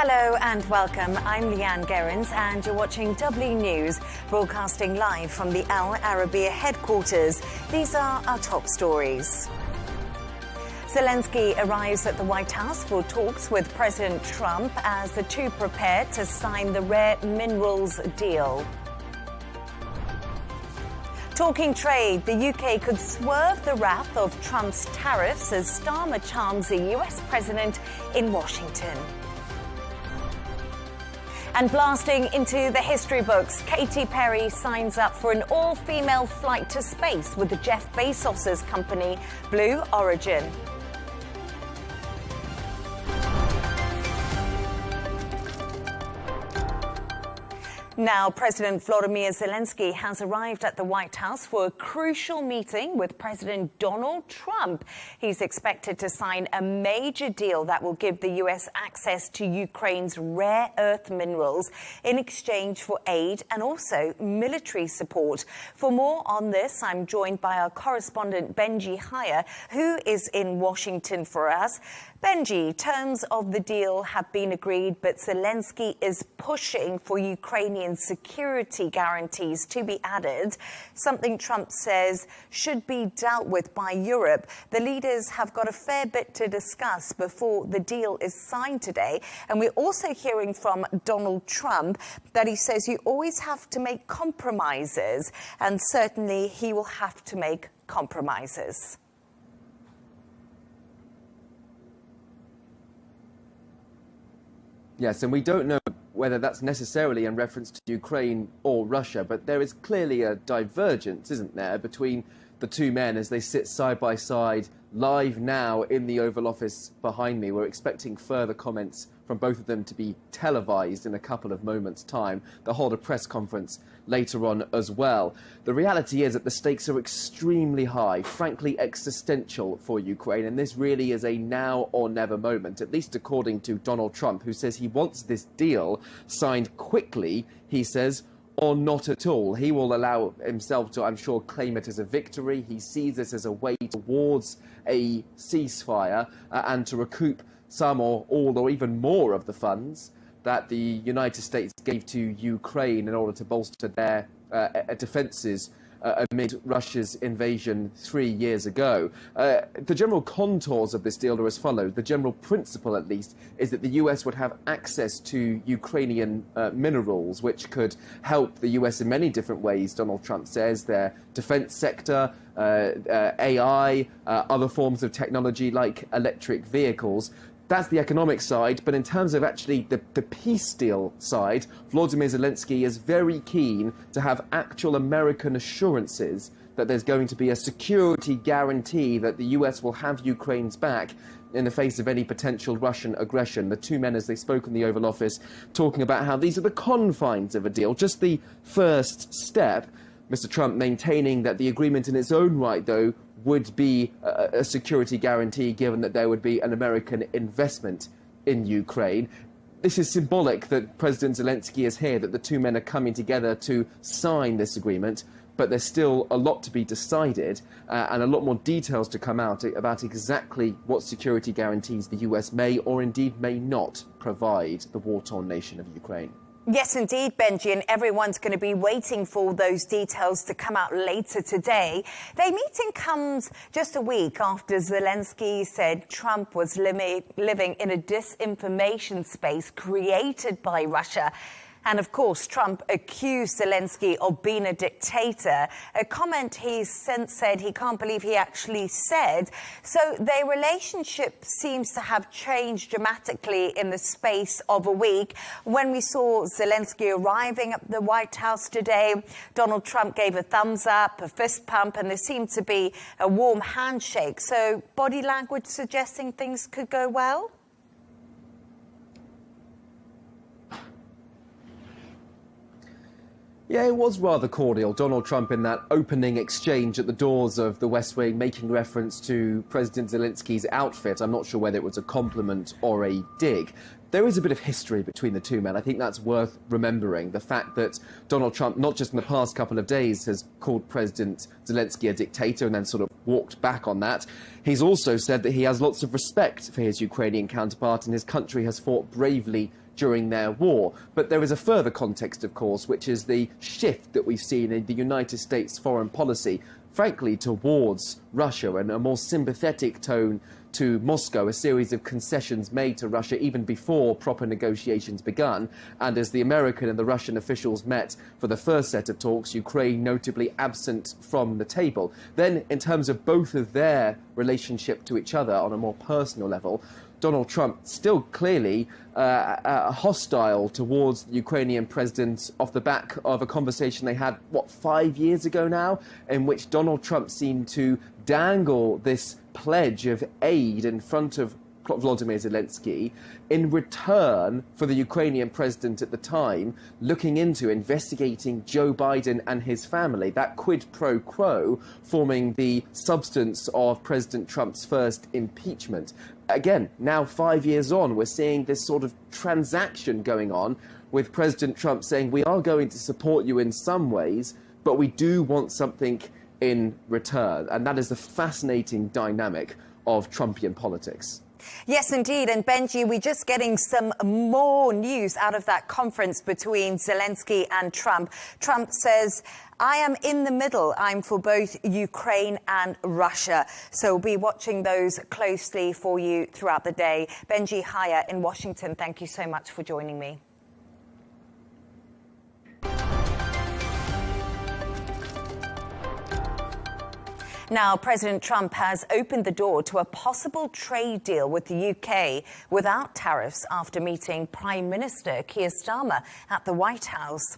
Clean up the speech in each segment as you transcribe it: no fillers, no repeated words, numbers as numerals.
Hello and welcome. I'm Leigh Ann Gerrans and you're watching W News, broadcasting live from the Al Arabiya headquarters. These are our top stories. Zelensky arrives at the White House for talks with President Trump as the two prepare to sign the rare minerals deal. Talking trade, the UK could swerve the wrath of Trump's tariffs as Starmer charms the US president in Washington. And blasting into the history books, Katy Perry signs up for an all-female flight to space with the Jeff Bezos' company, Blue-Origin. Now, President Volodymyr Zelensky has arrived at the White House for a crucial meeting with President Donald Trump. He's expected to sign a major deal that will give the U.S. access to Ukraine's rare earth minerals in exchange for aid and also military support. For more on this, I'm joined by our correspondent Benji Hyer, who is in Washington for us. Benji, terms of the deal have been agreed, but Zelensky is pushing for Ukrainian security guarantees to be added, something Trump says should be dealt with by Europe. The leaders have got a fair bit to discuss before the deal is signed today. And we're also hearing from Donald Trump that he says you always have to make compromises, and certainly he will have to make compromises. Yes, and we don't know whether that's necessarily in reference to Ukraine or Russia, but there is clearly a divergence, isn't there, between the two men as they sit side by side live now in the Oval Office behind me. We're expecting further comments from both of them to be televised in a couple of moments' time. They'll hold a press conference later on as well. The reality is that the stakes are extremely high, frankly existential for Ukraine, and this really is a now or never moment, at least according to Donald Trump, who says he wants this deal signed quickly, he says, or not at all. He will allow himself to, I'm sure, claim it as a victory. He sees this as a way towards a ceasefire and to recoup some or all or even more of the funds that the United States gave to Ukraine in order to bolster their defences amid Russia's invasion 3 years ago. The general contours of this deal are as follows. The general principle, at least, is that the US would have access to Ukrainian minerals, which could help the US in many different ways, Donald Trump says. Their defense sector, AI, other forms of technology like electric vehicles. That's the economic side, but in terms of actually the peace deal side, Volodymyr Zelensky is very keen to have actual American assurances that there's going to be a security guarantee that the US will have Ukraine's back in the face of any potential Russian aggression. The two men, as they spoke in the Oval Office, talking about how these are the confines of a deal, just the first step. Mr. Trump maintaining that the agreement in its own right, though, would be a security guarantee given that there would be an American investment in Ukraine. This is symbolic that President Zelensky is here, that the two men are coming together to sign this agreement, but there's still a lot to be decided and a lot more details to come out about exactly what security guarantees the US may or indeed may not provide the war-torn nation of Ukraine. Yes, indeed, Benji, and everyone's going to be waiting for those details to come out later today. Their meeting comes just a week after Zelensky said Trump was living in a disinformation space created by Russia. And of course, Trump accused Zelensky of being a dictator, a comment he since said he can't believe he actually said. So their relationship seems to have changed dramatically in the space of a week. When we saw Zelensky arriving at the White House today, Donald Trump gave a thumbs up, a fist pump, and there seemed to be a warm handshake. So body language suggesting things could go well? Yeah, it was rather cordial. Donald Trump in that opening exchange at the doors of the West Wing making reference to President Zelensky's outfit. I'm not sure whether it was a compliment or a dig. There is a bit of history between the two men. I think that's worth remembering. The fact that Donald Trump, not just in the past couple of days, has called President Zelensky a dictator and then sort of walked back on that. He's also said that he has lots of respect for his Ukrainian counterpart and his country has fought bravely during their war. But there is a further context, of course, which is the shift that we've seen in the United States foreign policy, frankly, towards Russia, and a more sympathetic tone to Moscow, a series of concessions made to Russia even before proper negotiations begun. And as the American and the Russian officials met for the first set of talks, Ukraine notably absent from the table. Then, in terms of both of their relationship to each other on a more personal level, Donald Trump still clearly hostile towards the Ukrainian president off the back of a conversation they had, 5 years ago now, in which Donald Trump seemed to dangle this pledge of aid in front of Volodymyr Zelensky in return for the Ukrainian president at the time looking into investigating Joe Biden and his family, that quid pro quo forming the substance of President Trump's first impeachment. Again, now 5 years on, we're seeing this sort of transaction going on with President Trump saying we are going to support you in some ways, but we do want something in return. And that is the fascinating dynamic of Trumpian politics. Yes, indeed. And Benji, we're just getting some more news out of that conference between Zelensky and Trump. Trump says, I am in the middle. I'm for both Ukraine and Russia. So we'll be watching those closely for you throughout the day. Benji, Hyer in Washington, thank you so much for joining me. Now, President Trump has opened the door to a possible trade deal with the UK without tariffs after meeting Prime Minister Keir Starmer at the White House.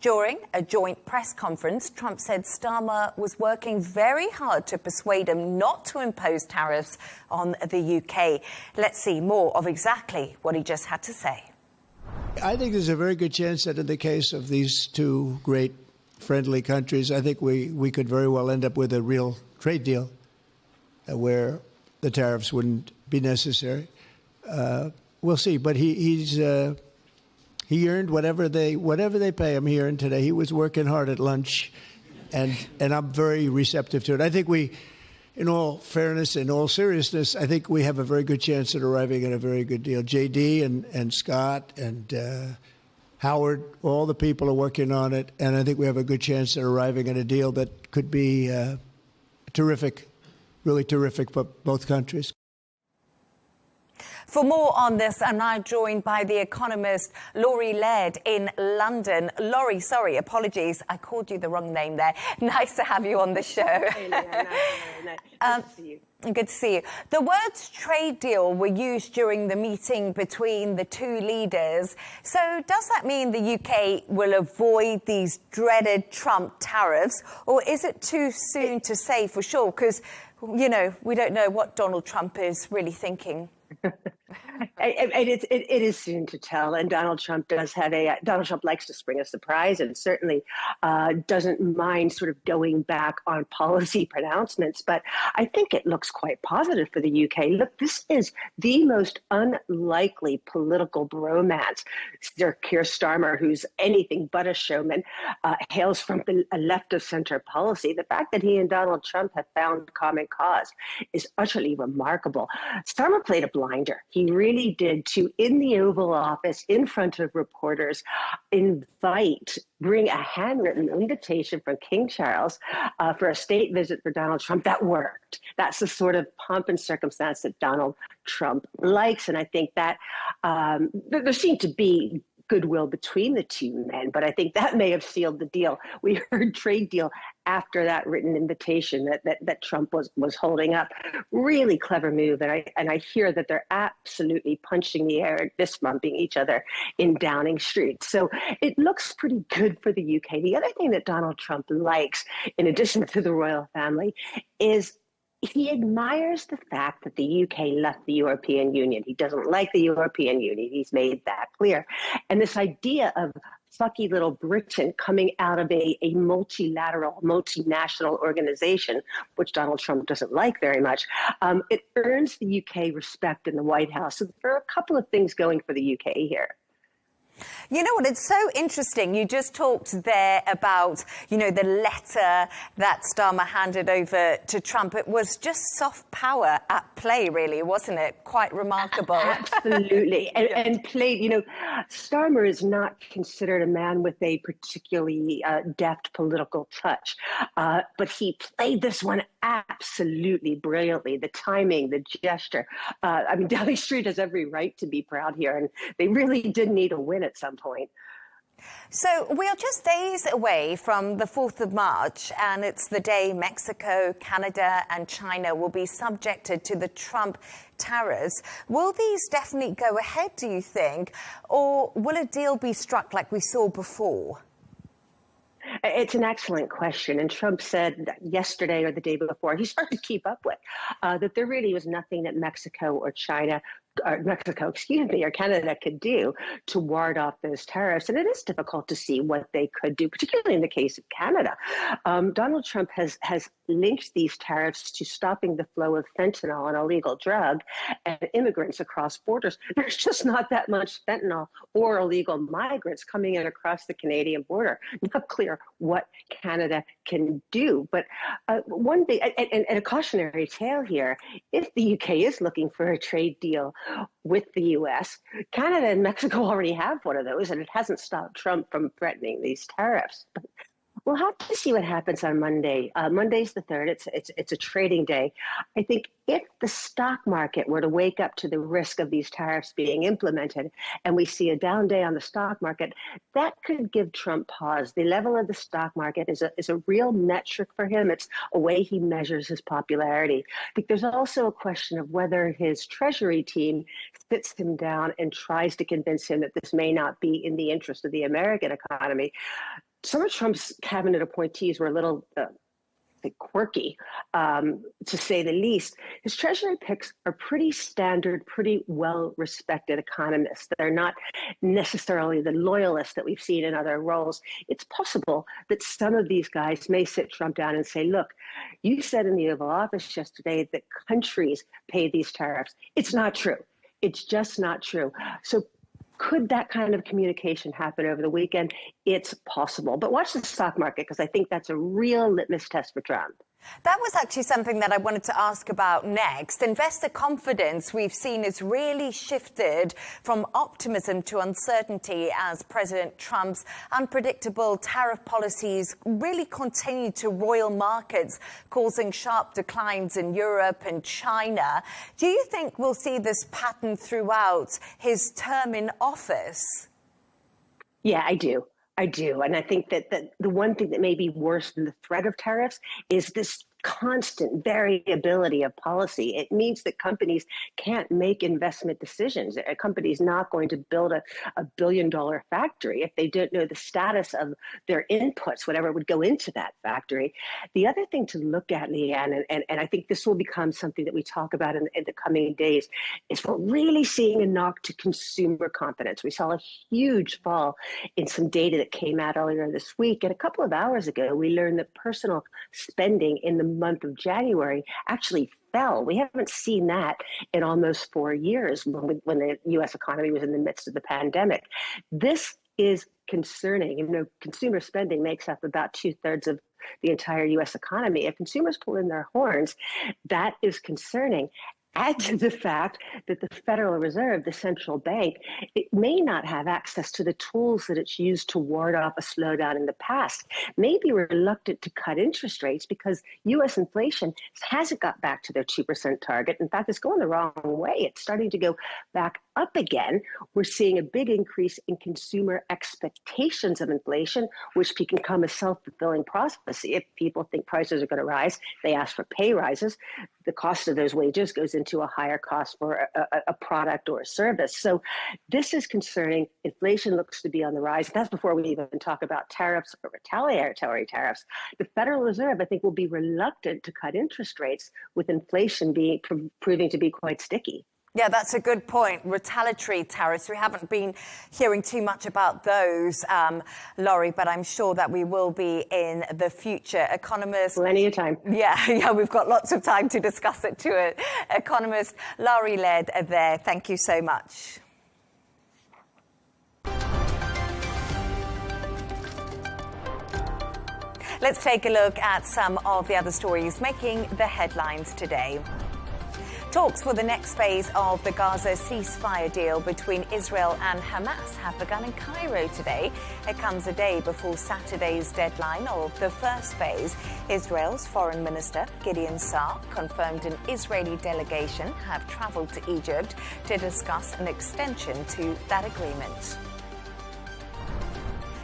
During a joint press conference, Trump said Starmer was working very hard to persuade him not to impose tariffs on the UK. Let's see more of exactly what he just had to say. I think there's a very good chance that in the case of these two great friendly countries, I think we could very well end up with a real trade deal where the tariffs wouldn't be necessary. We'll see. But he earned whatever they pay him. He earned today. He was working hard at lunch, and I'm very receptive to it. I think we, in all fairness, in all seriousness, I think we have a very good chance at arriving at a very good deal. JD and Scott and Howard, all the people are working on it, and I think we have a good chance at arriving at a deal that could be terrific, really terrific for both countries. For more on this, I'm now joined by the Economist, Laurie Laird in London. Laurie, sorry, apologies, I called you the wrong name there. Nice to have you on the show. Hey, Leigh Ann, good to see you. Good to see you. The words trade deal were used during the meeting between the two leaders. So does that mean the UK will avoid these dreaded Trump tariffs? Or is it too soon to say for sure? Because, you know, we don't know what Donald Trump is really thinking. It is soon to tell, and Donald Trump likes to spring a surprise, and certainly doesn't mind sort of going back on policy pronouncements. But I think it looks quite positive for the UK. Look, this is the most unlikely political bromance. Sir Keir Starmer, who's anything but a showman, hails from a left of center policy. The fact that he and Donald Trump have found common cause is utterly remarkable. Starmer played a blinder. He really did to, in the Oval Office, in front of reporters, bring a handwritten invitation from King Charles for a state visit for Donald Trump. That worked. That's the sort of pomp and circumstance that Donald Trump likes. And I think that there seemed to be goodwill between the two men, but I think that may have sealed the deal. We heard trade deal after that written invitation that Trump was holding up. Really clever move, and I hear that they're absolutely punching the air, fist bumping each other in Downing Street. So it looks pretty good for the UK. The other thing that Donald Trump likes, in addition to the royal family, is he admires the fact that the UK left the European Union. He doesn't like the European Union. He's made that clear. And this idea of fucky little Britain coming out of a multilateral, multinational organization, which Donald Trump doesn't like very much, it earns the UK respect in the White House. So there are a couple of things going for the UK here. You know what? It's so interesting. You just talked there about, the letter that Starmer handed over to Trump. It was just soft power at play, really, wasn't it? Quite remarkable. Absolutely. And played, Starmer is not considered a man with a particularly deft political touch, but he played this one absolutely brilliantly. The timing, the gesture. Downing Street has every right to be proud here, and they really did need a win at some point. So we are just days away from the 4th of March, and it's the day Mexico, Canada and China will be subjected to the Trump tariffs. Will these definitely go ahead, do you think, or will a deal be struck like we saw before? It's an excellent question. And Trump said yesterday or the day before, he's hard to keep up with, that there really was nothing that Mexico or Canada could do to ward off those tariffs. And it is difficult to see what they could do, particularly in the case of Canada. Donald Trump has linked these tariffs to stopping the flow of fentanyl, an illegal drug, and immigrants across borders. There's just not that much fentanyl or illegal migrants coming in across the Canadian border. Not clear what Canada can do. But one thing, and a cautionary tale here, if the UK is looking for a trade deal with the US, Canada and Mexico already have one of those, and it hasn't stopped Trump from threatening these tariffs. But we'll have to see what happens on Monday. Monday's the 3rd. It's a trading day. I think if the stock market were to wake up to the risk of these tariffs being implemented and we see a down day on the stock market, that could give Trump pause. The level of the stock market is a real metric for him. It's a way he measures his popularity. I think there's also a question of whether his Treasury team sits him down and tries to convince him that this may not be in the interest of the American economy. Some of Trump's cabinet appointees were a little quirky, to say the least. His Treasury picks are pretty standard, pretty well-respected economists. They're not necessarily the loyalists that we've seen in other roles. It's possible that some of these guys may sit Trump down and say, look, you said in the Oval Office yesterday that countries pay these tariffs. It's not true. It's just not true. So could that kind of communication happen over the weekend? It's possible. But watch the stock market, because I think that's a real litmus test for Trump. That was actually something that I wanted to ask about next. Investor confidence we've seen is really shifted from optimism to uncertainty as President Trump's unpredictable tariff policies really continue to roil markets, causing sharp declines in Europe and China. Do you think we'll see this pattern throughout his term in office? Yeah, I do. And I think that the one thing that may be worse than the threat of tariffs is this constant variability of policy. It means that companies can't make investment decisions. A company's not going to build a billion-dollar factory if they don't know the status of their inputs, whatever would go into that factory. The other thing to look at, Leigh Ann, and I think this will become something that we talk about in the coming days, is we're really seeing a knock to consumer confidence. We saw a huge fall in some data that came out earlier this week. And a couple of hours ago, we learned that personal spending in the month of January actually fell. We haven't seen that in almost 4 years when the U.S. economy was in the midst of the pandemic. This is concerning. Consumer spending makes up about 2/3 of the entire U.S. economy. If consumers pull in their horns, that is concerning. Add to the fact that the Federal Reserve, the central bank, it may not have access to the tools that it's used to ward off a slowdown in the past, may be reluctant to cut interest rates because U.S. inflation hasn't got back to their 2% target. In fact, it's going the wrong way. It's starting to go back up again. We're seeing a big increase in consumer expectations of inflation, which can become a self-fulfilling prophecy. If people think prices are going to rise, they ask for pay rises. The cost of those wages goes into a higher cost for a product or a service. So this is concerning. Inflation looks to be on the rise. That's before we even talk about tariffs or retaliatory tariffs. The Federal Reserve, I think, will be reluctant to cut interest rates with inflation proving to be quite sticky. Yeah, that's a good point. Retaliatory tariffs. We haven't been hearing too much about those, Laurie, but I'm sure that we will be in the future. Economist. Plenty of time. Yeah, we've got lots of time to discuss it too. Economist Laurie Laird there. Thank you so much. Let's take a look at some of the other stories making the headlines today. Talks for the next phase of the Gaza ceasefire deal between Israel and Hamas have begun in Cairo today. It comes a day before Saturday's deadline of the first phase. Israel's Foreign Minister Gideon Saar confirmed an Israeli delegation have travelled to Egypt to discuss an extension to that agreement.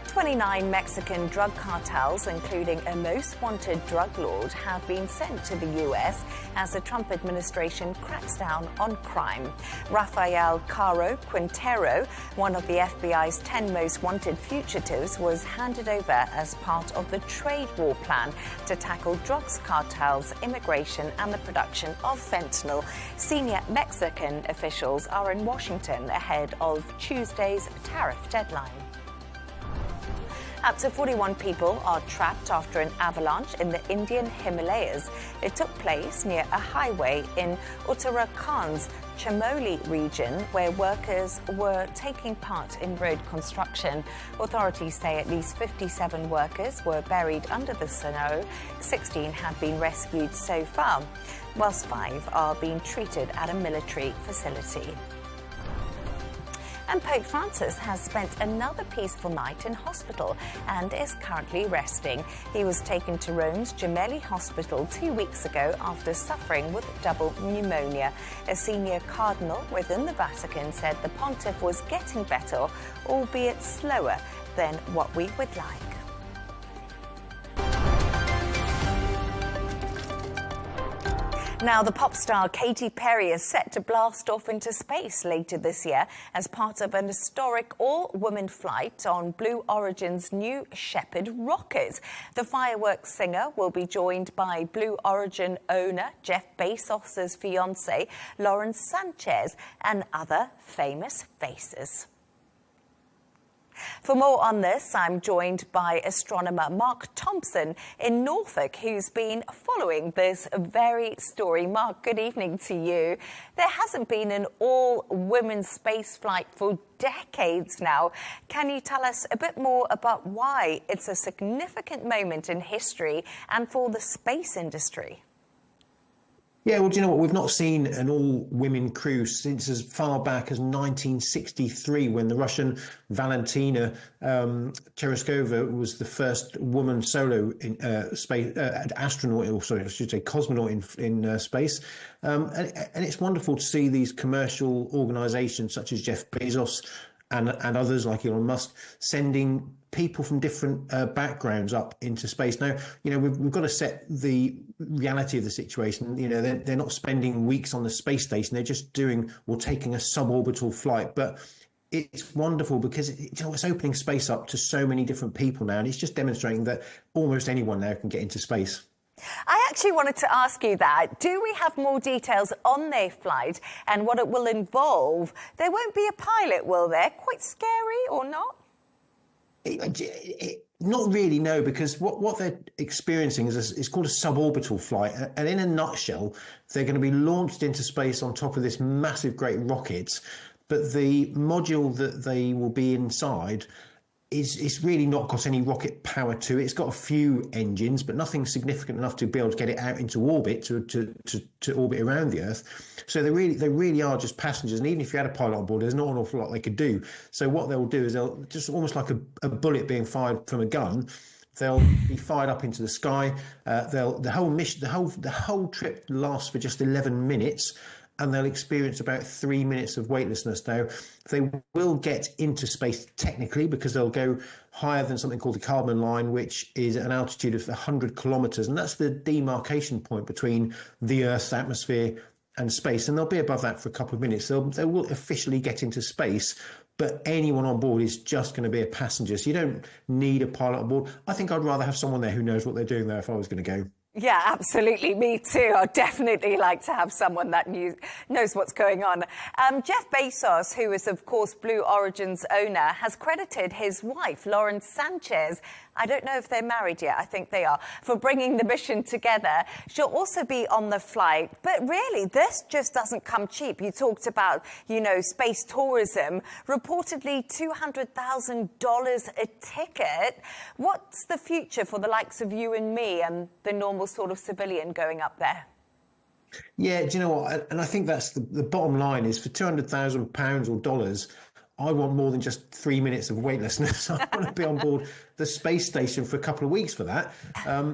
29 Mexican drug cartels, including a most wanted drug lord, have been sent to the U.S. as the Trump administration cracks down on crime. Rafael Caro Quintero, one of the FBI's 10 most wanted fugitives, was handed over as part of the trade war plan to tackle drugs cartels, immigration, and the production of fentanyl. Senior Mexican officials are in Washington ahead of Tuesday's tariff deadline. Up to 41 people are trapped after an avalanche in the Indian Himalayas. It took place near a highway in Uttarakhand's Chamoli region, where workers were taking part in road construction. Authorities say at least 57 workers were buried under the snow. 16 have been rescued so far, whilst 5 are being treated at a military facility. And Pope Francis has spent another peaceful night in hospital and is currently resting. He was taken to Rome's Gemelli Hospital 2 weeks ago after suffering with double pneumonia. A senior cardinal within the Vatican said the pontiff was getting better, albeit slower than what we would like. Now, the pop star Katy Perry is set to blast off into space later this year as part of an historic all-woman flight on Blue-Origin's new Shepard rocket. The fireworks singer will be joined by Blue-Origin owner Jeff Bezos' fiancée, Lauren Sanchez, and other famous faces. For more on this, I'm joined by astronomer Mark Thompson in Norfolk, who's been following this very story. Mark, good evening to you. There hasn't been an all-women space flight for decades now. Can you tell us a bit more about why it's a significant moment in history and for the space industry? Yeah, well, do you know what? We've not seen an all-women crew since as far back as 1963, when the Russian Valentina Tereshkova was the first woman solo in space astronaut, or sorry, I should say cosmonaut in space. And it's wonderful to see these commercial organisations such as Jeff Bezos and others like Elon Musk sending people from different backgrounds up into space. Now, you know, we've got to set the reality of the situation. You know, they're not spending weeks on the space station. They're just doing or taking a suborbital flight. But it's wonderful because it's opening space up to so many different people now. And it's just demonstrating that almost anyone now can get into space. I actually wanted to ask you that. Do we have more details on their flight and what it will involve? There won't be a pilot, will there? Quite scary or not? Not really, no, because what they're experiencing is called a suborbital flight. And in a nutshell, they're going to be launched into space on top of this massive, great rocket. But the module that they will be inside is really not got any rocket power to it. It's got a few engines, but nothing significant enough to be able to get it out into orbit to orbit around the Earth. So they really are just passengers. And even if you had a pilot on board, there's not an awful lot they could do. So what they'll do is they'll just almost like a bullet being fired from a gun. They'll be fired up into the sky. The whole trip lasts for just 11 minutes. And they'll experience about 3 minutes of weightlessness. Now, they will get into space technically because they'll go higher than something called the Kármán line, which is an altitude of 100 kilometers. And that's the demarcation point between the Earth's atmosphere and space. And they'll be above that for a couple of minutes. They will officially get into space. But anyone on board is just going to be a passenger. So you don't need a pilot on board. I think I'd rather have someone there who knows what they're doing there if I was going to go. Yeah, absolutely. Me too. I'd definitely like to have someone that knows what's going on. Jeff Bezos, who is, of course, Blue-Origin's owner, has credited his wife, Lauren Sanchez, I don't know if they're married yet, I think they are, for bringing the mission together. She'll also be on the flight. But really, this just doesn't come cheap. You talked about, space tourism, reportedly $200,000 a ticket. What's the future for the likes of you and me and the normal sort of civilian going up there? Yeah, do you know what? And I think that's the bottom line is for £200,000 or dollars, I want more than just 3 minutes of weightlessness. I want to be on board the space station for a couple of weeks for that.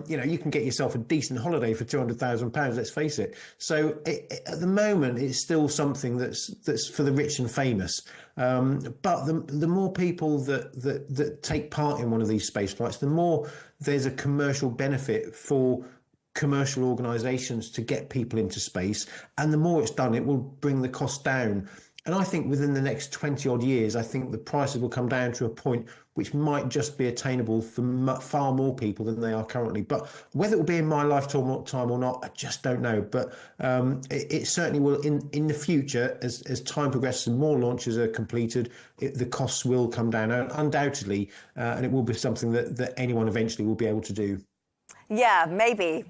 You can get yourself a decent holiday for £200,000, let's face it. So at the moment, it's still something that's for the rich and famous. But the more people that take part in one of these space flights, the more there's a commercial benefit for commercial organisations to get people into space. And the more it's done, it will bring the cost down. And I think within the next 20 odd years, I think the prices will come down to a point which might just be attainable for far more people than they are currently. But whether it will be in my lifetime or not, I just don't know. But it certainly will in the future, as time progresses and more launches are completed, the costs will come down undoubtedly, and it will be something that anyone eventually will be able to do. Yeah, maybe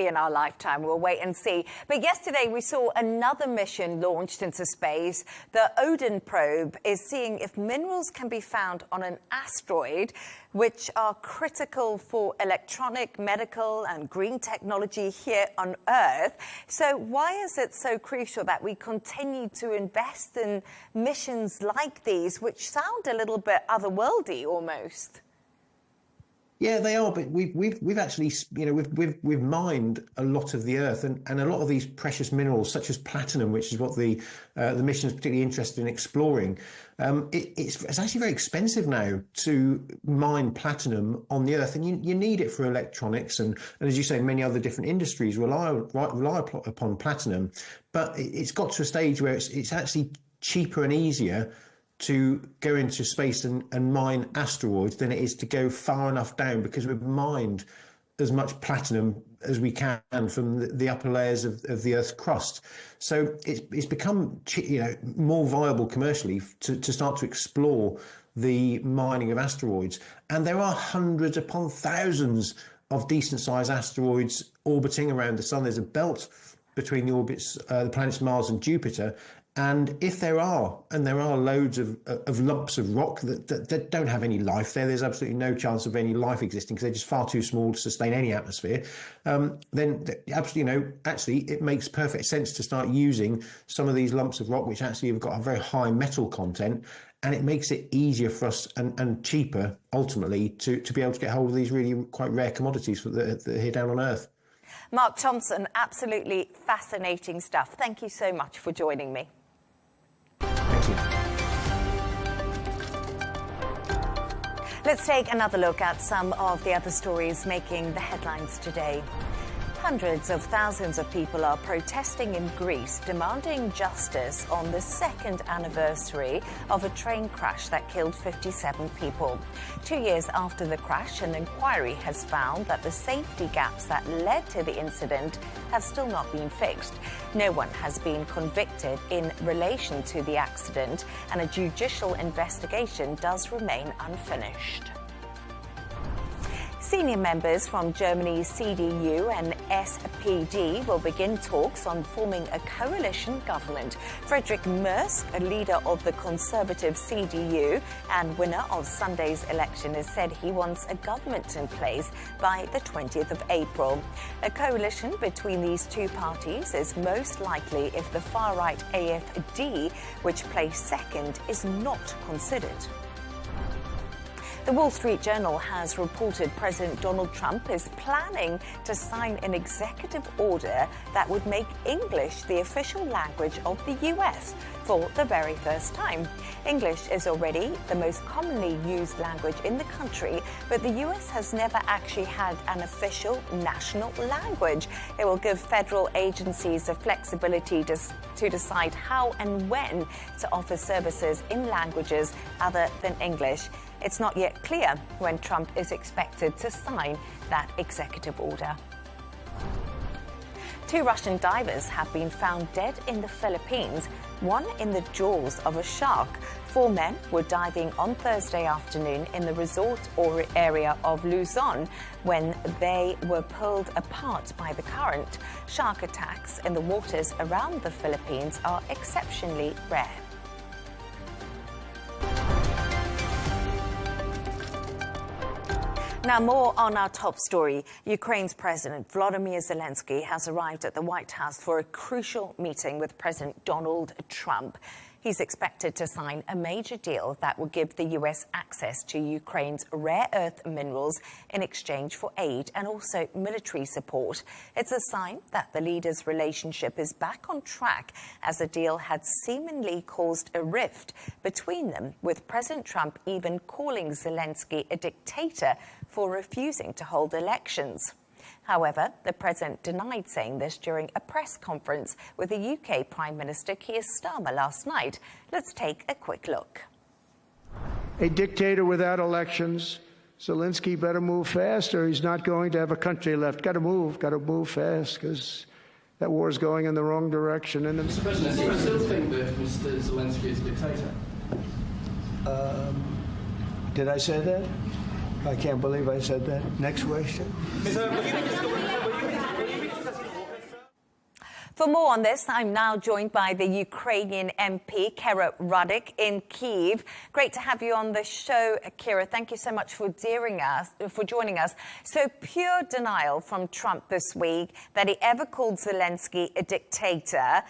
in our lifetime. We'll wait and see. But yesterday we saw another mission launched into space. The Odin probe is seeing if minerals can be found on an asteroid, which are critical for electronic, medical and green technology here on Earth. So why is it so crucial that we continue to invest in missions like these, which sound a little bit otherworldly almost? Yeah, they are, but we've actually, we've mined a lot of the Earth and a lot of these precious minerals, such as platinum, which is what the mission is particularly interested in exploring. It's actually very expensive now to mine platinum on the Earth, and you need it for electronics and as you say, many other different industries rely upon platinum. But it's got to a stage where it's actually cheaper and easier to go into space and mine asteroids than it is to go far enough down, because we've mined as much platinum as we can from the upper layers of the Earth's crust. So it's become more viable commercially to start to explore the mining of asteroids. And there are hundreds upon thousands of decent-sized asteroids orbiting around the sun. There's a belt between the orbits, the planets Mars and Jupiter. And if there are loads of lumps of rock that don't have any life there, there's absolutely no chance of any life existing because they're just far too small to sustain any atmosphere, then absolutely, actually it makes perfect sense to start using some of these lumps of rock which actually have got a very high metal content, and it makes it easier for us and cheaper ultimately to be able to get hold of these really quite rare commodities that are here down on Earth. Mark Thompson, absolutely fascinating stuff. Thank you so much for joining me. Thank you. Let's take another look at some of the other stories making the headlines today. Hundreds of thousands of people are protesting in Greece, demanding justice on the second anniversary of a train crash that killed 57 people. 2 years after the crash, an inquiry has found that the safety gaps that led to the incident have still not been fixed. No one has been convicted in relation to the accident, and a judicial investigation does remain unfinished. Senior members from Germany's CDU and SPD will begin talks on forming a coalition government. Friedrich Merz, a leader of the conservative CDU and winner of Sunday's election, has said he wants a government in place by the 20th of April. A coalition between these two parties is most likely if the far-right AfD, which placed second, is not considered. The Wall Street Journal has reported President Donald Trump is planning to sign an executive order that would make English the official language of the US for the very first time. English is already the most commonly used language in the country, but the US has never actually had an official national language. It will give federal agencies the flexibility to decide how and when to offer services in languages other than English. It's not yet clear when Trump is expected to sign that executive order. Two Russian divers have been found dead in the Philippines, one in the jaws of a shark. Four men were diving on Thursday afternoon in the resort area of Luzon when they were pulled apart by the current. Shark attacks in the waters around the Philippines are exceptionally rare. Now, more on our top story. Ukraine's President Volodymyr Zelensky has arrived at the White House for a crucial meeting with President Donald Trump. He's expected to sign a major deal that will give the U.S. access to Ukraine's rare earth minerals in exchange for aid and also military support. It's a sign that the leaders' relationship is back on track, as the deal had seemingly caused a rift between them, with President Trump even calling Zelensky a dictator for refusing to hold elections. However, the president denied saying this during a press conference with the UK Prime Minister Keir Starmer last night. Let's take a quick look. A dictator without elections. Zelensky better move fast, or he's not going to have a country left. Got to move fast, because that war is going in the wrong direction. And Mr. President, do you still think that Mr. Zelensky is a dictator? Did I say that? I can't believe I said that. Next question. For more on this, I'm now joined by the Ukrainian MP, Kira Rudik, in Kyiv. Great to have you on the show, Kira. Thank you so much for joining us. So, pure denial from Trump this week that he ever called Zelensky a dictator.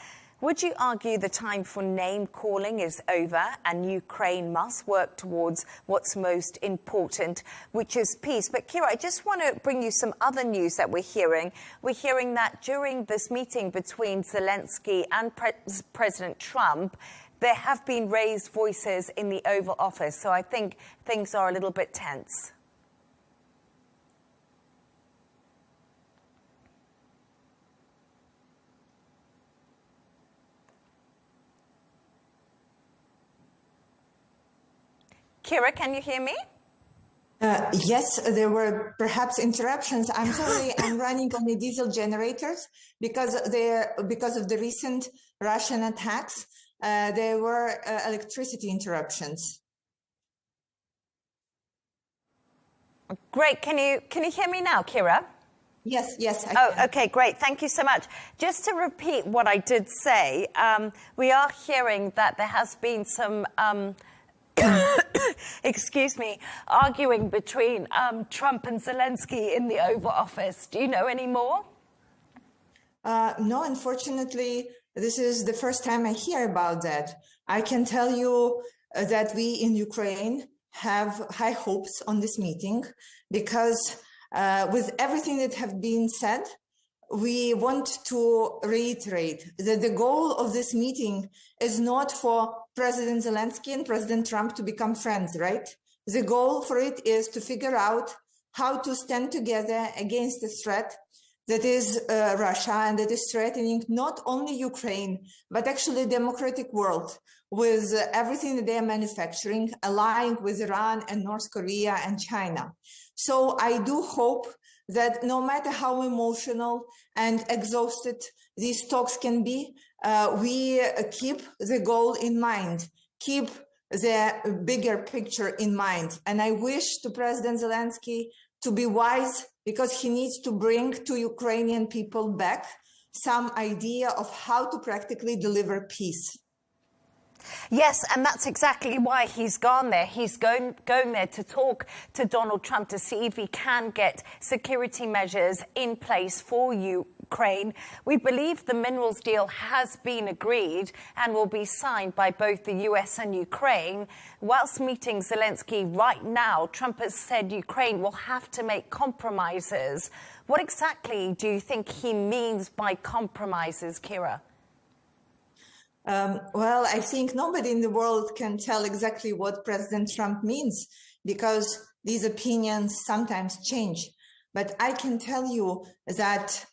Would you argue the time for name-calling is over and Ukraine must work towards what's most important, which is peace? But, Kira, I just want to bring you some other news that we're hearing. We're hearing that during this meeting between Zelensky and President Trump, there have been raised voices in the Oval Office. So I think things are a little bit tense. Kira, can you hear me? Yes, there were perhaps interruptions. I'm sorry, I'm running on the diesel generators because of the recent Russian attacks. There were electricity interruptions. Great. Can you hear me now, Kira? Yes, I can. Okay, great. Thank you so much. Just to repeat what I did say, we are hearing that there has been some excuse me, arguing between Trump and Zelensky in the Oval Office. Do you know any more? No, unfortunately, this is the first time I hear about that. I can tell you that we in Ukraine have high hopes on this meeting because with everything that have been said, we want to reiterate that the goal of this meeting is not for President Zelensky and President Trump to become friends, right? The goal for it is to figure out how to stand together against the threat that is Russia, and that is threatening not only Ukraine, but actually the democratic world with everything that they are manufacturing, allying with Iran and North Korea and China. So I do hope that no matter how emotional and exhausted these talks can be, we keep the goal in mind, keep the bigger picture in mind. And I wish to President Zelensky to be wise, because he needs to bring to Ukrainian people back some idea of how to practically deliver peace. Yes, and that's exactly why he's gone there. He's going there to talk to Donald Trump to see if he can get security measures in place for Ukraine. We believe the minerals deal has been agreed and will be signed by both the US and Ukraine. Whilst meeting Zelensky right now, Trump has said Ukraine will have to make compromises. What exactly do you think he means by compromises, Kira? Well, I think nobody in the world can tell exactly what President Trump means, because these opinions sometimes change. But I can tell you that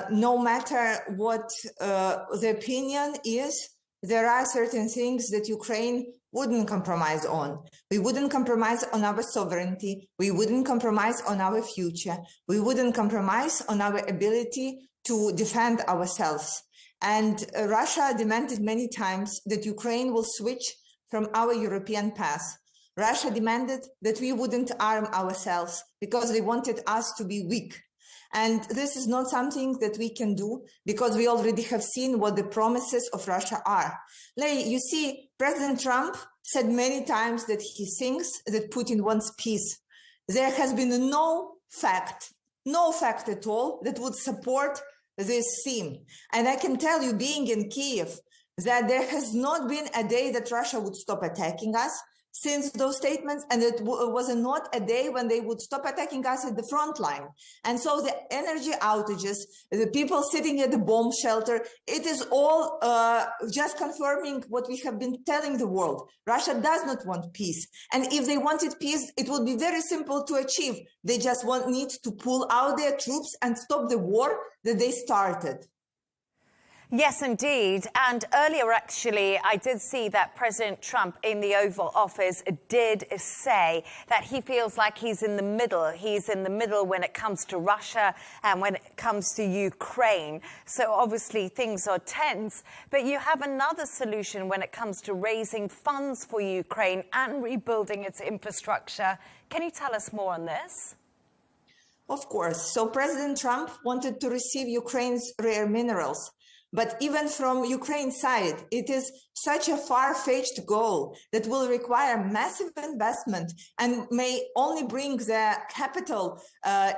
no matter what the opinion is, there are certain things that Ukraine wouldn't compromise on. We wouldn't compromise on our sovereignty. We wouldn't compromise on our future. We wouldn't compromise on our ability to defend ourselves. And Russia demanded many times that Ukraine will switch from our European path. Russia demanded that we wouldn't arm ourselves because they wanted us to be weak. And this is not something that we can do because we already have seen what the promises of Russia are. Leigh, you see, President Trump said many times that he thinks that Putin wants peace. There has been no fact at all that would support this theme. And I can tell you, being in Kiev, that there has not been a day that Russia would stop attacking us since those statements, and it was not a day when they would stop attacking us at the front line. And so the energy outages, the people sitting at the bomb shelter, it is all just confirming what we have been telling the world. Russia does not want peace. And if they wanted peace, it would be very simple to achieve. They just need to pull out their troops and stop the war that they started. Yes, indeed. And earlier, actually, I did see that President Trump in the Oval Office did say that he feels like he's in the middle. He's in the middle when it comes to Russia and when it comes to Ukraine. So obviously things are tense. But you have another solution when it comes to raising funds for Ukraine and rebuilding its infrastructure. Can you tell us more on this? Of course. So President Trump wanted to receive Ukraine's rare minerals. But even from Ukraine's side, it is such a far-fetched goal that will require massive investment and may only bring the capital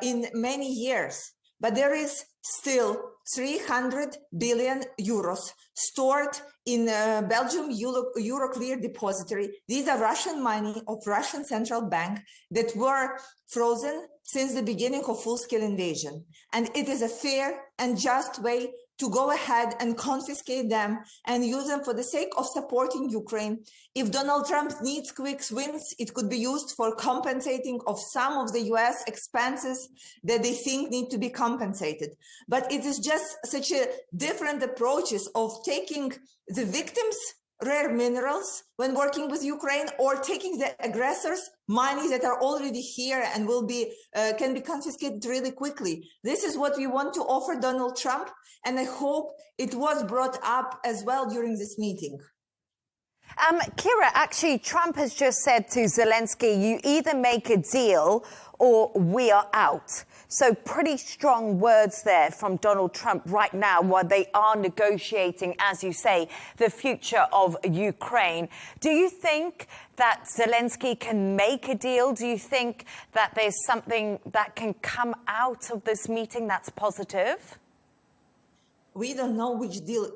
in many years. But there is still 300 billion euros stored in Belgium Euroclear depository. These are Russian money of Russian central bank that were frozen since the beginning of full-scale invasion. And it is a fair and just way to go ahead and confiscate them and use them for the sake of supporting Ukraine. If Donald Trump needs quick wins, it could be used for compensating of some of the US expenses that they think need to be compensated. But it is just such a different approaches of taking the victims' rare minerals when working with Ukraine, or taking the aggressors' money that are already here and will be can be confiscated really quickly. This is what we want to offer Donald Trump, and I hope it was brought up as well during this meeting. Kira, actually, Trump has just said to Zelensky, you either make a deal or we are out. So pretty strong words there from Donald Trump right now while they are negotiating, as you say, the future of Ukraine. Do you think that Zelensky can make a deal? Do you think that there's something that can come out of this meeting that's positive? We don't know which deal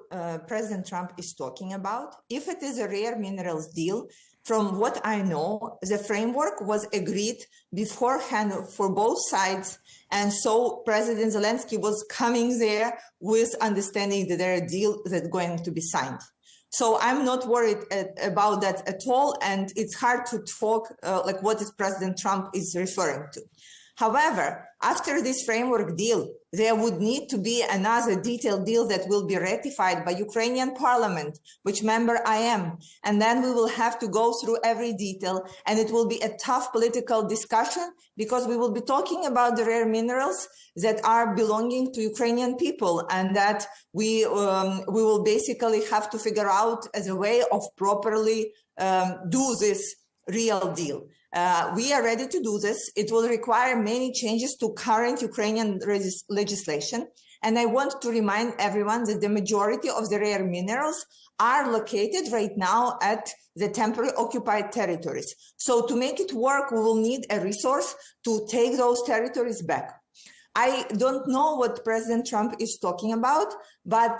President Trump is talking about. If it is a rare minerals deal, from what I know, the framework was agreed beforehand for both sides. And so President Zelensky was coming there with understanding that there are deals that are going to be signed. So I'm not worried about that at all. And it's hard to talk like what is President Trump is referring to. However, after this framework deal, there would need to be another detailed deal that will be ratified by Ukrainian parliament, which member I am. And then we will have to go through every detail, and it will be a tough political discussion because we will be talking about the rare minerals that are belonging to Ukrainian people, and that we will basically have to figure out as a way of properly do this real deal. We are ready to do this. It will require many changes to current Ukrainian legislation. And I want to remind everyone that the majority of the rare minerals are located right now at the temporary occupied territories. So to make it work, we will need a resource to take those territories back. I don't know what President Trump is talking about, but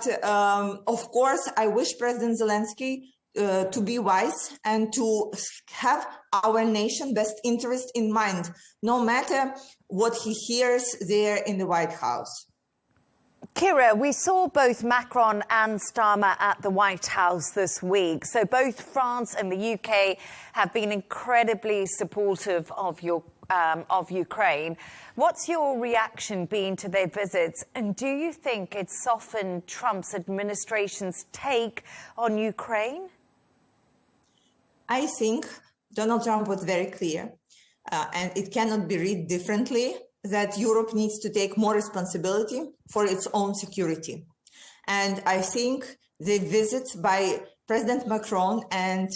of course, I wish President Zelensky to be wise and to have our nation's best interest in mind, no matter what he hears there in the White House. Kira, we saw both Macron and Starmer at the White House this week. So both France and the UK have been incredibly supportive of Ukraine. What's your reaction been to their visits? And do you think it's softened Trump's administration's take on Ukraine? I think Donald Trump was very clear, and it cannot be read differently, that Europe needs to take more responsibility for its own security. And I think the visit by President Macron and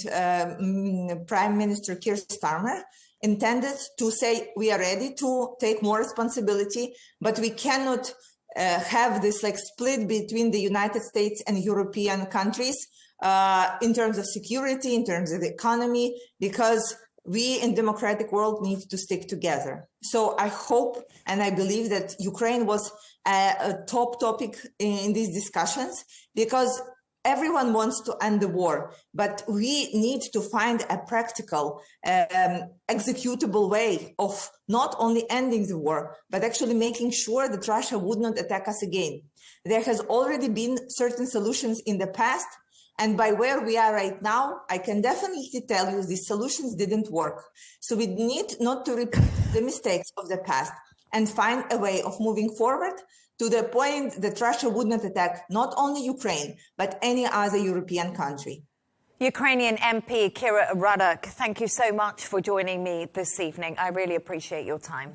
Prime Minister Keir Starmer intended to say we are ready to take more responsibility, but we cannot have this like split between the United States and European countries in terms of security, in terms of the economy, because we in democratic world need to stick together. So I hope and I believe that Ukraine was a top topic in these discussions, because everyone wants to end the war, but we need to find a practical, executable way of not only ending the war, but actually making sure that Russia would not attack us again. There has already been certain solutions in the past, and by where we are right now, I can definitely tell you these solutions didn't work. So we need not to repeat the mistakes of the past and find a way of moving forward to the point that Russia would not attack not only Ukraine, but any other European country. Ukrainian MP Kira Radek, thank you so much for joining me this evening. I really appreciate your time.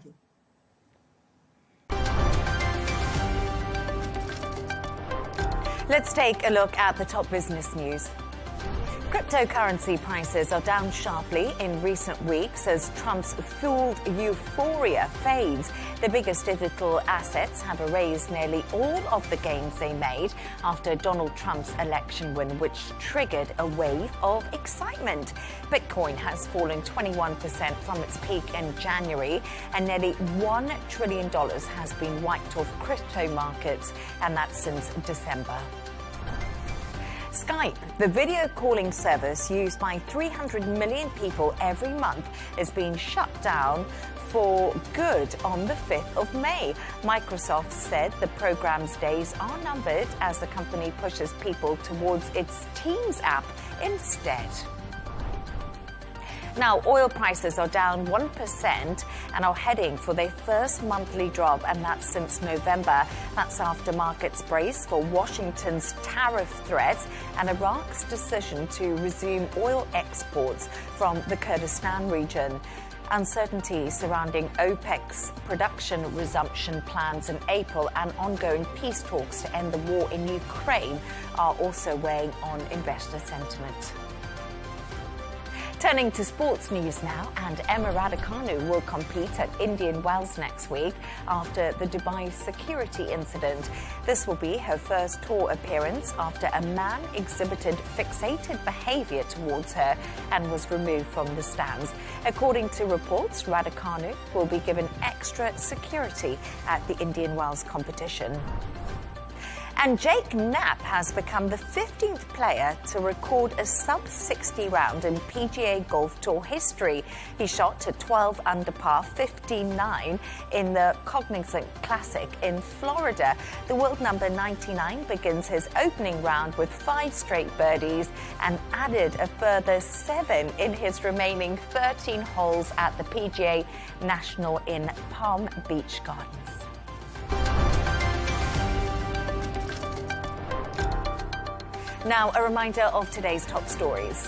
Let's take a look at the top business news. Cryptocurrency prices are down sharply in recent weeks as Trump's fueled euphoria fades. The biggest digital assets have erased nearly all of the gains they made after Donald Trump's election win, which triggered a wave of excitement. Bitcoin has fallen 21% from its peak in January, and nearly $1 trillion has been wiped off crypto markets, and that's since December. Skype, the video calling service used by 300 million people every month, is being shut down for good on the 5th of May. Microsoft said the program's days are numbered as the company pushes people towards its Teams app instead. Now, oil prices are down 1% and are heading for their first monthly drop, and that's since November. That's after markets brace for Washington's tariff threats and Iraq's decision to resume oil exports from the Kurdistan region. Uncertainty surrounding OPEC's production resumption plans in April and ongoing peace talks to end the war in Ukraine are also weighing on investor sentiment. Turning to sports news now, and Emma Raducanu will compete at Indian Wells next week after the Dubai security incident. This will be her first tour appearance after a man exhibited fixated behaviour towards her and was removed from the stands. According to reports, Raducanu will be given extra security at the Indian Wells competition. And Jake Knapp has become the 15th player to record a sub-60 round in PGA Golf Tour history. He shot to 12 under par 59 in the Cognizant Classic in Florida. The world number 99 begins his opening round with 5 straight birdies and added a further 7 in his remaining 13 holes at the PGA National in Palm Beach Gardens. Now, a reminder of today's top stories.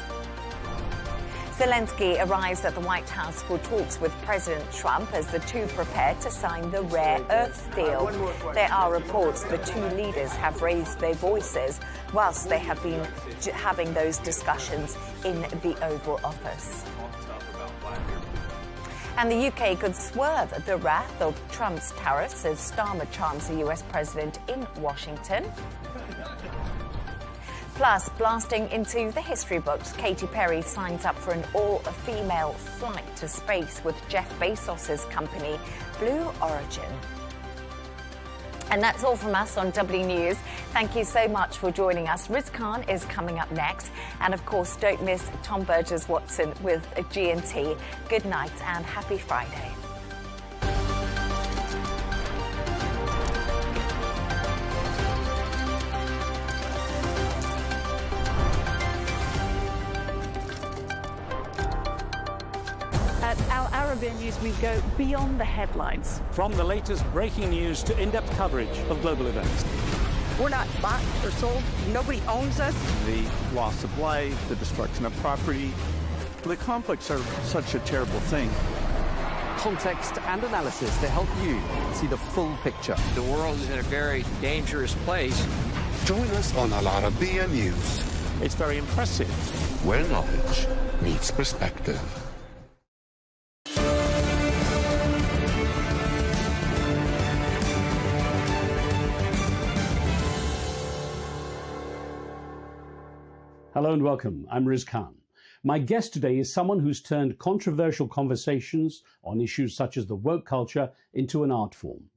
Zelensky arrives at the White House for talks with President Trump as the two prepare to sign the rare earth deal. There are reports the two leaders have raised their voices whilst they have been having those discussions in the Oval Office. And the UK could swerve the wrath of Trump's tariffs as Starmer charms the US president in Washington. Plus, blasting into the history books, Katy Perry signs up for an all-female flight to space with Jeff Bezos' company, Blue-Origin. And that's all from us on W News. Thank you so much for joining us. Riz Khan is coming up next. And of course, don't miss Tom Burges Watson with GNT. Good night and happy Friday. At Al Arabiya News, we go beyond the headlines. From the latest breaking news to in-depth coverage of global events. We're not bought or sold. Nobody owns us. The loss of life, the destruction of property. The conflicts are such a terrible thing. context and analysis to help you see the full picture. The world is in a very dangerous place. Join us on Arabiya News. It's very impressive. Where knowledge meets perspective. Hello and welcome. I'm Riz Khan. My guest today is someone who's turned controversial conversations on issues such as the woke culture into an art form.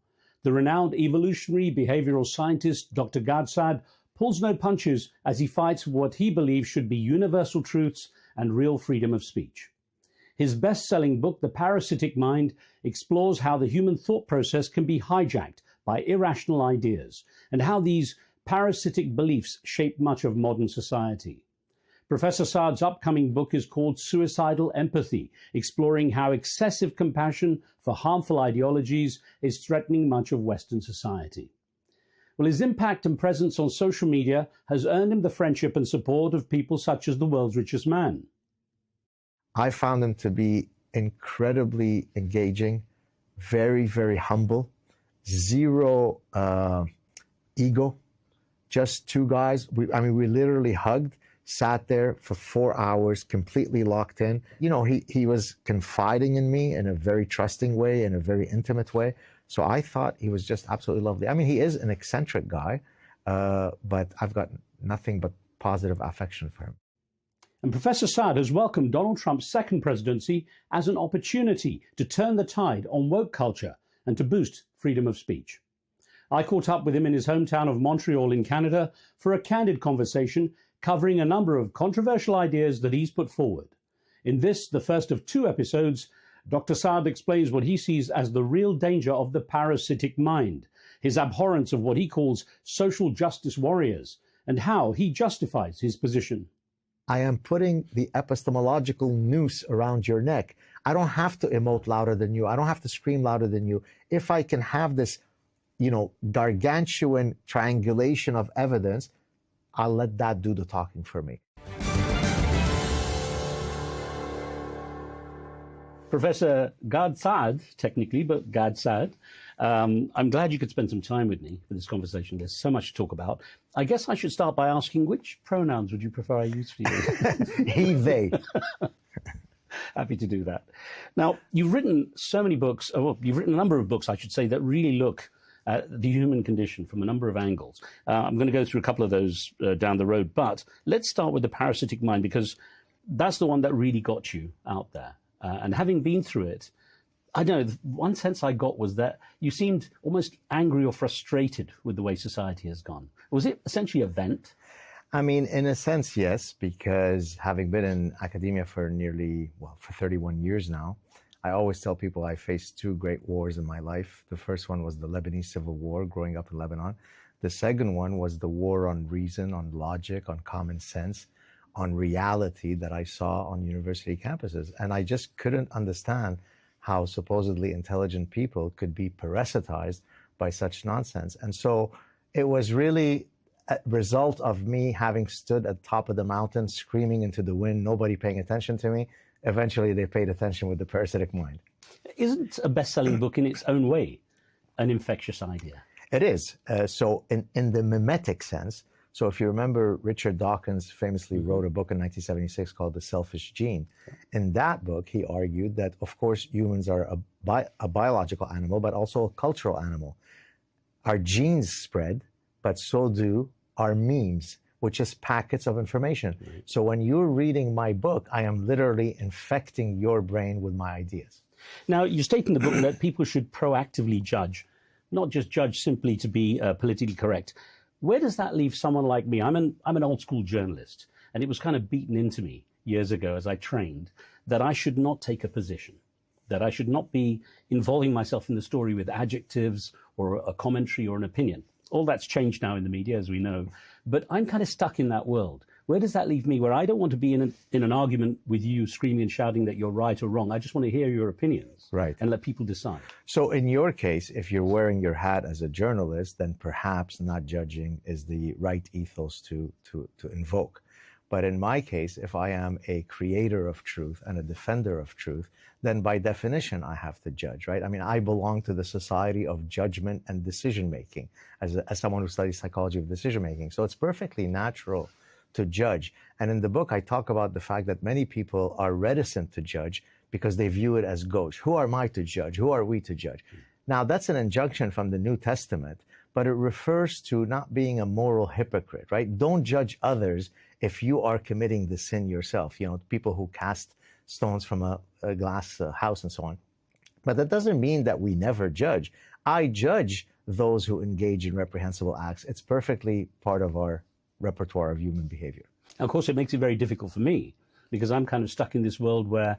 The renowned evolutionary behavioral scientist Dr. Gad Saad pulls no punches as he fights for what he believes should be universal truths and real freedom of speech. His best-selling book, The Parasitic Mind, explores how the human thought process can be hijacked by irrational ideas and how these parasitic beliefs shape much of modern society. Professor Saad's upcoming book is called Suicidal Empathy, exploring how excessive compassion for harmful ideologies is threatening much of Western society. Well, his impact and presence on social media has earned him the friendship and support of people such as the world's richest man. I found him to be incredibly engaging, very, very humble, zero ego, just two guys. We literally hugged. Sat there for 4 hours, completely locked in. You know, he was confiding in me in a very trusting way, in a very intimate way. So I thought he was just absolutely lovely. I mean, he is an eccentric guy, but I've got nothing but positive affection for him. And Professor Saad has welcomed Donald Trump's second presidency as an opportunity to turn the tide on woke culture and to boost freedom of speech. I caught up with him in his hometown of Montreal in Canada for a candid conversation covering a number of controversial ideas that he's put forward. In this, the first of 2 episodes, Dr. Saad explains what he sees as the real danger of the parasitic mind, his abhorrence of what he calls social justice warriors, and how he justifies his position. I am putting the epistemological noose around your neck. I don't have to emote louder than you. I don't have to scream louder than you. If I can have this, gargantuan triangulation of evidence, I'll let that do the talking for me. Professor Gad Saad, technically, but Gad Saad, I'm glad you could spend some time with me for this conversation. There's so much to talk about. I guess I should start by asking, which pronouns would you prefer I use for you? He, they. Happy to do that. Now, you've written so many books, you've written a number of books, I should say, that really look at the human condition from a number of angles. I'm going to go through a couple of those down the road, but let's start with the parasitic mind, because that's the one that really got you out there. And having been through it, I don't know, one sense I got was that you seemed almost angry or frustrated with the way society has gone. Was it essentially a vent? I mean, in a sense, yes, because having been in academia for for 31 years now, I always tell people I faced 2 great wars in my life. The first one was the Lebanese Civil War, growing up in Lebanon. The second one was the war on reason, on logic, on common sense, on reality that I saw on university campuses. And I just couldn't understand how supposedly intelligent people could be parasitized by such nonsense. And so it was really a result of me having stood at the top of the mountain, screaming into the wind, nobody paying attention to me. Eventually, they paid attention with The Parasitic Mind. Isn't a best-selling book in its own way an infectious idea? It is. So in the mimetic sense, so if you remember, Richard Dawkins famously wrote a book in 1976 called The Selfish Gene. In that book, he argued that, of course, humans are a biological animal, but also a cultural animal. Our genes spread, but so do our memes, which is packets of information. Mm-hmm. So when you're reading my book, I am literally infecting your brain with my ideas. Now, you state in the book that people should proactively judge, not just judge simply to be politically correct. Where does that leave someone like me? I'm an old school journalist, and it was kind of beaten into me years ago as I trained that I should not take a position, that I should not be involving myself in the story with adjectives or a commentary or an opinion. All that's changed now in the media, as we know, but I'm kind of stuck in that world. Where does that leave me, where I don't want to be in an argument with you screaming and shouting that you're right or wrong? I just want to hear your opinions, right, and let people decide. So in your case, if you're wearing your hat as a journalist, then perhaps not judging is the right ethos to invoke. But in my case, if I am a creator of truth and a defender of truth, then by definition, I have to judge, right? I mean, I belong to the society of judgment and decision-making as someone who studies psychology of decision-making. So it's perfectly natural to judge. And in the book, I talk about the fact that many people are reticent to judge because they view it as gauche. Who am I to judge? Who are we to judge? Now, that's an injunction from the New Testament, but it refers to not being a moral hypocrite, right? Don't judge others if you are committing the sin yourself. You know, people who cast stones from a glass house and so on. But that doesn't mean that we never judge. I judge those who engage in reprehensible acts. It's perfectly part of our repertoire of human behavior. Of course, it makes it very difficult for me because I'm kind of stuck in this world where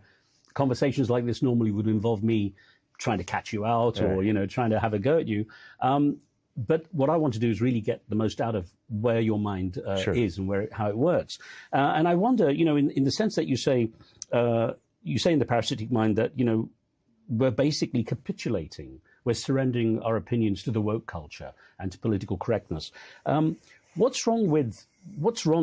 conversations like this normally would involve me trying to catch you out or, you know, trying to have a go at you. But what I want to do is really get the most out of where your mind is and how it works. And I wonder, you know, in the sense that you say in the parasitic mind that, you know, we're basically capitulating. We're surrendering our opinions to the woke culture and to political correctness. What's wrong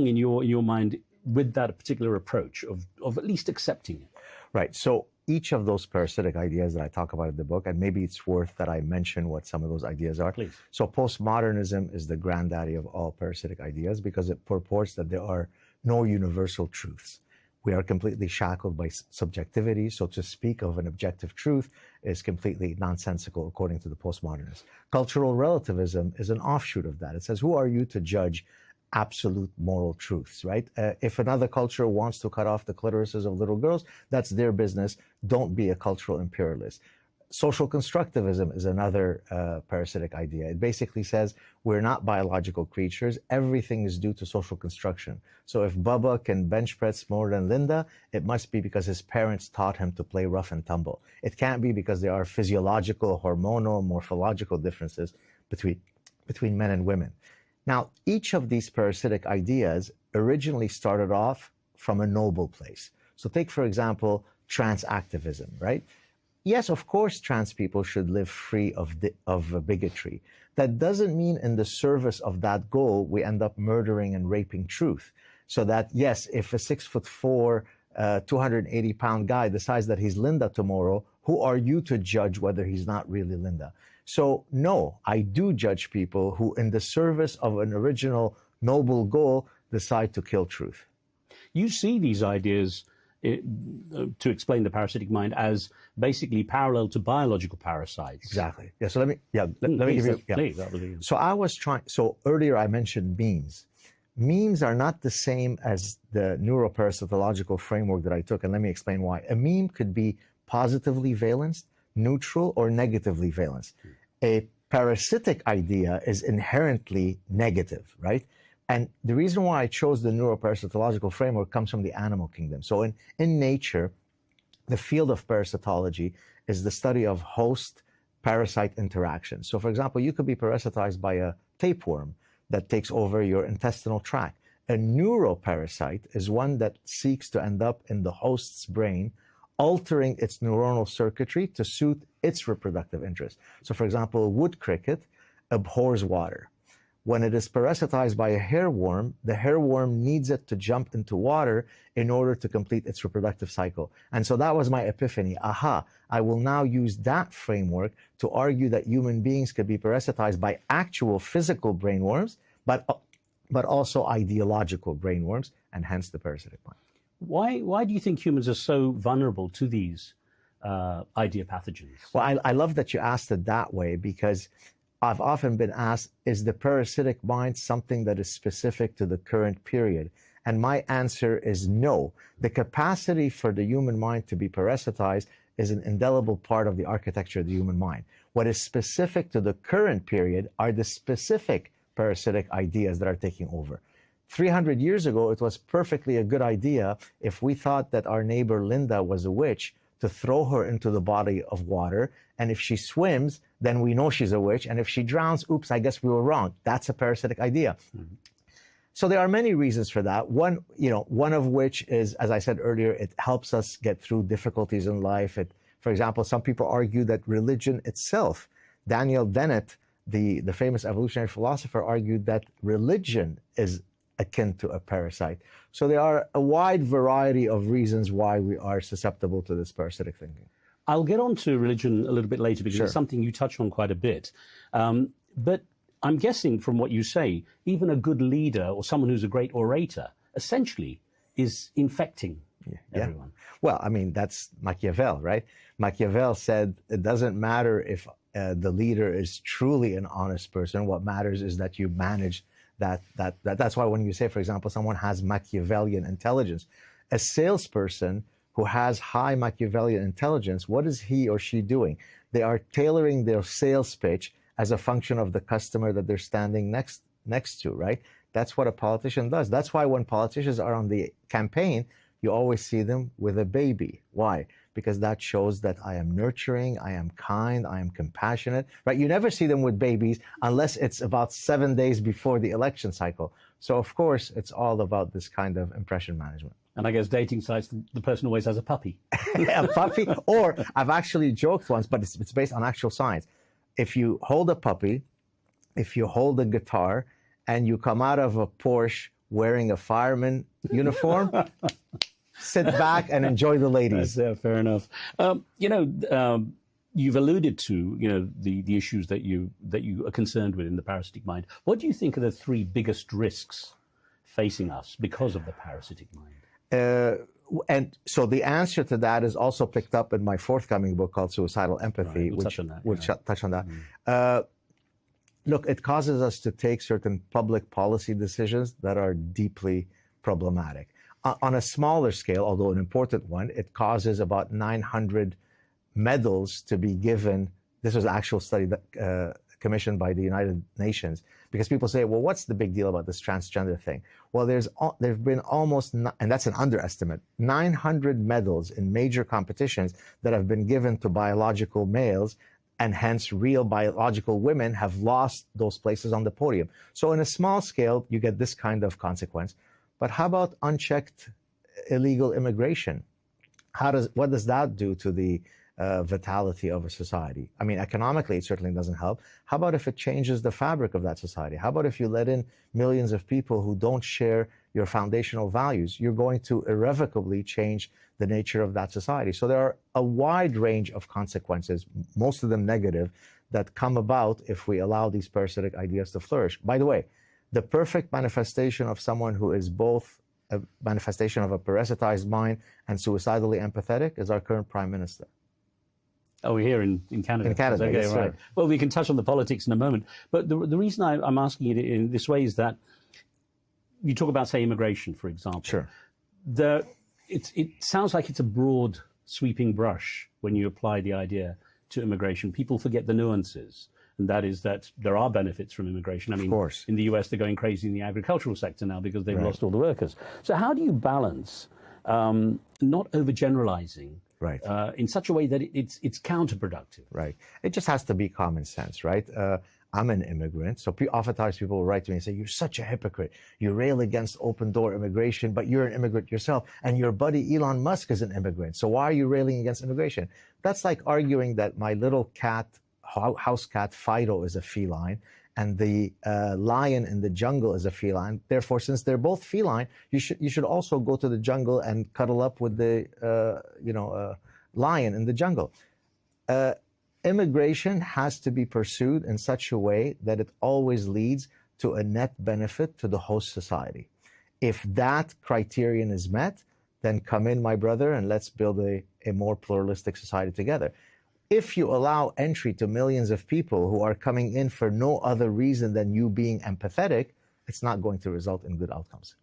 in your mind with that particular approach of at least accepting it? Right. So each of those parasitic ideas that I talk about in the book, and maybe it's worth that I mention what some of those ideas are. Please. So postmodernism is the granddaddy of all parasitic ideas because it purports that there are no universal truths. We are completely shackled by subjectivity, so to speak of an objective truth is completely nonsensical according to the postmodernists. Cultural relativism is an offshoot of that. It says, who are you to judge absolute moral truths, right? If another culture wants to cut off the clitorises of little girls, that's their business. Don't be a cultural imperialist. Social constructivism is another parasitic idea. It basically says we're not biological creatures. Everything is due to social construction. So if Bubba can bench press more than Linda, it must be because his parents taught him to play rough and tumble. It can't be because there are physiological, hormonal, morphological differences between men and women. Now, each of these parasitic ideas originally started off from a noble place. So take, for example, trans activism, right? Yes, of course, trans people should live free of bigotry. That doesn't mean in the service of that goal, we end up murdering and raping truth. So that, yes, if a 6'4", 280-pound guy decides that he's Linda tomorrow, who are you to judge whether he's not really Linda? So no, I do judge people who, in the service of an original noble goal, decide to kill truth. You see these ideas to explain the parasitic mind as basically parallel to biological parasites. Exactly. Yeah. So let me give you. Yeah. Please, So earlier I mentioned memes. Memes are not the same as the neuroparasitological framework that I took, and let me explain why. A meme could be positively valenced, neutral, or negatively valenced. A parasitic idea is inherently negative, right? And the reason why I chose the neuroparasitological framework comes from the animal kingdom. So in nature, the field of parasitology is the study of host-parasite interaction. So for example, you could be parasitized by a tapeworm that takes over your intestinal tract. A neuroparasite is one that seeks to end up in the host's brain, altering its neuronal circuitry to suit its reproductive interest. So for example, a wood cricket abhors water. When it is parasitized by a hairworm, the hairworm needs it to jump into water in order to complete its reproductive cycle. And so that was my epiphany. Aha, I will now use that framework to argue that human beings could be parasitized by actual physical brainworms, but also ideological brainworms, and hence the parasitic mind. Why do you think humans are so vulnerable to these idea pathogens? Well, I love that you asked it that way, because I've often been asked, is the parasitic mind something that is specific to the current period? And my answer is no. The capacity for the human mind to be parasitized is an indelible part of the architecture of the human mind. What is specific to the current period are the specific parasitic ideas that are taking over. 300 years ago, it was perfectly a good idea if we thought that our neighbor Linda was a witch to throw her into the body of water. And if she swims, then we know she's a witch. And if she drowns, oops, I guess we were wrong. That's a parasitic idea. Mm-hmm. So there are many reasons for that. One of which is, as I said earlier, it helps us get through difficulties in life. For example, some people argue that religion itself, Daniel Dennett, the famous evolutionary philosopher, argued that religion is akin to a parasite. So there are a wide variety of reasons why we are susceptible to this parasitic thinking. I'll get on to religion a little bit later because Sure. it's something you touch on quite a bit. But I'm guessing from what you say, even a good leader or someone who's a great orator essentially is infecting everyone. Well, I mean, that's Machiavelli, right? Machiavelli said it doesn't matter if the leader is truly an honest person. What matters is that you manage that. That's why when you say, for example, someone has Machiavellian intelligence, a salesperson who has high Machiavellian intelligence, what is he or she doing? They are tailoring their sales pitch as a function of the customer that they're standing next to, right? That's what a politician does. That's why when politicians are on the campaign, you always see them with a baby. Why? Because that shows that I am nurturing, I am kind, I am compassionate, right? You never see them with babies unless it's about 7 days before the election cycle. So of course, it's all about this kind of impression management. And I guess dating sites, the person always has a puppy. A puppy, or I've actually joked once, but it's based on actual science. If you hold a puppy, if you hold a guitar, and you come out of a Porsche wearing a fireman uniform, sit back and enjoy the ladies. Fair enough. You've alluded to, the issues that you are concerned with in the parasitic mind. What do you think are the three biggest risks facing us because of the parasitic mind? And so the answer to that is also picked up in my forthcoming book called Suicidal Empathy, Right, we'll touch on that, we'll touch on that. Look, it causes us to take certain public policy decisions that are deeply problematic. On a smaller scale, although an important one, it causes about 900 medals to be given. This was an actual study that, commissioned by the United Nations, because people say, well, what's the big deal about this transgender thing? Well, there've been almost, and that's an underestimate, 900 medals in major competitions that have been given to biological males, and hence real biological women have lost those places on the podium. So in a small scale, you get this kind of consequence. But how about unchecked illegal immigration? What does that do to the vitality of a society? I mean, economically, it certainly doesn't help. How about if it changes the fabric of that society? How about if you let in millions of people who don't share your foundational values? You're going to irrevocably change the nature of that society. So there are a wide range of consequences, most of them negative, that come about if we allow these parasitic ideas to flourish. By the way, the perfect manifestation of someone who is both a manifestation of a parasitized mind and suicidally empathetic is our current Prime Minister. Oh, we're here in Canada. In Canada, okay, yes, right. sir. Well, we can touch on the politics in a moment. But the reason I'm asking it in this way is that you talk about, say, immigration, for example. Sure. It sounds like it's a broad, sweeping brush when you apply the idea to immigration. People forget the nuances, and that is that there are benefits from immigration. I mean, of course. In the US, they're going crazy in the agricultural sector now because they've lost all the workers. So how do you balance not overgeneralizing right. In such a way that it's counterproductive? Right. It just has to be common sense, right? I'm an immigrant, so oftentimes people will write to me and say, you're such a hypocrite. You rail against open-door immigration, but you're an immigrant yourself, and your buddy Elon Musk is an immigrant, so why are you railing against immigration? That's like arguing that my little cat, house cat Fido, is a feline, and the lion in the jungle is a feline. Therefore, since they're both feline, you should also go to the jungle and cuddle up with the lion in the jungle. Immigration has to be pursued in such a way that it always leads to a net benefit to the host society. If that criterion is met, then come in, my brother, and let's build a more pluralistic society together. If you allow entry to millions of people who are coming in for no other reason than you being empathetic, it's not going to result in good outcomes.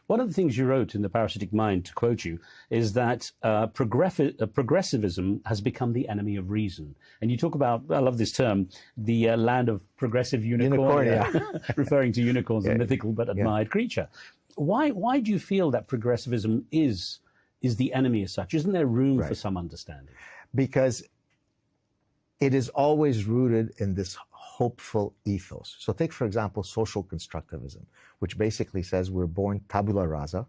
One of the things you wrote in The Parasitic Mind, to quote you, is that progressivism has become the enemy of reason. And you talk about, I love this term, the land of progressive unicornia, referring to unicorns, a mythical but admired creature. Why do you feel that progressivism is the enemy as such? Isn't there room for some understanding? Because it is always rooted in this hopeful ethos. So take, for example, social constructivism, which basically says we're born tabula rasa.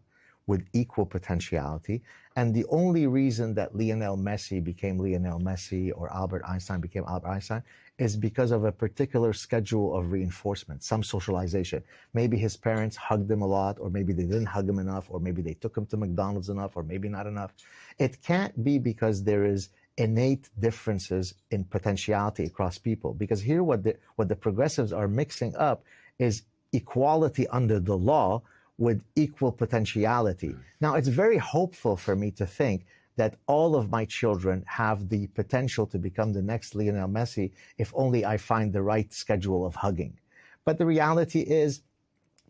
with equal potentiality. And the only reason that Lionel Messi became Lionel Messi or Albert Einstein became Albert Einstein is because of a particular schedule of reinforcement, some socialization. Maybe his parents hugged him a lot, or maybe they didn't hug him enough, or maybe they took him to McDonald's enough, or maybe not enough. It can't be because there is innate differences in potentiality across people. Because here what the progressives are mixing up is equality under the law with equal potentiality. Now, it's very hopeful for me to think that all of my children have the potential to become the next Lionel Messi if only I find the right schedule of hugging. But the reality is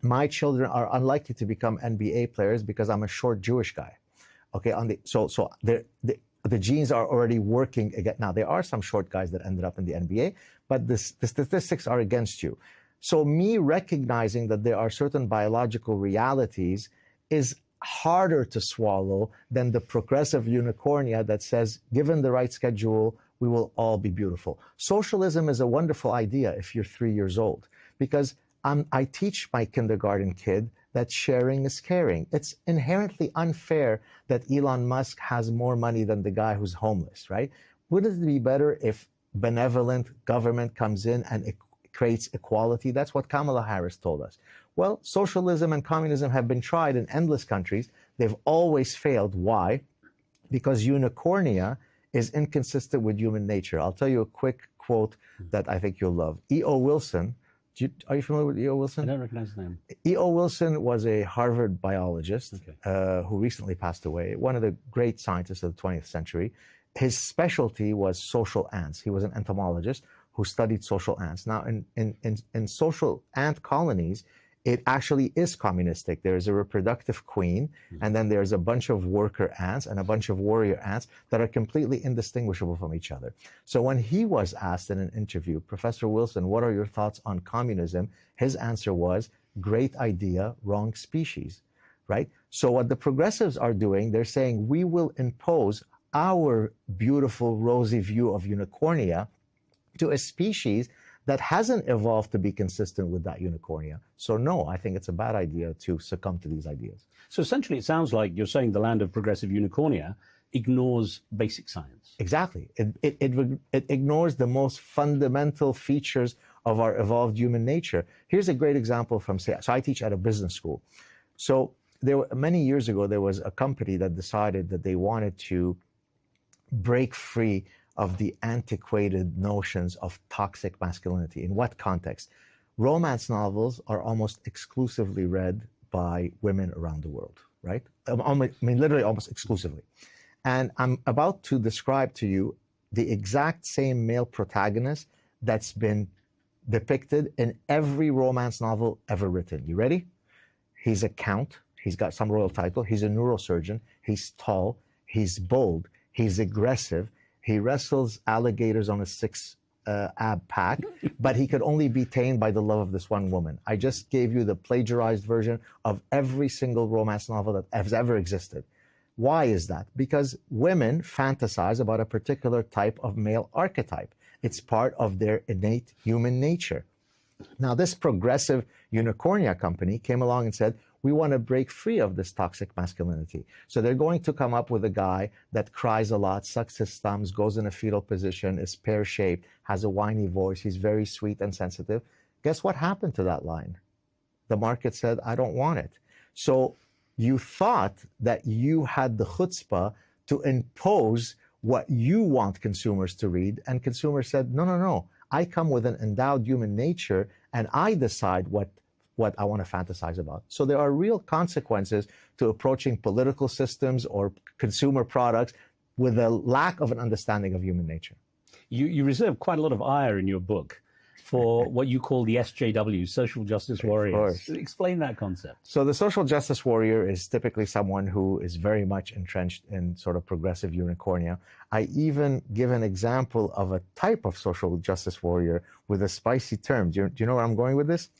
my children are unlikely to become NBA players because I'm a short Jewish guy. Okay, the genes are already working again. Now, there are some short guys that ended up in the NBA, but the statistics are against you. So me recognizing that there are certain biological realities is harder to swallow than the progressive unicornia that says, given the right schedule, we will all be beautiful. Socialism is a wonderful idea if you're 3 years old, because I teach my kindergarten kid that sharing is caring. It's inherently unfair that Elon Musk has more money than the guy who's homeless, right? Wouldn't it be better if benevolent government comes in and creates equality? That's what Kamala Harris told us. Well, socialism and communism have been tried in endless countries. They've always failed. Why? Because unicornia is inconsistent with human nature. I'll tell you a quick quote that I think you'll love. E.O. Wilson, are you familiar with E.O. Wilson? I don't recognize the name. E.O. Wilson was a Harvard biologist who recently passed away, one of the great scientists of the 20th century. His specialty was social ants. He was an entomologist who studied social ants. Now, in social ant colonies, it actually is communistic. There is a reproductive queen, and then there's a bunch of worker ants and a bunch of warrior ants that are completely indistinguishable from each other. So when he was asked in an interview, Professor Wilson, what are your thoughts on communism? His answer was, great idea, wrong species, right? So what the progressives are doing, they're saying, we will impose our beautiful, rosy view of unicornia to a species that hasn't evolved to be consistent with that unicornia. So no, I think it's a bad idea to succumb to these ideas. So essentially, it sounds like you're saying the land of progressive unicornia ignores basic science. Exactly. It ignores the most fundamental features of our evolved human nature. Here's a great example from, so I teach at a business school. So many years ago, there was a company that decided that they wanted to break free of the antiquated notions of toxic masculinity. In what context? Romance novels are almost exclusively read by women around the world, right? I mean, literally almost exclusively. And I'm about to describe to you the exact same male protagonist that's been depicted in every romance novel ever written. You ready? He's a count. He's got some royal title. He's a neurosurgeon. He's tall. He's bold. He's aggressive. He wrestles alligators on a six-ab pack, but he could only be tamed by the love of this one woman. I just gave you the plagiarized version of every single romance novel that has ever existed. Why is that? Because women fantasize about a particular type of male archetype. It's part of their innate human nature. Now, this progressive unicornia company came along and said, we want to break free of this toxic masculinity. So they're going to come up with a guy that cries a lot, sucks his thumbs, goes in a fetal position, is pear-shaped, has a whiny voice, he's very sweet and sensitive. Guess what happened to that line? The market said, I don't want it. So you thought that you had the chutzpah to impose what you want consumers to read, and consumers said, no, no, no. I come with an endowed human nature, and I decide what I want to fantasize about. So there are real consequences to approaching political systems or consumer products with a lack of an understanding of human nature. You reserve quite a lot of ire in your book for what you call the SJW, social justice warriors. Explain that concept. So the social justice warrior is typically someone who is very much entrenched in sort of progressive unicornia. I even give an example of a type of social justice warrior with a spicy term. Do you know where I'm going with this?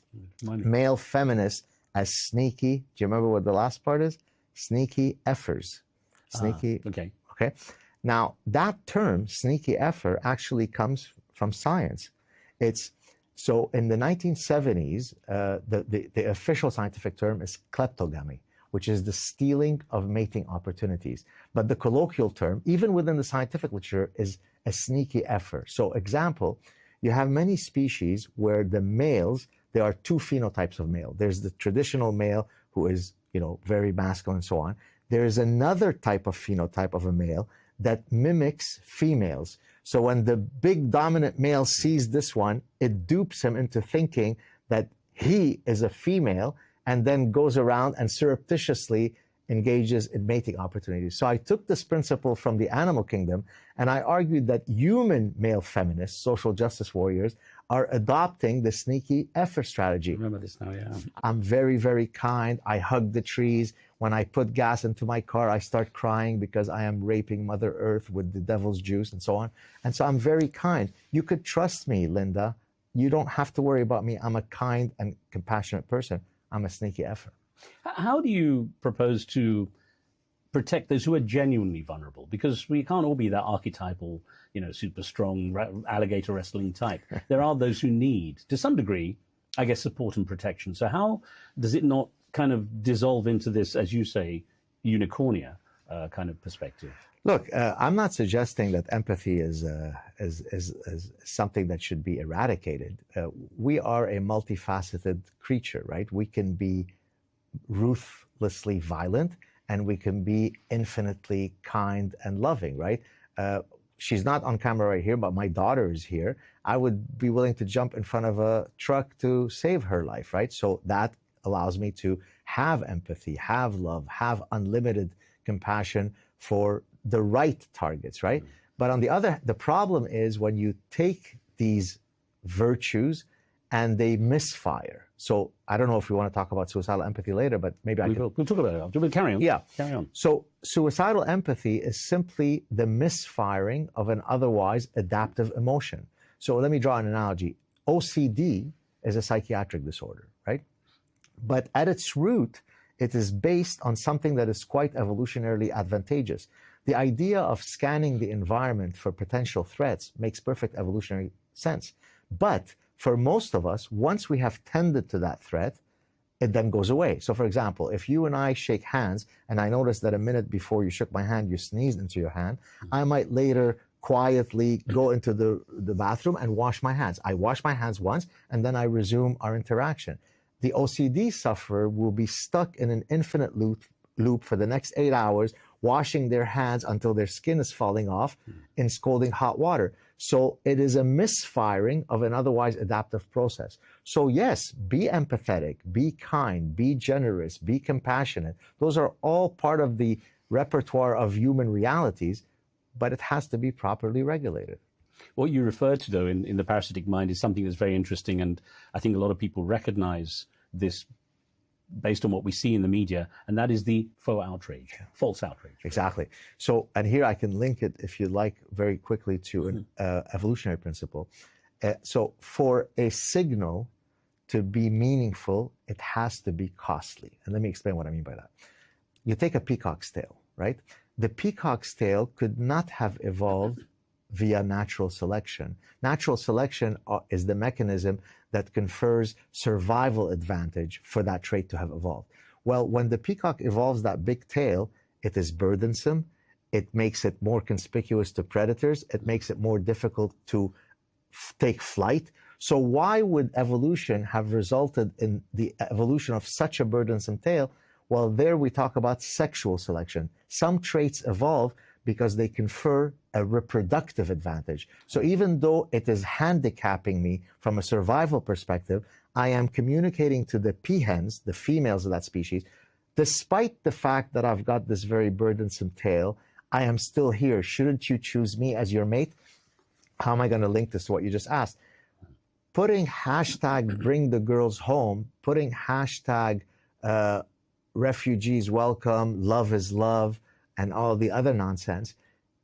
Male feminists as sneaky. Do you remember what the last part is? Sneaky effers. Sneaky. Okay. Okay. Now, that term, sneaky effer, actually comes from science. So in the 1970s, the official scientific term is kleptogamy. which is the stealing of mating opportunities. But the colloquial term, even within the scientific literature, is a sneaky effort. So example, you have many species where the males, there are two phenotypes of male. There's the traditional male who is, very masculine and so on. There is another type of phenotype of a male that mimics females. So when the big dominant male sees this one, it dupes him into thinking that he is a female, and then goes around and surreptitiously engages in mating opportunities. So I took this principle from the animal kingdom, and I argued that human male feminists, social justice warriors, are adopting the sneaky effort strategy. I remember this now, yeah. I'm very, very kind. I hug the trees. When I put gas into my car, I start crying because I am raping Mother Earth with the devil's juice and so on. And so I'm very kind. You could trust me, Linda. You don't have to worry about me. I'm a kind and compassionate person. I'm a sneaky effort. How do you propose to protect those who are genuinely vulnerable? Because we can't all be that archetypal, super strong alligator wrestling type. There are those who need, to some degree, I guess, support and protection. So how does it not kind of dissolve into this, as you say, unicornia kind of perspective? Look, I'm not suggesting that empathy is something that should be eradicated. We are a multifaceted creature, right? We can be ruthlessly violent, and we can be infinitely kind and loving, right? She's not on camera right here, but my daughter is here. I would be willing to jump in front of a truck to save her life, right? So that allows me to have empathy, have love, have unlimited compassion for the right targets, right? But on the other, the problem is when you take these virtues and they misfire. So I don't know if we want to talk about suicidal empathy later, but maybe we'll talk about it after. But carry on. Yeah. Carry on. So suicidal empathy is simply the misfiring of an otherwise adaptive emotion. So let me draw an analogy. OCD is a psychiatric disorder, right? But at its root, it is based on something that is quite evolutionarily advantageous. The idea of scanning the environment for potential threats makes perfect evolutionary sense. But for most of us, once we have tended to that threat, it then goes away. So for example, if you and I shake hands and I notice that a minute before you shook my hand, you sneezed into your hand, I might later quietly go into the bathroom and wash my hands. I wash my hands once and then I resume our interaction. The OCD sufferer will be stuck in an infinite loop for the next 8 hours, washing their hands until their skin is falling off in scalding hot water. So it is a misfiring of an otherwise adaptive process. So yes, be empathetic, be kind, be generous, be compassionate. Those are all part of the repertoire of human realities, but it has to be properly regulated. What you refer to, though, in the parasitic mind is something that's very interesting, and I think a lot of people recognize this based on what we see in the media, and that is the faux outrage, false outrage. Exactly. So, and here I can link it, if you like, very quickly to an evolutionary principle. So for a signal to be meaningful, it has to be costly. And let me explain what I mean by that. You take a peacock's tail, right? The peacock's tail could not have evolved via natural selection. Natural selection is the mechanism that confers survival advantage for that trait to have evolved. Well, when the peacock evolves that big tail, it is burdensome, it makes it more conspicuous to predators, it makes it more difficult to take flight. So why would evolution have resulted in the evolution of such a burdensome tail? Well, there we talk about sexual selection. Some traits evolve because they confer a reproductive advantage. So even though it is handicapping me from a survival perspective, I am communicating to the peahens, the females of that species, despite the fact that I've got this very burdensome tail, I am still here. Shouldn't you choose me as your mate? How am I going to link this to what you just asked? Putting hashtag bring the girls home, putting hashtag refugees welcome, love is love, and all the other nonsense,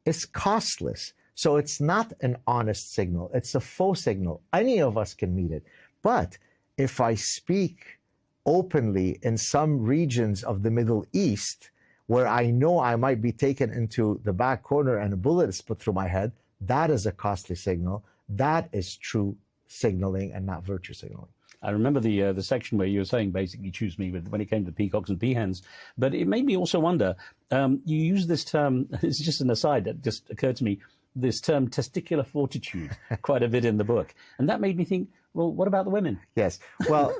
is costless. So it's not an honest signal. It's a faux signal. Any of us can meet it. But if I speak openly in some regions of the Middle East, where I know I might be taken into the back corner and a bullet is put through my head, that is a costly signal. That is true signaling and not virtue signaling. I remember the section where you were saying basically choose me when it came to peacocks and peahens. But it made me also wonder, you use this term, it's just an aside that just occurred to me, this term testicular fortitude quite a bit in the book. And that made me think, well, what about the women? Yes. Well,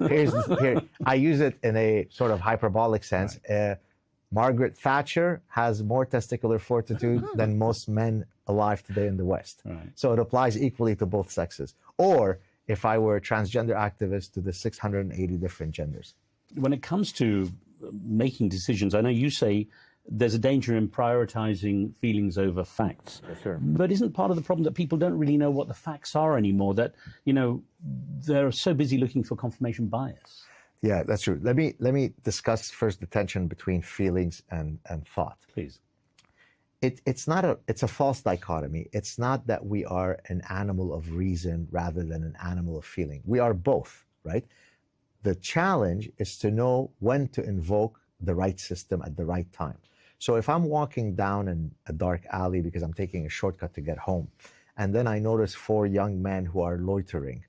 I use it in a sort of hyperbolic sense. Right. Margaret Thatcher has more testicular fortitude than most men alive today in the West. Right. So it applies equally to both sexes. Or if I were a transgender activist, to the 680 different genders. When it comes to making decisions, I know you say there's a danger in prioritizing feelings over facts. Yes, sir. But isn't part of the problem that people don't really know what the facts are anymore, that, you know, they're so busy looking for confirmation bias? Yeah, that's true. Let me discuss first the tension between feelings and thought. Please. It's a false dichotomy. It's not that we are an animal of reason rather than an animal of feeling. We are both, right? The challenge is to know when to invoke the right system at the right time. So if I'm walking down in a dark alley because I'm taking a shortcut to get home, and then I notice 4 young men who are loitering,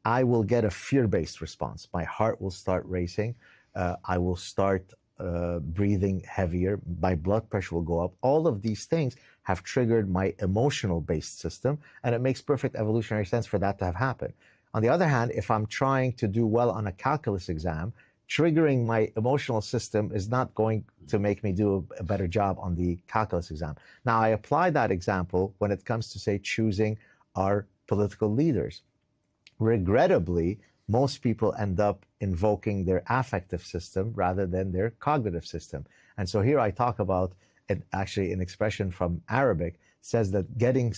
I will get a fear-based response. My heart will start racing. I will start breathing heavier. My blood pressure will go up. All of these things have triggered my emotional-based system, and it makes perfect evolutionary sense for that to have happened. On the other hand, if I'm trying to do well on a calculus exam, triggering my emotional system is not going to make me do a better job on the calculus exam. Now, I apply that example when it comes to, say, choosing our political leaders. Regrettably, most people end up invoking their affective system rather than their cognitive system. And so here I talk about, actually an expression from Arabic says that getting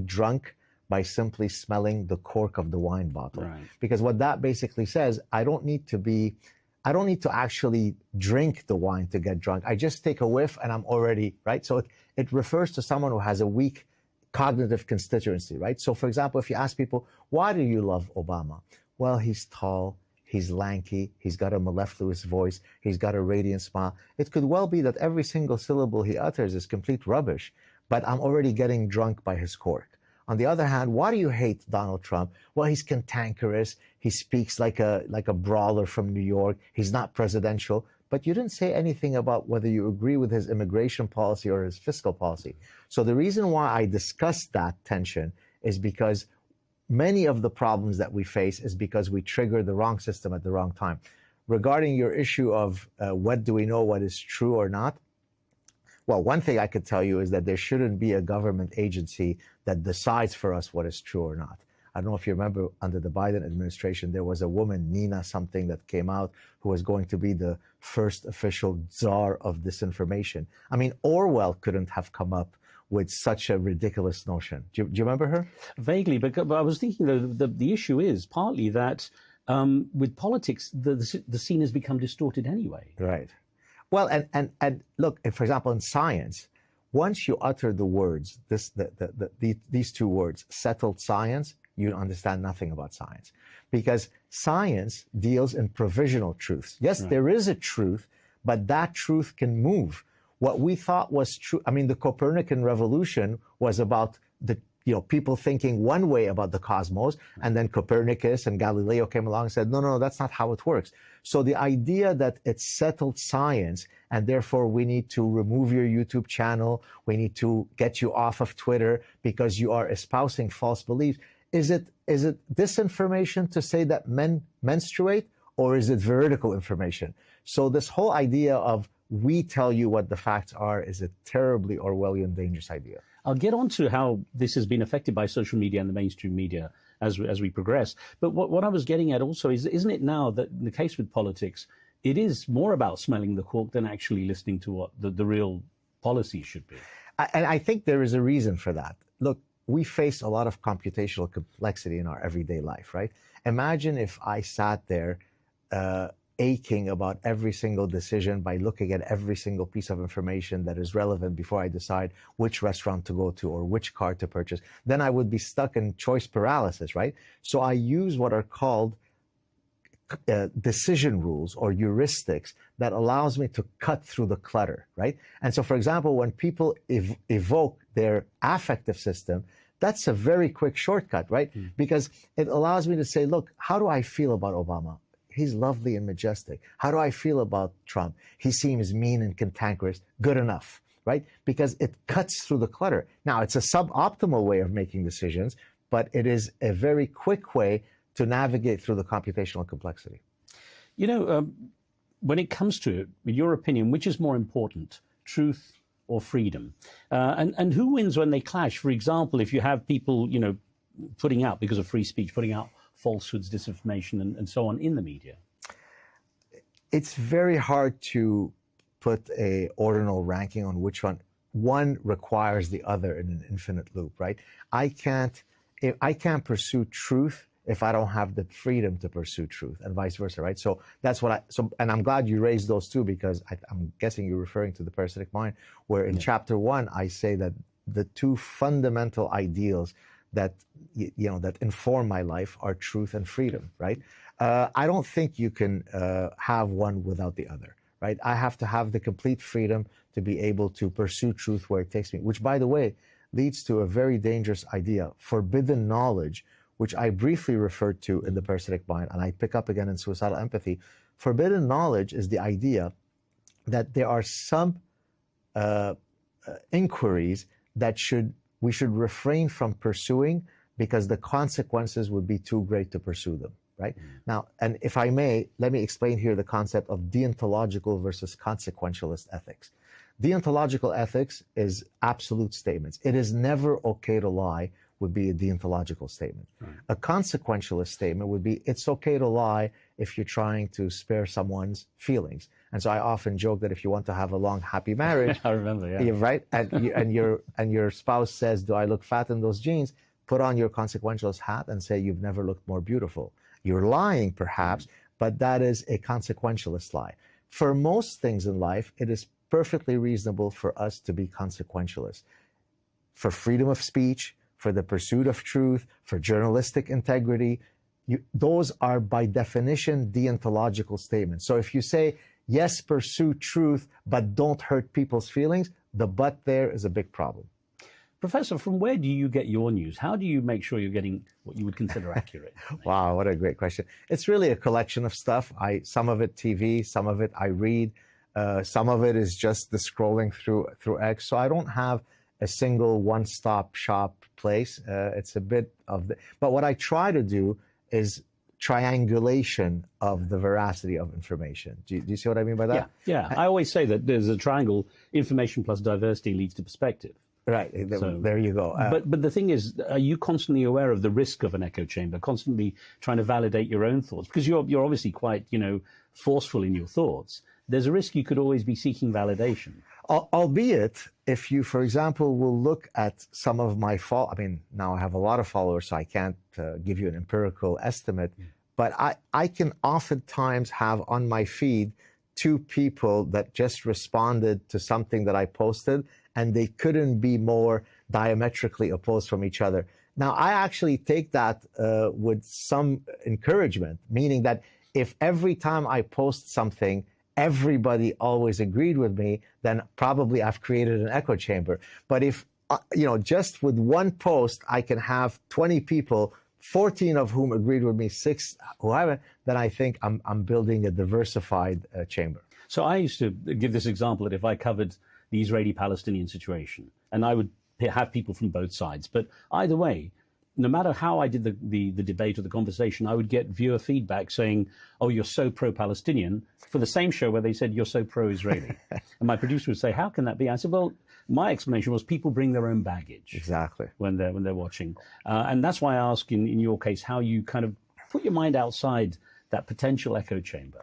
drunk by simply smelling the cork of the wine bottle. Right. Because what that basically says, I don't need to actually drink the wine to get drunk. I just take a whiff and I'm already, right? So it refers to someone who has a weak cognitive constituency, right? So for example, if you ask people, why do you love Obama? Well, he's tall, he's lanky, he's got a mellifluous voice, he's got a radiant smile. It could well be that every single syllable he utters is complete rubbish, but I'm already getting drunk by his cork. On the other hand, why do you hate Donald Trump? Well, he's cantankerous, he speaks like a brawler from New York, he's not presidential. But you didn't say anything about whether you agree with his immigration policy or his fiscal policy. So the reason why I discussed that tension is because many of the problems that we face is because we trigger the wrong system at the wrong time. Regarding your issue of what do we know what is true or not, well, one thing I could tell you is that there shouldn't be a government agency that decides for us what is true or not. I don't know if you remember, under the Biden administration, there was a woman, Nina something, that came out who was going to be the first official czar of disinformation. I mean, Orwell couldn't have come up with such a ridiculous notion. Do you remember her? Vaguely, but I was thinking the issue is partly that with politics, the scene has become distorted anyway. Right. Well, and look, for example, in science, once you utter the words, these 2 words, settled science, you understand nothing about science, because science deals in provisional truths. Yes, right. There is a truth, but that truth can move. What we thought was true, I mean, the Copernican revolution was about people thinking one way about the cosmos, and then Copernicus and Galileo came along and said, no, that's not how it works. So the idea that it's settled science, and therefore we need to remove your YouTube channel, we need to get you off of Twitter because you are espousing false beliefs. Is it disinformation to say that men menstruate, or is it veridical information? So this whole idea of we tell you what the facts are is a terribly Orwellian, dangerous idea. I'll get on to how this has been affected by social media and the mainstream media as we progress. But what I was getting at also is, isn't it now that in the case with politics, it is more about smelling the cork than actually listening to what the real policy should be? And I think there is a reason for that. Look, we face a lot of computational complexity in our everyday life, right? Imagine if I sat there aching about every single decision by looking at every single piece of information that is relevant before I decide which restaurant to go to or which car to purchase. Then I would be stuck in choice paralysis, right? So I use what are called decision rules or heuristics that allows me to cut through the clutter, right? And so, for example, when people evoke their affective system, That's a very quick shortcut, right? Because it allows me to say, look, how do I feel about Obama? He's lovely and majestic. How do I feel about Trump? He seems mean and cantankerous. Good enough, right? Because it cuts through the clutter. Now, it's a suboptimal way of making decisions, but it is a very quick way to navigate through the computational complexity. You know, when it comes to it, in your opinion, which is more important, truth or freedom? And who wins when they clash? For example, if you have people, you know, putting out, because of free speech, putting out falsehoods, disinformation, and so on in the media? It's very hard to put a ordinal ranking on which one requires the other in an infinite loop, right? I can't pursue truth if I don't have the freedom to pursue truth, and vice versa, right? So that's what and I'm glad you raised those two, because I'm guessing you're referring to the parasitic mind, where in chapter 1, I say that the two fundamental ideals that, you know, that inform my life are truth and freedom, right? I don't think you can have one without the other, right? I have to have the complete freedom to be able to pursue truth where it takes me, which, by the way, leads to a very dangerous idea, forbidden knowledge, which I briefly referred to in the parasitic mind, and I pick up again in suicidal empathy. Forbidden knowledge is the idea that there are some inquiries that we should refrain from pursuing because the consequences would be too great to pursue them, right? Now, and if I may, let me explain here the concept of deontological versus consequentialist ethics. Deontological ethics is absolute statements. It is never okay to lie would be a deontological statement. A consequentialist statement would be, it's okay to lie if you're trying to spare someone's feelings. And so I often joke that if you want to have a long, happy marriage, I remember, yeah. Right? And your spouse says, do I look fat in those jeans? Put on your consequentialist hat and say, you've never looked more beautiful. You're lying, perhaps, but that is a consequentialist lie. For most things in life, it is perfectly reasonable for us to be consequentialist. For freedom of speech, for the pursuit of truth, for journalistic integrity, those are by definition deontological statements. So if you say, yes, pursue truth, but don't hurt people's feelings, the but there is a big problem. Professor, from where do you get your news? How do you make sure you're getting what you would consider accurate? Wow, what a great question. It's really a collection of stuff. Some of it TV, some of it I read, some of it is just the scrolling through X. So I don't have a single one-stop shop place. It's a bit of but what I try to do is triangulation of the veracity of information. Do you see what I mean by that? Yeah. I always say that there's a triangle: information plus diversity leads to perspective. Right. So, there you go. But the thing is, are you constantly aware of the risk of an echo chamber? Constantly trying to validate your own thoughts, because you're obviously quite, you know, forceful in your thoughts. There's a risk you could always be seeking validation. Albeit, if you, for example, will look at some of my now I have a lot of followers, so I can't give you an empirical estimate, but I can oftentimes have on my feed 2 people that just responded to something that I posted, and they couldn't be more diametrically opposed from each other. Now, I actually take that with some encouragement, meaning that if every time I post something, everybody always agreed with me, then probably I've created an echo chamber. But if, just with one post, I can have 20 people, 14 of whom agreed with me, 6 who haven't, then I think I'm building a diversified chamber. So I used to give this example that if I covered the Israeli-Palestinian situation, and I would have people from both sides, but either way, no matter how I did the debate or the conversation, I would get viewer feedback saying, oh, you're so pro-Palestinian, for the same show where they said, you're so pro-Israeli. And my producer would say, how can that be? I said, well, my explanation was people bring their own baggage. Exactly. When they're watching. And that's why I ask in your case, how you kind of put your mind outside that potential echo chamber.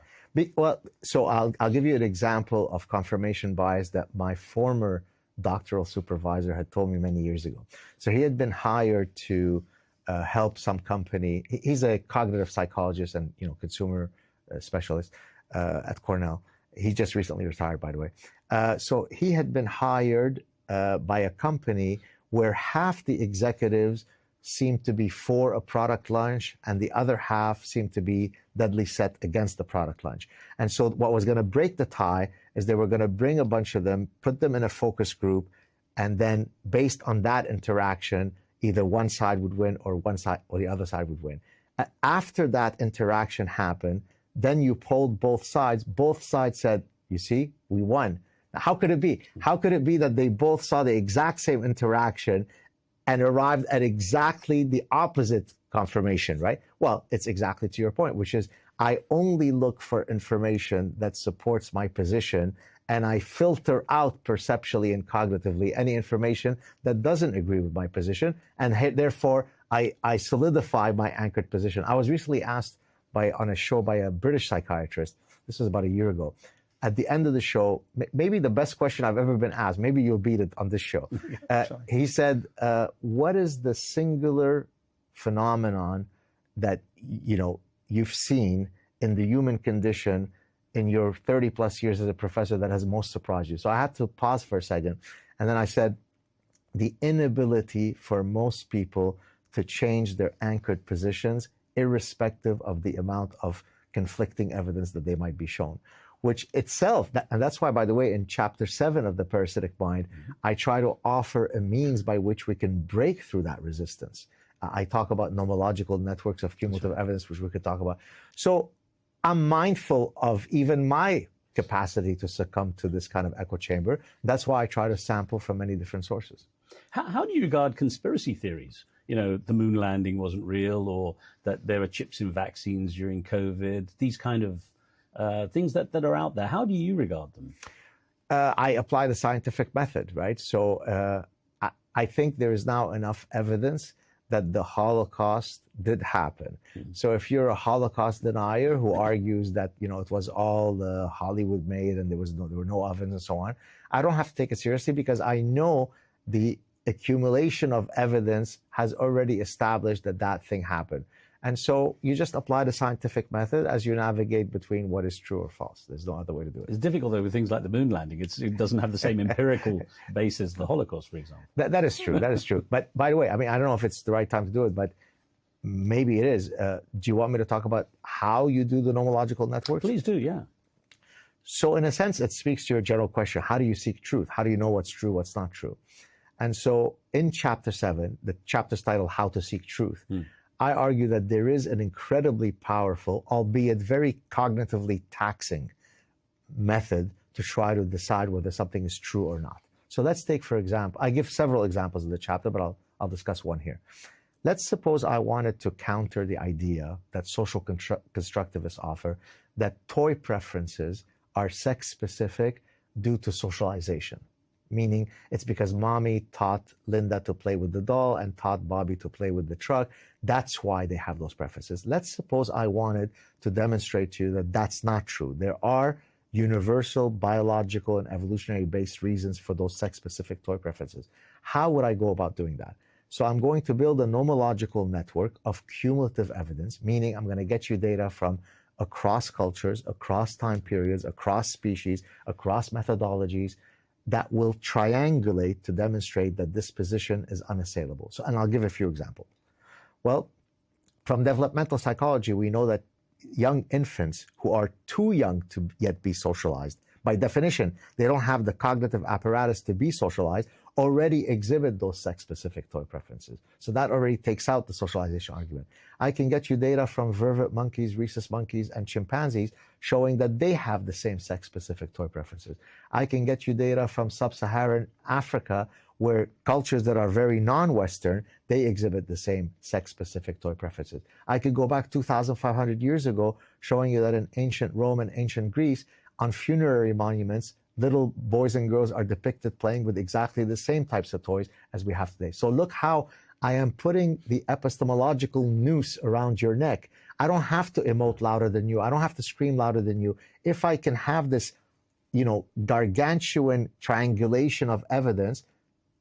So I'll give you an example of confirmation bias that my former doctoral supervisor had told me many years ago. So he had been hired to help some company. He's a cognitive psychologist and consumer specialist at Cornell. He just recently retired, by the way. So he had been hired by a company where half the executives seemed to be for a product launch and the other half seemed to be deadly set against the product launch. And so what was going to break the tie is they were going to bring a bunch of them, put them in a focus group, and then based on that interaction, either one side would win or one side or the other side would win. After that interaction happened, then you polled both sides. Both sides said, you see, we won. Now, how could it be? How could it be that they both saw the exact same interaction and arrived at exactly the opposite confirmation, right? Well, it's exactly to your point, which is I only look for information that supports my position, and I filter out perceptually and cognitively any information that doesn't agree with my position, and therefore I solidify my anchored position. I was recently asked on a show by a British psychiatrist, this was about a year ago, at the end of the show, maybe the best question I've ever been asked, maybe you'll beat it on this show. He said, what is the singular phenomenon that you've seen in the human condition in your 30 plus years as a professor that has most surprised you? So I had to pause for a second. And then I said, the inability for most people to change their anchored positions, irrespective of the amount of conflicting evidence that they might be shown, which itself, and that's why, by the way, in chapter 7 of The Parasitic Mind, I try to offer a means by which we can break through that resistance. I talk about nomological networks of cumulative evidence, which we could talk about. So I'm mindful of even my capacity to succumb to this kind of echo chamber. That's why I try to sample from many different sources. How do you regard conspiracy theories? The moon landing wasn't real, or that there are chips in vaccines during COVID, these kind of things that are out there. How do you regard them? I apply the scientific method, right? So I think there is now enough evidence that the Holocaust did happen. So if you're a Holocaust denier who argues that it was all Hollywood made and there were no ovens and so on, I don't have to take it seriously, because I know the accumulation of evidence has already established that thing happened. And so you just apply the scientific method as you navigate between what is true or false. There's no other way to do it. It's difficult, though, with things like the moon landing. It doesn't have the same empirical basis as the Holocaust, for example. That is true. That is true. But by the way, I don't know if it's the right time to do it, but maybe it is. Do you want me to talk about how you do the nomological networks? Please do, yeah. So in a sense, it speaks to your general question. How do you seek truth? How do you know what's true, what's not true? And so in chapter 7, the chapter's titled How to Seek Truth, I argue that there is an incredibly powerful, albeit very cognitively taxing, method to try to decide whether something is true or not. So let's take, for example, I give several examples in the chapter, but I'll discuss one here. Let's suppose I wanted to counter the idea that social constructivists offer that toy preferences are sex-specific due to socialization. Meaning it's because mommy taught Linda to play with the doll and taught Bobby to play with the truck. That's why they have those preferences. Let's suppose I wanted to demonstrate to you that that's not true. There are universal biological and evolutionary-based reasons for those sex-specific toy preferences. How would I go about doing that? So I'm going to build a nomological network of cumulative evidence, meaning I'm going to get you data from across cultures, across time periods, across species, across methodologies, that will triangulate to demonstrate that this position is unassailable. So, and I'll give a few examples. Well, from developmental psychology, we know that young infants who are too young to yet be socialized, by definition, they don't have the cognitive apparatus to be socialized, already exhibit those sex-specific toy preferences. So that already takes out the socialization argument. I can get you data from vervet monkeys, rhesus monkeys, and chimpanzees showing that they have the same sex-specific toy preferences. I can get you data from sub-Saharan Africa, where cultures that are very non-Western, they exhibit the same sex-specific toy preferences. I could go back 2,500 years ago, showing you that in ancient Rome and ancient Greece, on funerary monuments, little boys and girls are depicted playing with exactly the same types of toys as we have today. So look how I am putting the epistemological noose around your neck. I don't have to emote louder than you. I don't have to scream louder than you. If I can have this, gargantuan triangulation of evidence,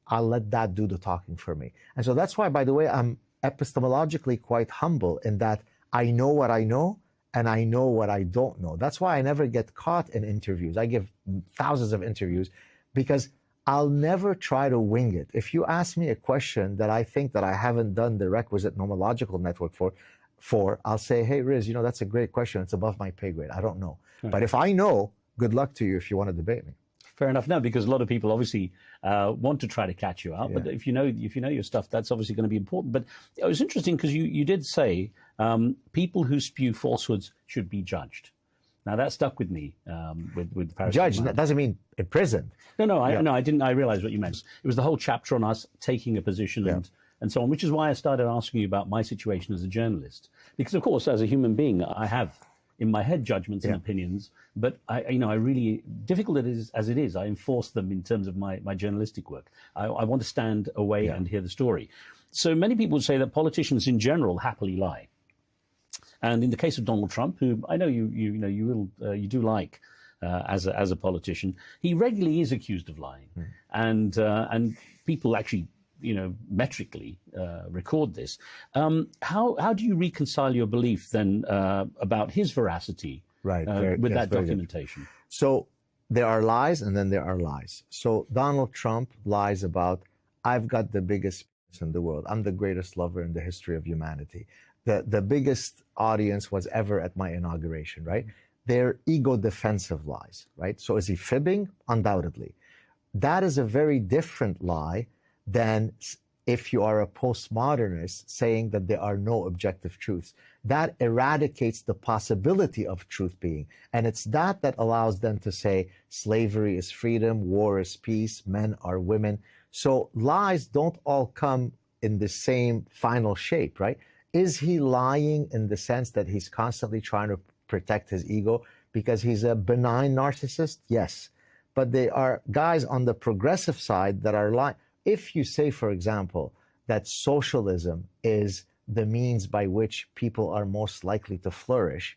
I'll let that do the talking for me. And so that's why, by the way, I'm epistemologically quite humble in that I know what I know, and I know what I don't know. That's why I never get caught in interviews. I give thousands of interviews because I'll never try to wing it. If you ask me a question that I think that I haven't done the requisite nomological network for, I'll say, hey, Riz, that's a great question. It's above my pay grade. I don't know. Right. But if I know, good luck to you if you want to debate me. Fair enough. No, because a lot of people obviously want to try to catch you out. Yeah. But if you know your stuff, that's obviously going to be important. But it was interesting because you did say people who spew falsehoods should be judged. Now that stuck with me with the parasitic. Judged, that doesn't mean imprisoned. No, I didn't. I realized what you meant. It was the whole chapter on us taking a position and so on, which is why I started asking you about my situation as a journalist. Because of course, as a human being, I have in my head judgments and opinions, but I really, difficult as it is, I enforce them in terms of my journalistic work. I want to stand away and hear the story. So many people say that politicians in general happily lie. And in the case of Donald Trump, who I know you do like as a politician, he regularly is accused of lying, and people actually metrically record this. How do you reconcile your belief then about his veracity with that documentation? So there are lies and then there are lies. So Donald Trump lies about, I've got the biggest in the world. I'm the greatest lover in the history of humanity. The biggest audience was ever at my inauguration, right? They're ego defensive lies, right? So is he fibbing? Undoubtedly. That is a very different lie than if you are a postmodernist saying that there are no objective truths. That eradicates the possibility of truth being. And it's that allows them to say slavery is freedom, war is peace, men are women. So lies don't all come in the same final shape, right? Is he lying in the sense that he's constantly trying to protect his ego because he's a benign narcissist? Yes. But there are guys on the progressive side that are lying. If you say, for example, that socialism is the means by which people are most likely to flourish,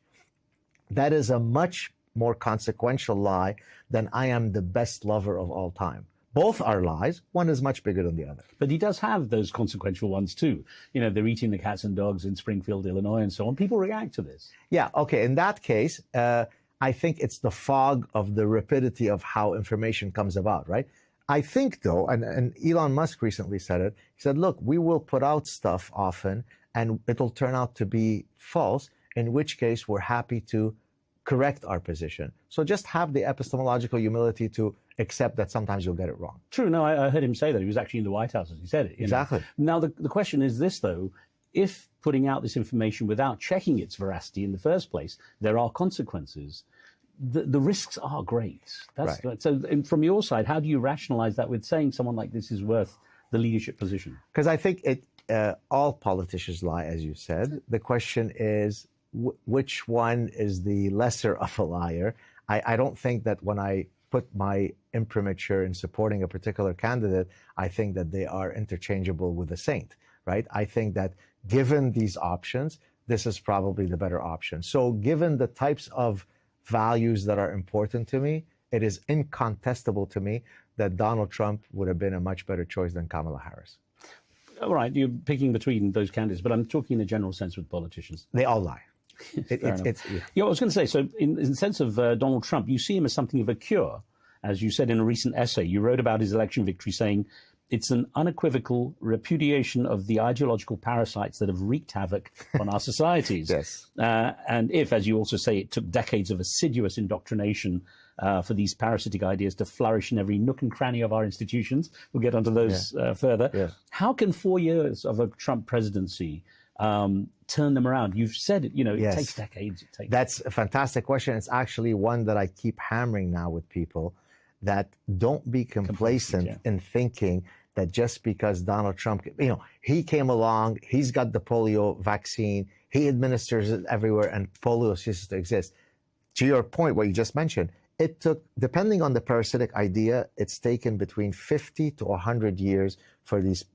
that is a much more consequential lie than I am the best lover of all time. Both are lies. One is much bigger than the other. But he does have those consequential ones too. They're eating the cats and dogs in Springfield, Illinois, and so on. People react to this. Yeah, okay. In that case, I think it's the fog of the rapidity of how information comes about, right? I think, though, and Elon Musk recently said it, he said, look, we will put out stuff often and it'll turn out to be false, in which case we're happy to correct our position. So just have the epistemological humility to accept that sometimes you'll get it wrong. True. No, I heard him say that. He was actually in the White House as he said it. Exactly. Now, the question is this, though. If putting out this information without checking its veracity in the first place, there are consequences, the risks are great. That's right. So from your side, how do you rationalize that with saying someone like this is worth the leadership position? Because I think all politicians lie, as you said. The question is, which one is the lesser of a liar? I don't think that when I put my imprimatur in supporting a particular candidate, I think that they are interchangeable with a saint, right? I think that given these options, this is probably the better option. So given the types of values that are important to me, it is incontestable to me that Donald Trump would have been a much better choice than Kamala Harris. All right, you're picking between those candidates, but I'm talking in a general sense with politicians. They all lie. I was going to say, so in the sense of Donald Trump, you see him as something of a cure. As you said in a recent essay, you wrote about his election victory saying, it's an unequivocal repudiation of the ideological parasites that have wreaked havoc on our societies. Yes. And if, as you also say, it took decades of assiduous indoctrination for these parasitic ideas to flourish in every nook and cranny of our institutions, we'll get onto those further. Yeah. How can 4 years of a Trump presidency turn them around? You've said it, it takes decades. That's a fantastic question. It's actually one that I keep hammering now with people, that don't be complacent in thinking that just because Donald Trump, he came along, he's got the polio vaccine, he administers it everywhere, and polio ceases to exist. To your point, what you just mentioned, it took, depending on the parasitic idea, it's taken between 50 to 100 years for these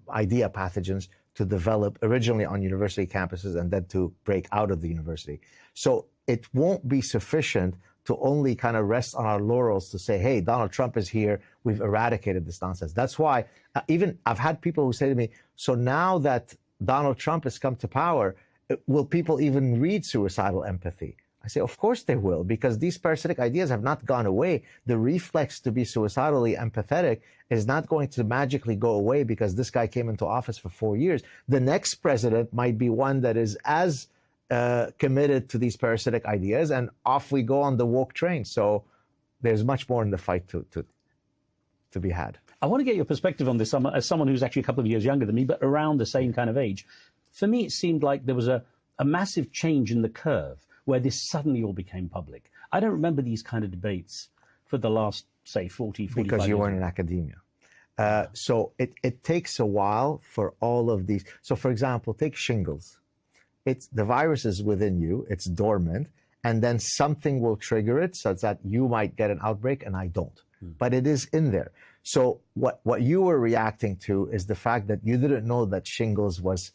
idea pathogens to develop originally on university campuses and then to break out of the university. So it won't be sufficient to only kind of rest on our laurels to say, hey, Donald Trump is here, we've eradicated this nonsense. That's why even I've had people who say to me, so now that Donald Trump has come to power, will people even read suicidal empathy? I say, of course they will, because these parasitic ideas have not gone away. The reflex to be suicidally empathetic is not going to magically go away because this guy came into office for 4 years. The next president might be one that is as committed to these parasitic ideas, and off we go on the woke train. So there's much more in the fight to be had. I want to get your perspective on this as someone who's actually a couple of years younger than me, but around the same kind of age. For me, it seemed like there was a massive change in the curve where this suddenly all became public. I don't remember these kind of debates for the last, say, 40, 45 years. Because you weren't in academia. So it takes a while for all of these. So, for example, take shingles. The virus is within you, it's dormant, and then something will trigger it such that you might get an outbreak and I don't. But it is in there. So what you were reacting to is the fact that you didn't know that shingles was,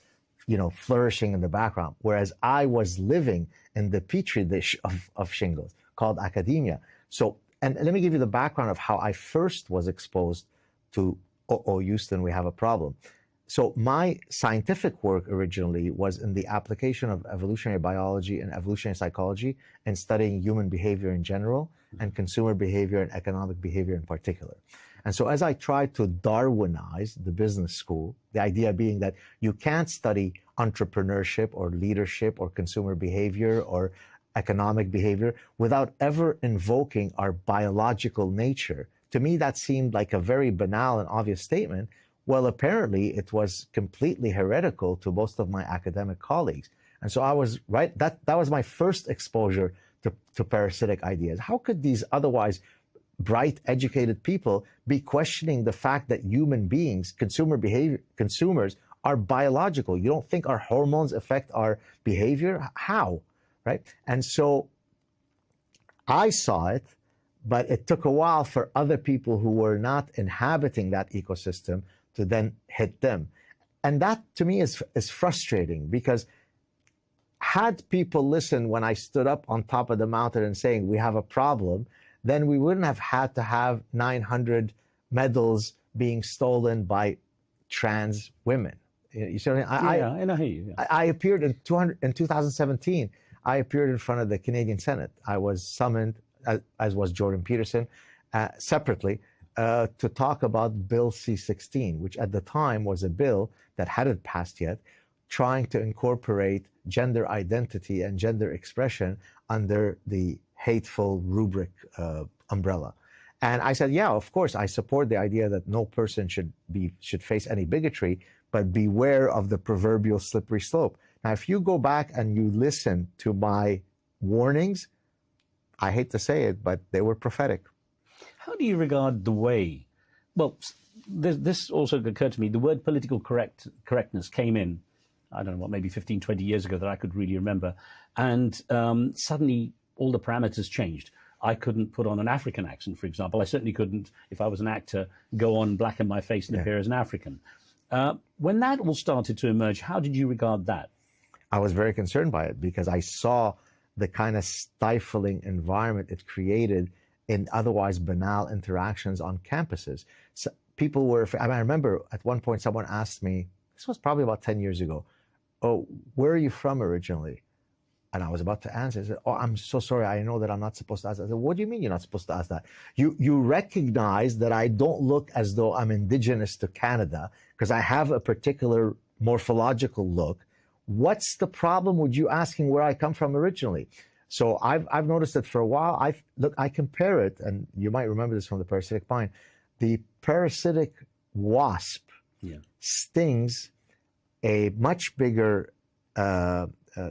flourishing in the background, whereas I was living in the petri dish of shingles called academia. So, and let me give you the background of how I first was exposed to, Houston, we have a problem. So my scientific work originally was in the application of evolutionary biology and evolutionary psychology and studying human behavior in general and consumer behavior and economic behavior in particular. And so as I tried to Darwinize the business school, the idea being that you can't study entrepreneurship or leadership or consumer behavior or economic behavior without ever invoking our biological nature. To me, that seemed like a very banal and obvious statement. Well, apparently it was completely heretical to most of my academic colleagues. And so I was right, that was my first exposure to parasitic ideas. How could these otherwise bright, educated people be questioning the fact that human beings, consumers are biological? You don't think our hormones affect our behavior? How? Right? And so I saw it, but it took a while for other people who were not inhabiting that ecosystem to then hit them. And that to me is frustrating, because had people listened when I stood up on top of the mountain and saying we have a problem, then we wouldn't have had to have 900 medals being stolen by trans women. You see what I mean? I hear you. Yeah. I appeared in 2017. I appeared in front of the Canadian Senate. I was summoned, as was Jordan Peterson, separately, to talk about Bill C-16, which at the time was a bill that hadn't passed yet, trying to incorporate gender identity and gender expression under the hateful rubric umbrella. And I said, yeah, of course, I support the idea that no person should face any bigotry, but beware of the proverbial slippery slope. Now, if you go back and you listen to my warnings, I hate to say it, but they were prophetic. How do you regard the way, well, this also occurred to me, the word political correctness came in, I don't know what, maybe 15, 20 years ago that I could really remember. And suddenly all the parameters changed. I couldn't put on an African accent, for example. I certainly couldn't, if I was an actor, go on, blacken my face and appear as an African. When that all started to emerge, how did you regard that? I was very concerned by it, because I saw the kind of stifling environment it created in otherwise banal interactions on campuses. So people were, I remember at one point someone asked me, this was probably about 10 years ago, oh, where are you from originally? And I was about to answer. I said, oh, I'm so sorry. I know that I'm not supposed to ask that. I said, what do you mean you're not supposed to ask that? You recognize that I don't look as though I'm indigenous to Canada because I have a particular morphological look. What's the problem with you asking where I come from originally? So I've noticed that for a while. I compare it, and you might remember this from the parasitic pine. The parasitic wasp stings a much bigger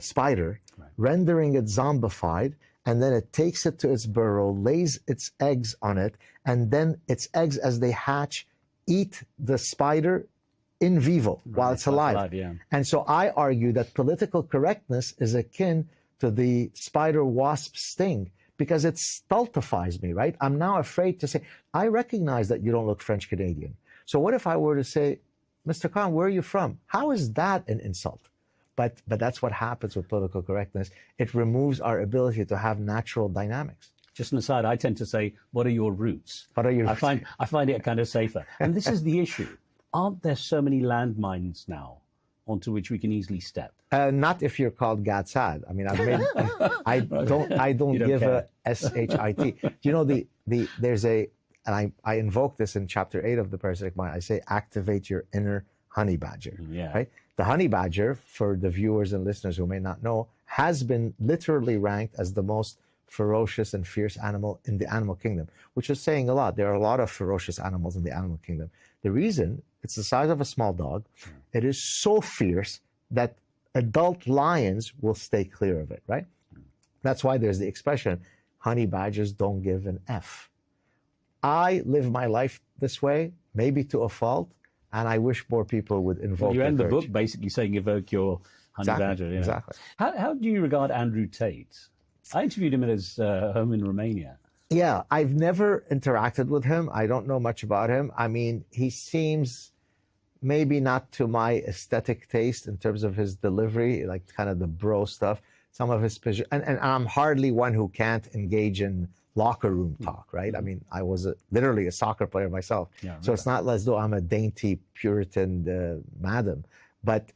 spider, rendering it zombified, and then it takes it to its burrow, lays its eggs on it, and then its eggs, as they hatch, eat the spider in vivo while it's alive. And so I argue that political correctness is akin to the spider wasp sting, because it stultifies me, right? I'm now afraid to say, I recognize that you don't look French Canadian. So what if I were to say, Mr. Khan, where are you from? How is that an insult? But that's what happens with political correctness. It removes our ability to have natural dynamics. Just an aside, I tend to say, what are your roots? What are your roots? I find it kind of safer. And this is the issue. Aren't there so many landmines now onto which we can easily step? Not if you're called Gadsad. I mean, I don't give a shit. You know, there's a, and I invoke this in chapter 8 of the Parasitic Mind. I say, activate your inner honey badger. Right? The honey badger, for the viewers and listeners who may not know, has been literally ranked as the most ferocious and fierce animal in the animal kingdom, which is saying a lot. There are a lot of ferocious animals in the animal kingdom. The reason, it's the size of a small dog. It is so fierce that adult lions will stay clear of it, right? That's why there's the expression, honey badgers don't give an F. I live my life this way, maybe to a fault, and I wish more people would invoke You end the courage. book basically saying evoke your honey badger. You know. Exactly. How do you regard Andrew Tate? I interviewed him at his home in Romania. Yeah, I've never interacted with him. I don't know much about him. I mean, he seems maybe not to my aesthetic taste in terms of his delivery, like kind of the bro stuff. Some of his, and I'm hardly one who can't engage in locker room talk, right? I mean, I was literally a soccer player myself. Yeah, so it's not as though I'm a dainty Puritan madam, but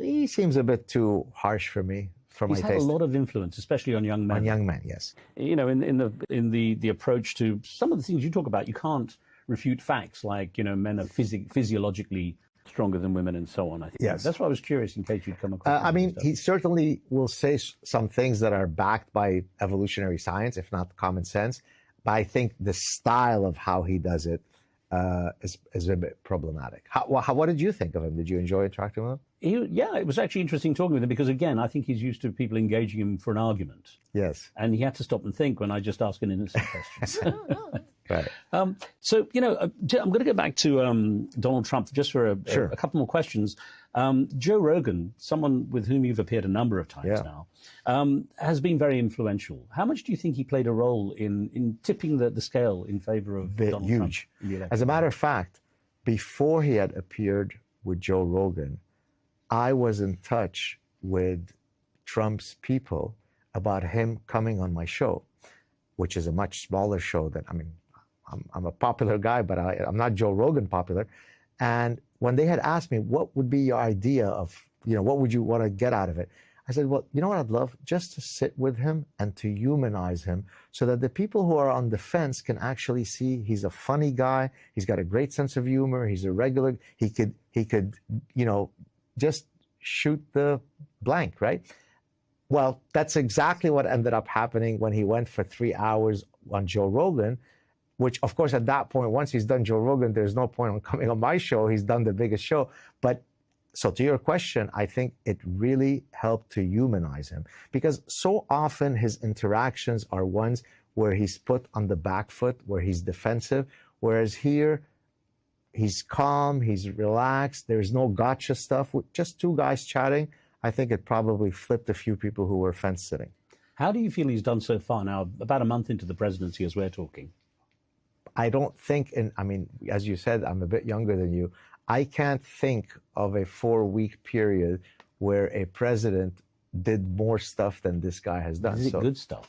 he seems a bit too harsh for me. He's had a lot of influence, especially on young men. On young men, yes. You know, in the approach to some of the things you talk about, you can't refute facts like, you know, men are physiologically stronger than women and so on. I think Yes. that's why I was curious in case you'd come across. I mean, he certainly will say some things that are backed by evolutionary science, if not common sense. But I think the style of how he does it is a bit problematic. What did you think of him? Did you enjoy interacting with him? Yeah, it was actually interesting talking with him because, again, I think he's used to people engaging him for an argument. Yes. And he had to stop and think when I just asked an innocent question. Right. So, you know, I'm going to go back to Donald Trump just for a couple more questions. Joe Rogan, someone with whom you've appeared a number of times now, has been very influential. How much do you think he played a role in tipping the scale in favor of Donald Trump? Huge. As a matter of fact, before he had appeared with Joe Rogan, I was in touch with Trump's people about him coming on my show, which is a much smaller show than, I mean, I'm a popular guy, but I'm not Joe Rogan popular. And when they had asked me, what would be your idea of, you know, what would you want to get out of it? I said, well, you know what I'd love? Just to sit with him and to humanize him so that the people who are on the fence can actually see he's a funny guy. He's got a great sense of humor. He's a regular. He could, you know, just shoot the blank, right? Well, that's exactly what ended up happening when he went for 3 hours on Joe Rogan, which, of course, at that point, once he's done Joe Rogan, there's no point on coming on my show. He's done the biggest show. But so to your question, I think it really helped to humanize him because so often his interactions are ones where he's put on the back foot, where he's defensive, whereas here, he's calm, he's relaxed, there's no gotcha stuff. With just two guys chatting, I think it probably flipped a few people who were fence sitting. How do you feel he's done so far now, about a month into the presidency as we're talking? I don't think, I mean, as you said, I'm a bit younger than you. I can't think of a 4-week period where a president did more stuff than this guy has done. Is it good stuff?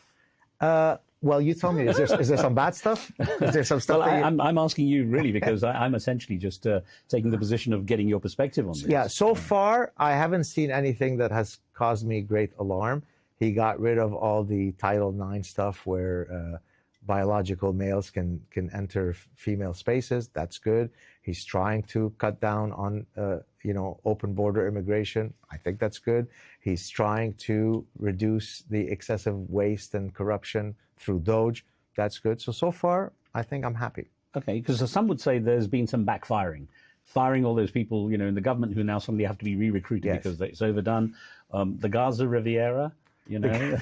Well, you tell me, is there some bad stuff? Is there some stuff? Well, I'm asking you really because I'm essentially just taking the position of getting your perspective on this. Yeah, so far, I haven't seen anything that has caused me great alarm. He got rid of all the Title IX stuff where biological males can enter female spaces. That's good. He's trying to cut down on, open border immigration. I think that's good. He's trying to reduce the excessive waste and corruption through DOGE. That's good. So far, I think I'm happy. Okay, because some would say there's been some backfiring. Firing all those people, in the government who now suddenly have to be re-recruited because it's overdone. The Gaza Riviera, Yeah,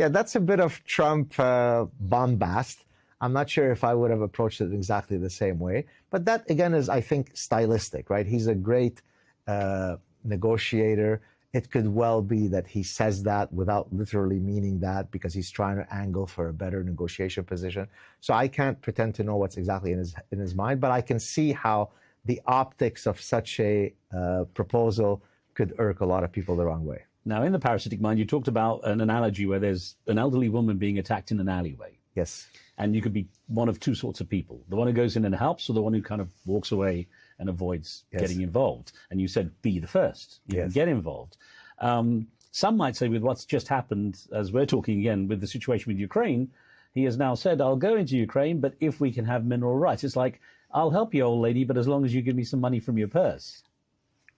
that's a bit of Trump bombast. I'm not sure if I would have approached it exactly the same way. But that, again, is, I think, stylistic, right? He's a great negotiator. It could well be that he says that without literally meaning that because he's trying to angle for a better negotiation position. So I can't pretend to know what's exactly in his mind, but I can see how the optics of such a proposal could irk a lot of people the wrong way. Now, in the parasitic mind, you talked about an analogy where there's an elderly woman being attacked in an alleyway. Yes. And you could be one of two sorts of people. The one who goes in and helps or the one who kind of walks away and avoids getting involved. And you said, be the first. You can get involved. Some might say with what's just happened, as we're talking again with the situation with Ukraine, he has now said, I'll go into Ukraine, but if we can have mineral rights. It's like, I'll help you, old lady, but as long as you give me some money from your purse.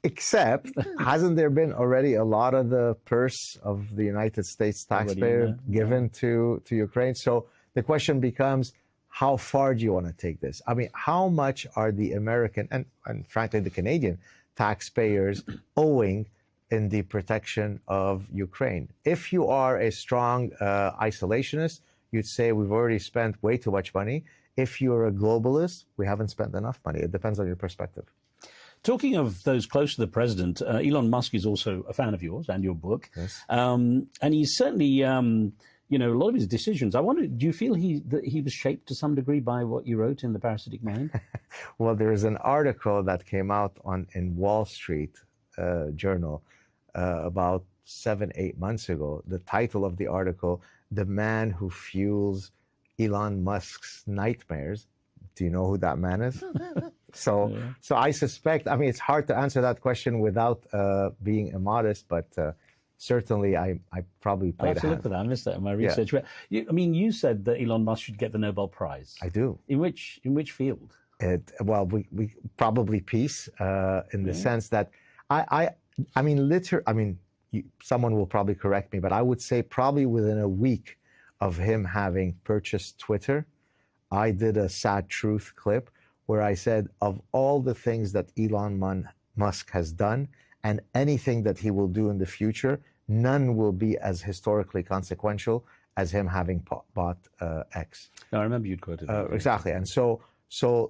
Except, hasn't there been already a lot of the purse of the United States taxpayer given to Ukraine? So the question becomes, how far do you want to take this? I mean, how much are the American and frankly the Canadian taxpayers owing in the protection of Ukraine? If you are a strong isolationist, you'd say we've already spent way too much money. If you're a globalist, we haven't spent enough money. It depends on your perspective. Talking of those close to the president, Elon Musk is also a fan of yours and your book. Yes. And he's certainly, you know, a lot of his decisions. I wonder, do you feel that he was shaped to some degree by what you wrote in The Parasitic Mind? Well, there's an article that came out in Wall Street Journal about 7-8 months ago. The title of the article, "The Man Who Fuels Elon Musk's Nightmares." Do you know who that man is? So I suspect, I mean, it's hard to answer that question without being immodest, but certainly I probably played a hand. I have to look for that. I missed that in my research. Yeah. But I mean, you said that Elon Musk should get the Nobel Prize. I do. In which field? Well, we probably peace in the sense that I mean, someone will probably correct me, but I would say probably within a week of him having purchased Twitter, I did a sad truth clip where I said, of all the things that Elon Musk has done and anything that he will do in the future, none will be as historically consequential as him having bought X. No, I remember you'd quoted that. Exactly. And so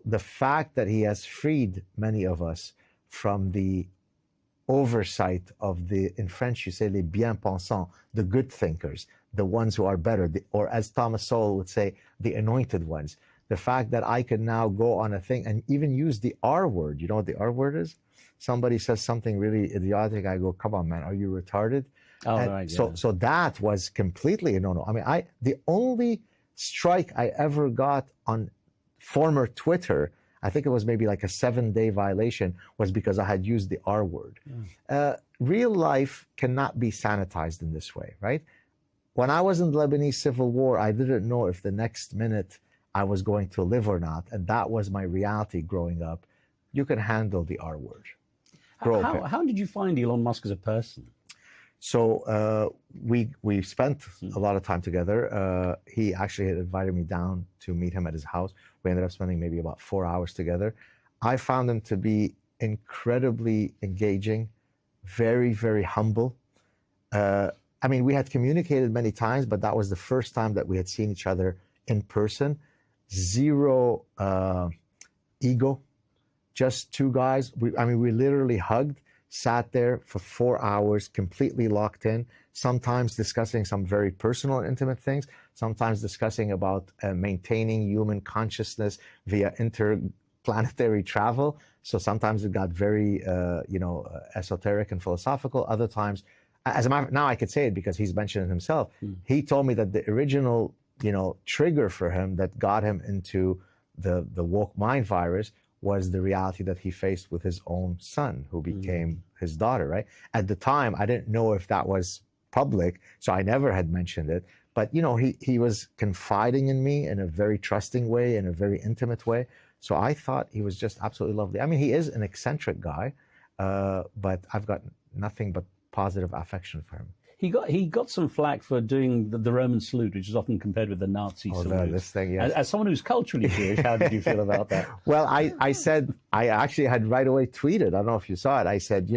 the fact that he has freed many of us from the oversight of in French you say les bien-pensants, the good thinkers, the ones who are better, or as Thomas Sowell would say, the anointed ones. The fact that I can now go on a thing and even use the R word. You know what the R word is? Somebody says something really idiotic. I go, come on, man, are you retarded? Oh, right, yeah. So that was completely a no-no. I mean, the only strike I ever got on former Twitter, I think it was maybe like a 7-day violation, was because I had used the R word. Real life cannot be sanitized in this way, right? When I was in the Lebanese Civil War, I didn't know if the next minute I was going to live or not. And that was my reality growing up. You can handle the R word. How did you find Elon Musk as a person? So we spent a lot of time together. He actually had invited me down to meet him at his house. We ended up spending maybe about 4 hours together. I found him to be incredibly engaging, very, very humble. I mean, we had communicated many times, but that was the first time that we had seen each other in person. Zero ego, just two guys. We literally hugged, sat there for 4 hours, completely locked in, sometimes discussing some very personal and intimate things, sometimes discussing about maintaining human consciousness via interplanetary travel. So sometimes it got very, esoteric and philosophical. Other times, as a matter of, now I could say it because he's mentioned it himself. He told me that the original, trigger for him that got him into the woke mind virus was the reality that he faced with his own son, who became his daughter, right? At the time, I didn't know if that was public, so I never had mentioned it. But, he was confiding in me in a very trusting way, in a very intimate way. So I thought he was just absolutely lovely. I mean, he is an eccentric guy, but I've got nothing but positive affection for him. He got some flack for doing the Roman salute, which is often compared with the Nazi salute. This thing, yes. As someone who's culturally Jewish, how did you feel about that? Well, I said, I actually had right away tweeted, I don't know if you saw it, I said,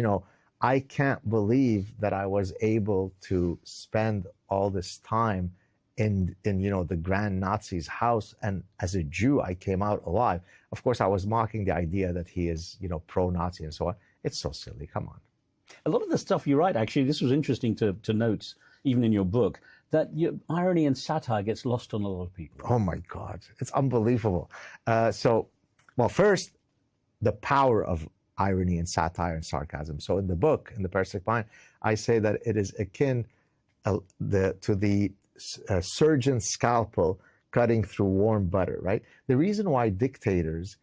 I can't believe that I was able to spend all this time in the Grand Nazi's house, and as a Jew, I came out alive. Of course, I was mocking the idea that he is, pro-Nazi and so on. It's so silly, come on. A lot of the stuff you write, actually, this was interesting to note, even in your book, that irony and satire gets lost on a lot of people. Oh, my God. It's unbelievable. First, the power of irony and satire and sarcasm. So in the book, in The Parasitic Mind, I say that it is akin to the surgeon's scalpel cutting through warm butter, right? The reason why dictators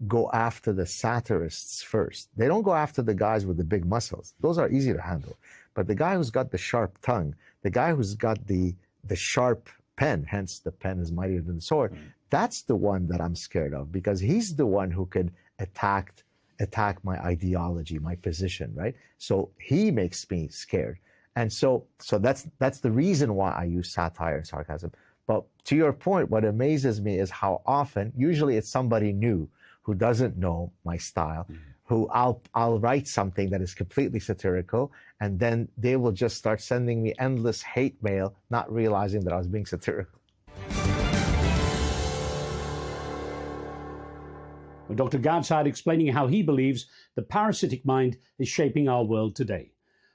go after the satirists first. They don't go after the guys with the big muscles. Those are easy to handle. But the guy who's got the sharp tongue, the guy who's got the sharp pen, hence the pen is mightier than the sword, that's the one that I'm scared of, because he's the one who could attack attack my ideology, my position, right? So he makes me scared. And so that's the reason why I use satire and sarcasm. But to your point, what amazes me is how often, usually it's somebody new who doesn't know my style, who I'll write something that is completely satirical, and then they will just start sending me endless hate mail, not realizing that I was being satirical. Well, Dr. Goudside explaining how he believes the parasitic mind is shaping our world today.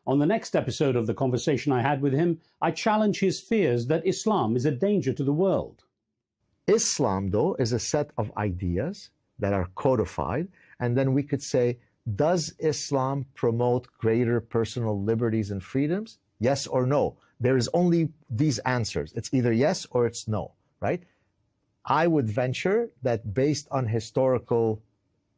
On the next episode of the conversation I had with him, I challenge his fears that Islam is a danger to the world. Islam, though, is a set of ideas that are codified, and then we could say, does Islam promote greater personal liberties and freedoms? Yes or no. There is only these answers. It's either yes or it's no, right? I would venture that based on historical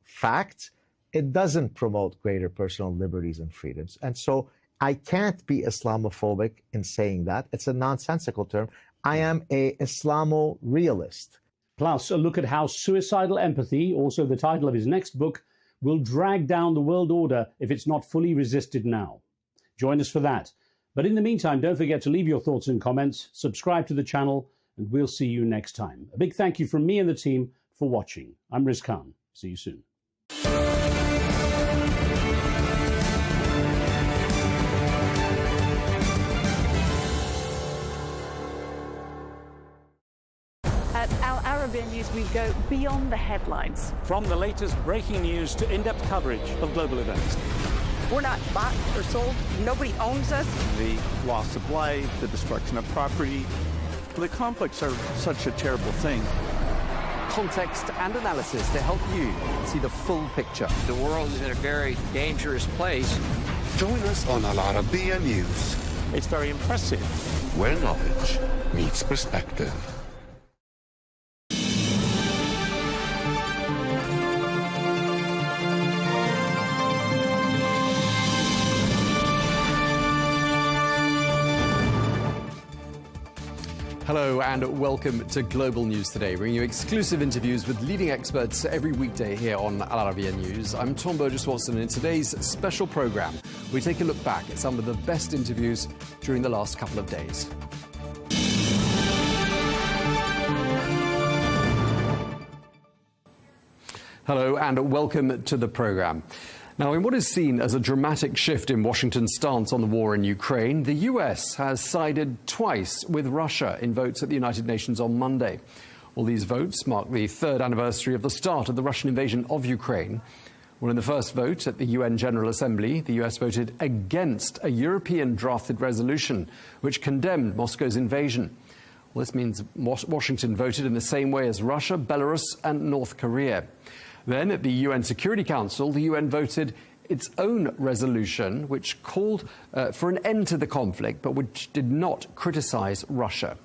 facts, it doesn't promote greater personal liberties and freedoms. And so I can't be Islamophobic in saying that. It's a nonsensical term. I am a Islamo-realist. Plus, a look at how suicidal empathy, also the title of his next book, will drag down the world order if it's not fully resisted now. Join us for that. But in the meantime, don't forget to leave your thoughts and comments, subscribe to the channel, and we'll see you next time. A big thank you from me and the team for watching. I'm Riz Khan. See you soon. At Arabiya News, we go beyond the headlines. From the latest breaking news to in-depth coverage of global events. We're not bought or sold. Nobody owns us. The loss of life, the destruction of property. The conflicts are such a terrible thing. Context and analysis to help you see the full picture. The world is in a very dangerous place. Join us on Arabiya News. It's very impressive. Where knowledge meets perspective. Hello and welcome to Global News Today, bringing you exclusive interviews with leading experts every weekday here on Arabiya News. I'm Tom Burges Watson, and in today's special program, we take a look back at some of the best interviews during the last couple of days. Hello and welcome to the program. Now, in what is seen as a dramatic shift in Washington's stance on the war in Ukraine, the US has sided twice with Russia in votes at the United Nations on Monday. All these votes mark the third anniversary of the start of the Russian invasion of Ukraine. Well, in the first vote at the UN General Assembly, the US voted against a European-drafted resolution which condemned Moscow's invasion. Well, this means Washington voted in the same way as Russia, Belarus and North Korea. Then, at the UN Security Council, the UN voted its own resolution, which called for an end to the conflict, but which did not criticize Russia.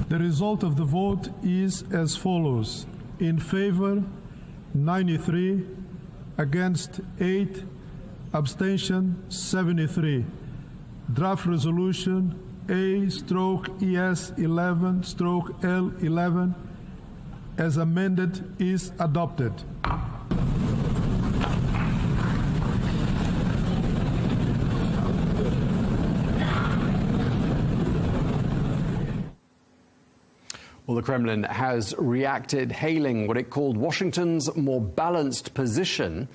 The result of the vote is as follows. In favor, 93, against 8, abstention 73. Draft resolution A/ES11/L11 as amended is adopted. Well, the Kremlin has reacted, hailing what it called Washington's more balanced position.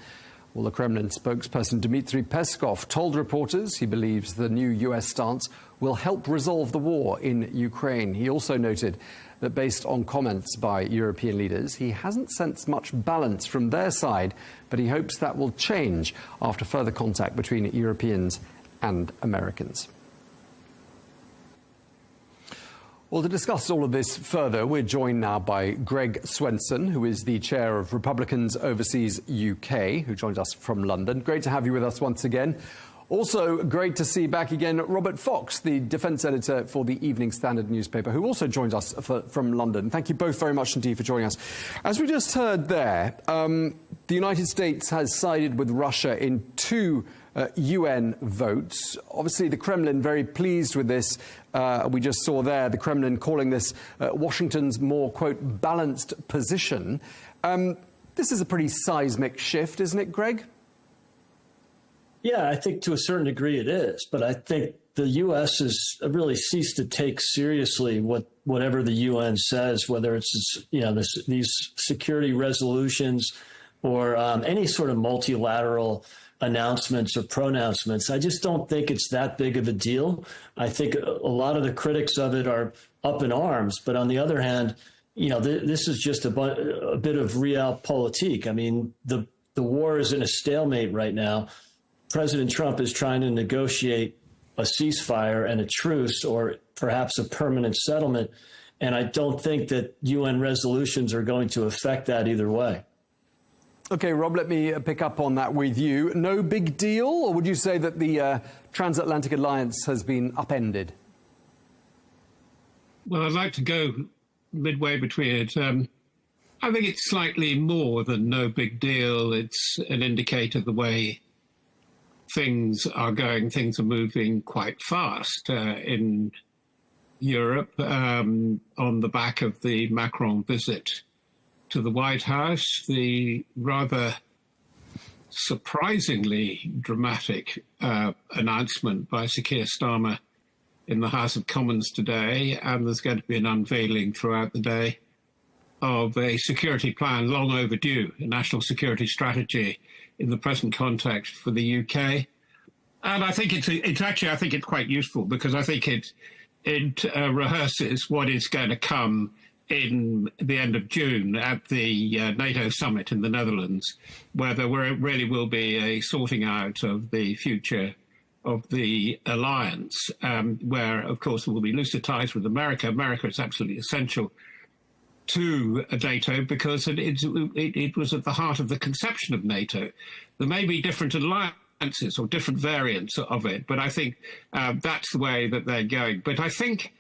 Well, the Kremlin spokesperson Dmitry Peskov told reporters he believes the new US stance will help resolve the war in Ukraine. He also noted that based on comments by European leaders, he hasn't sensed much balance from their side, but he hopes that will change after further contact between Europeans and Americans. Well, to discuss all of this further, we're joined now by Greg Swenson, who is the chair of Republicans Overseas UK, who joins us from London. Great to have you with us once again. Also, great to see back again Robert Fox, the defence editor for the Evening Standard newspaper, who also joins us from London. Thank you both very much indeed for joining us. As we just heard there, the United States has sided with Russia in two UN votes. Obviously, the Kremlin very pleased with this. We just saw there the Kremlin calling this Washington's more, quote, balanced position. This is a pretty seismic shift, isn't it, Greg? Yeah, I think to a certain degree it is. But I think the U.S. has really ceased to take seriously whatever the UN says, whether it's these security resolutions or any sort of multilateral announcements or pronouncements. I just don't think it's that big of a deal. I think a lot of the critics of it are up in arms. But on the other hand, this is just a bit of realpolitik. I mean, the war is in a stalemate right now. President Trump is trying to negotiate a ceasefire and a truce, or perhaps a permanent settlement. And I don't think that UN resolutions are going to affect that either way. Okay, Rob, let me pick up on that with you. No big deal, or would you say that the transatlantic alliance has been upended? Well, I'd like to go midway between it. I think it's slightly more than no big deal. It's an indicator of the way things are going. Things are moving quite fast in Europe on the back of the Macron visit to the White House, the rather surprisingly dramatic announcement by Sir Keir Starmer in the House of Commons today, and there's going to be an unveiling throughout the day of a security plan long overdue, a national security strategy in the present context for the UK. And I think it's quite useful, because I think it rehearses what is going to come in the end of June at the NATO summit in the Netherlands, where there really will be a sorting out of the future of the alliance, where, of course, there will be looser ties with America. America is absolutely essential to NATO because it was at the heart of the conception of NATO. There may be different alliances or different variants of it, but I think that's the way that they're going. But I think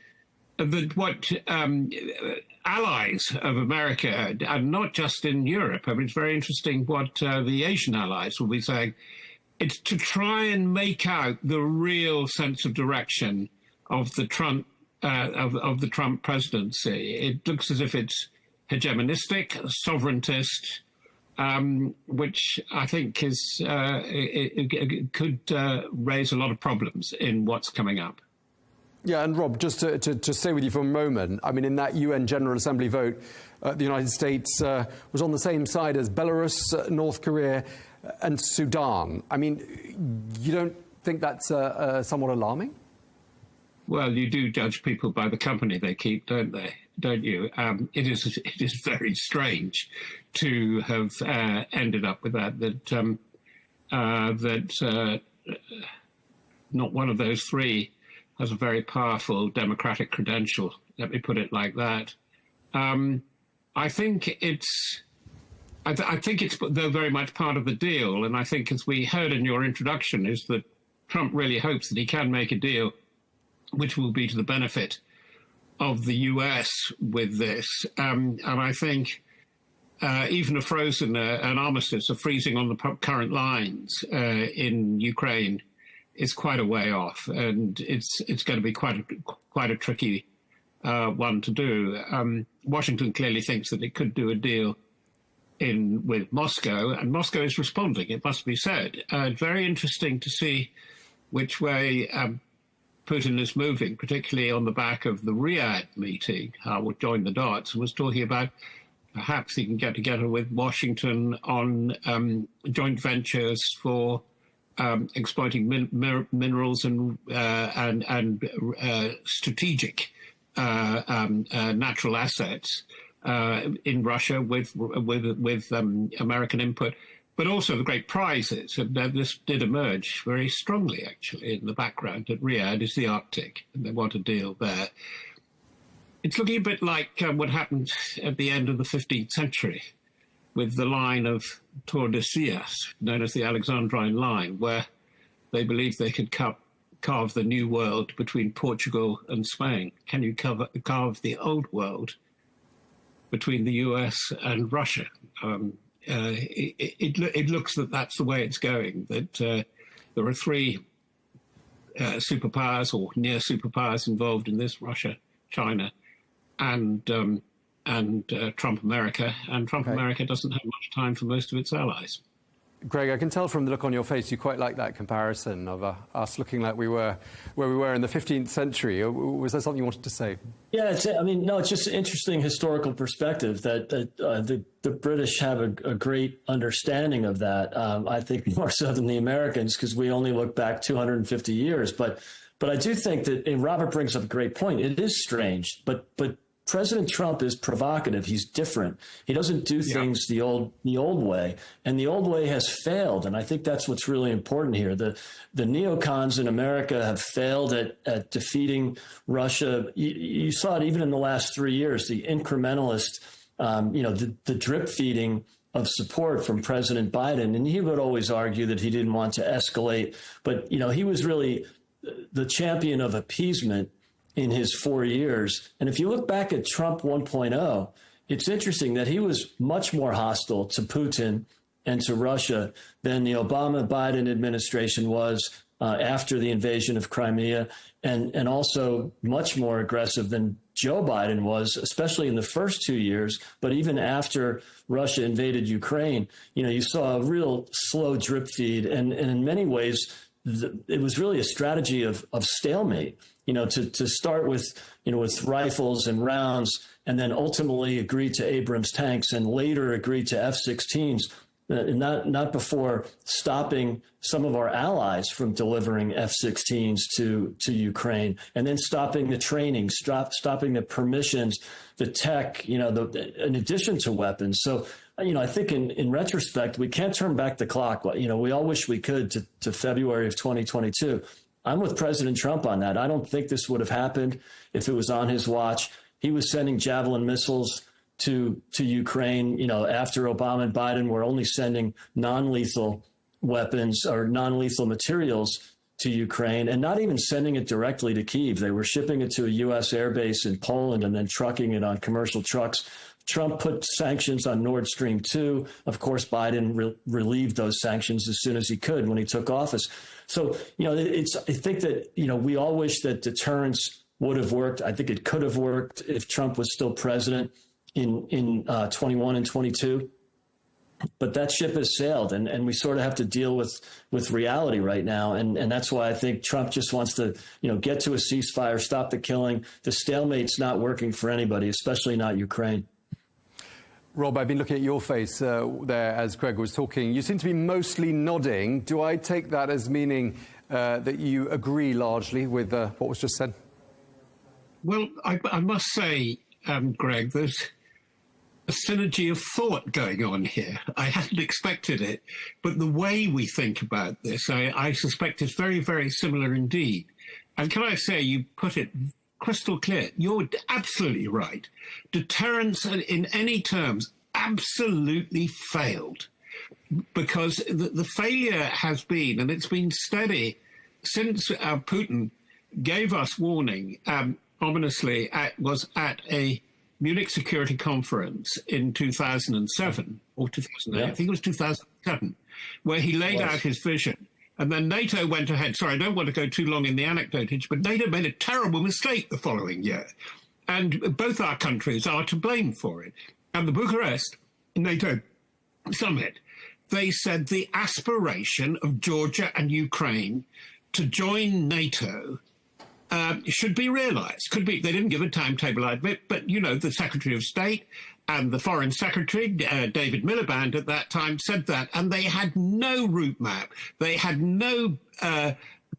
that what allies of America, and not just in Europe, I mean, it's very interesting what the Asian allies will be saying. It's to try and make out the real sense of direction of the Trump of the Trump presidency. It looks as if it's hegemonistic, sovereigntist, which I think is it could raise a lot of problems in what's coming up. Yeah, and Rob, just to stay with you for a moment, I mean, in that UN General Assembly vote, the United States was on the same side as Belarus, North Korea, and Sudan. I mean, you don't think that's somewhat alarming? Well, you do judge people by the company they keep, don't you? It is very strange to have ended up with that not one of those three has a very powerful democratic credential. Let me put it like that. I think it's they're very much part of the deal, and I think, as we heard in your introduction, is that Trump really hopes that he can make a deal which will be to the benefit of the US with this. And I think even an armistice, a freezing on the current lines in Ukraine is quite a way off, and it's going to be quite a tricky one to do. Washington clearly thinks that it could do a deal with Moscow, and Moscow is responding, it must be said. Very interesting to see which way Putin is moving, particularly on the back of the Riyadh meeting. Will join the dots and was talking about perhaps he can get together with Washington on joint ventures for exploiting minerals and strategic natural assets in Russia with American input. But also the great prizes, and this did emerge very strongly, actually, in the background at Riyadh, is the Arctic, and they want a deal there. It's looking a bit like what happened at the end of the 15th century with the line of Tordesillas, known as the Alexandrine Line, where they believed they could carve the new world between Portugal and Spain. Can you carve the old world between the US and Russia? It looks that that's the way it's going, that There are three superpowers or near superpowers involved in this: Russia, China, and Trump America. And Trump America doesn't have much time for most of its allies. Greg, I can tell from the look on your face you quite like that comparison of us looking like we were where we were in the 15th century. Was there something you wanted to say? Yeah, it's just an interesting historical perspective that the British have a great understanding of that. I think more so than the Americans, because we only look back 250 years. But I do think that, and Robert brings up a great point, it is strange, but President Trump is provocative. He's different. He doesn't do things the old way, and the old way has failed. And I think that's what's really important here. The neocons in America have failed at defeating Russia. You saw it even in the last 3 years. The incrementalist, the drip feeding of support from President Biden, and he would always argue that he didn't want to escalate, but he was really the champion of appeasement in his 4 years. And if you look back at Trump 1.0, it's interesting that he was much more hostile to Putin and to Russia than the Obama-Biden administration was after the invasion of Crimea, and also much more aggressive than Joe Biden was, especially in the first 2 years. But even after Russia invaded Ukraine, you saw a real slow drip feed. And in many ways, it was really a strategy of stalemate. To start with rifles and rounds, and then ultimately agree to Abrams tanks, and later agree to F-16s, not before stopping some of our allies from delivering F-16s to Ukraine, and then stopping the training, stopping the permissions, the tech, in addition to weapons. So, I think in retrospect, we can't turn back the clock. We all wish we could to February of 2022. I'm with President Trump on that. I don't think this would have happened if it was on his watch. He was sending Javelin missiles to Ukraine, after Obama and Biden were only sending non-lethal weapons or non-lethal materials to Ukraine, and not even sending it directly to Kyiv. They were shipping it to a U.S. airbase in Poland and then trucking it on commercial trucks. Trump put sanctions on Nord Stream 2. Of course, Biden relieved those sanctions as soon as he could when he took office. So, I think that, we all wish that deterrence would have worked. I think it could have worked if Trump was still president in 21 and 22. But that ship has sailed, and we sort of have to deal with reality right now. And that's why I think Trump just wants to, get to a ceasefire, stop the killing. The stalemate's not working for anybody, especially not Ukraine. Rob, I've been looking at your face there as Greg was talking. You seem to be mostly nodding. Do I take that as meaning that you agree largely with what was just said? Well, I must say, Greg, there's a synergy of thought going on here. I hadn't expected it, but the way we think about this, I suspect is very, very similar indeed. And can I say, you put it crystal clear. You're absolutely right. Deterrence in any terms absolutely failed, because the failure has been, and it's been steady since Putin gave us warning, ominously, was at a Munich Security Conference in 2007 or 2008, I think it was 2007, where he laid out his vision. And then NATO went ahead. Sorry, I don't want to go too long in the anecdotage, but NATO made a terrible mistake the following year. And both our countries are to blame for it. And the Bucharest NATO summit, they said the aspiration of Georgia and Ukraine to join NATO should be realized. Could be. They didn't give a timetable, I admit, but, the Secretary of State and the Foreign Secretary, David Miliband, at that time said that, and they had no route map. They had no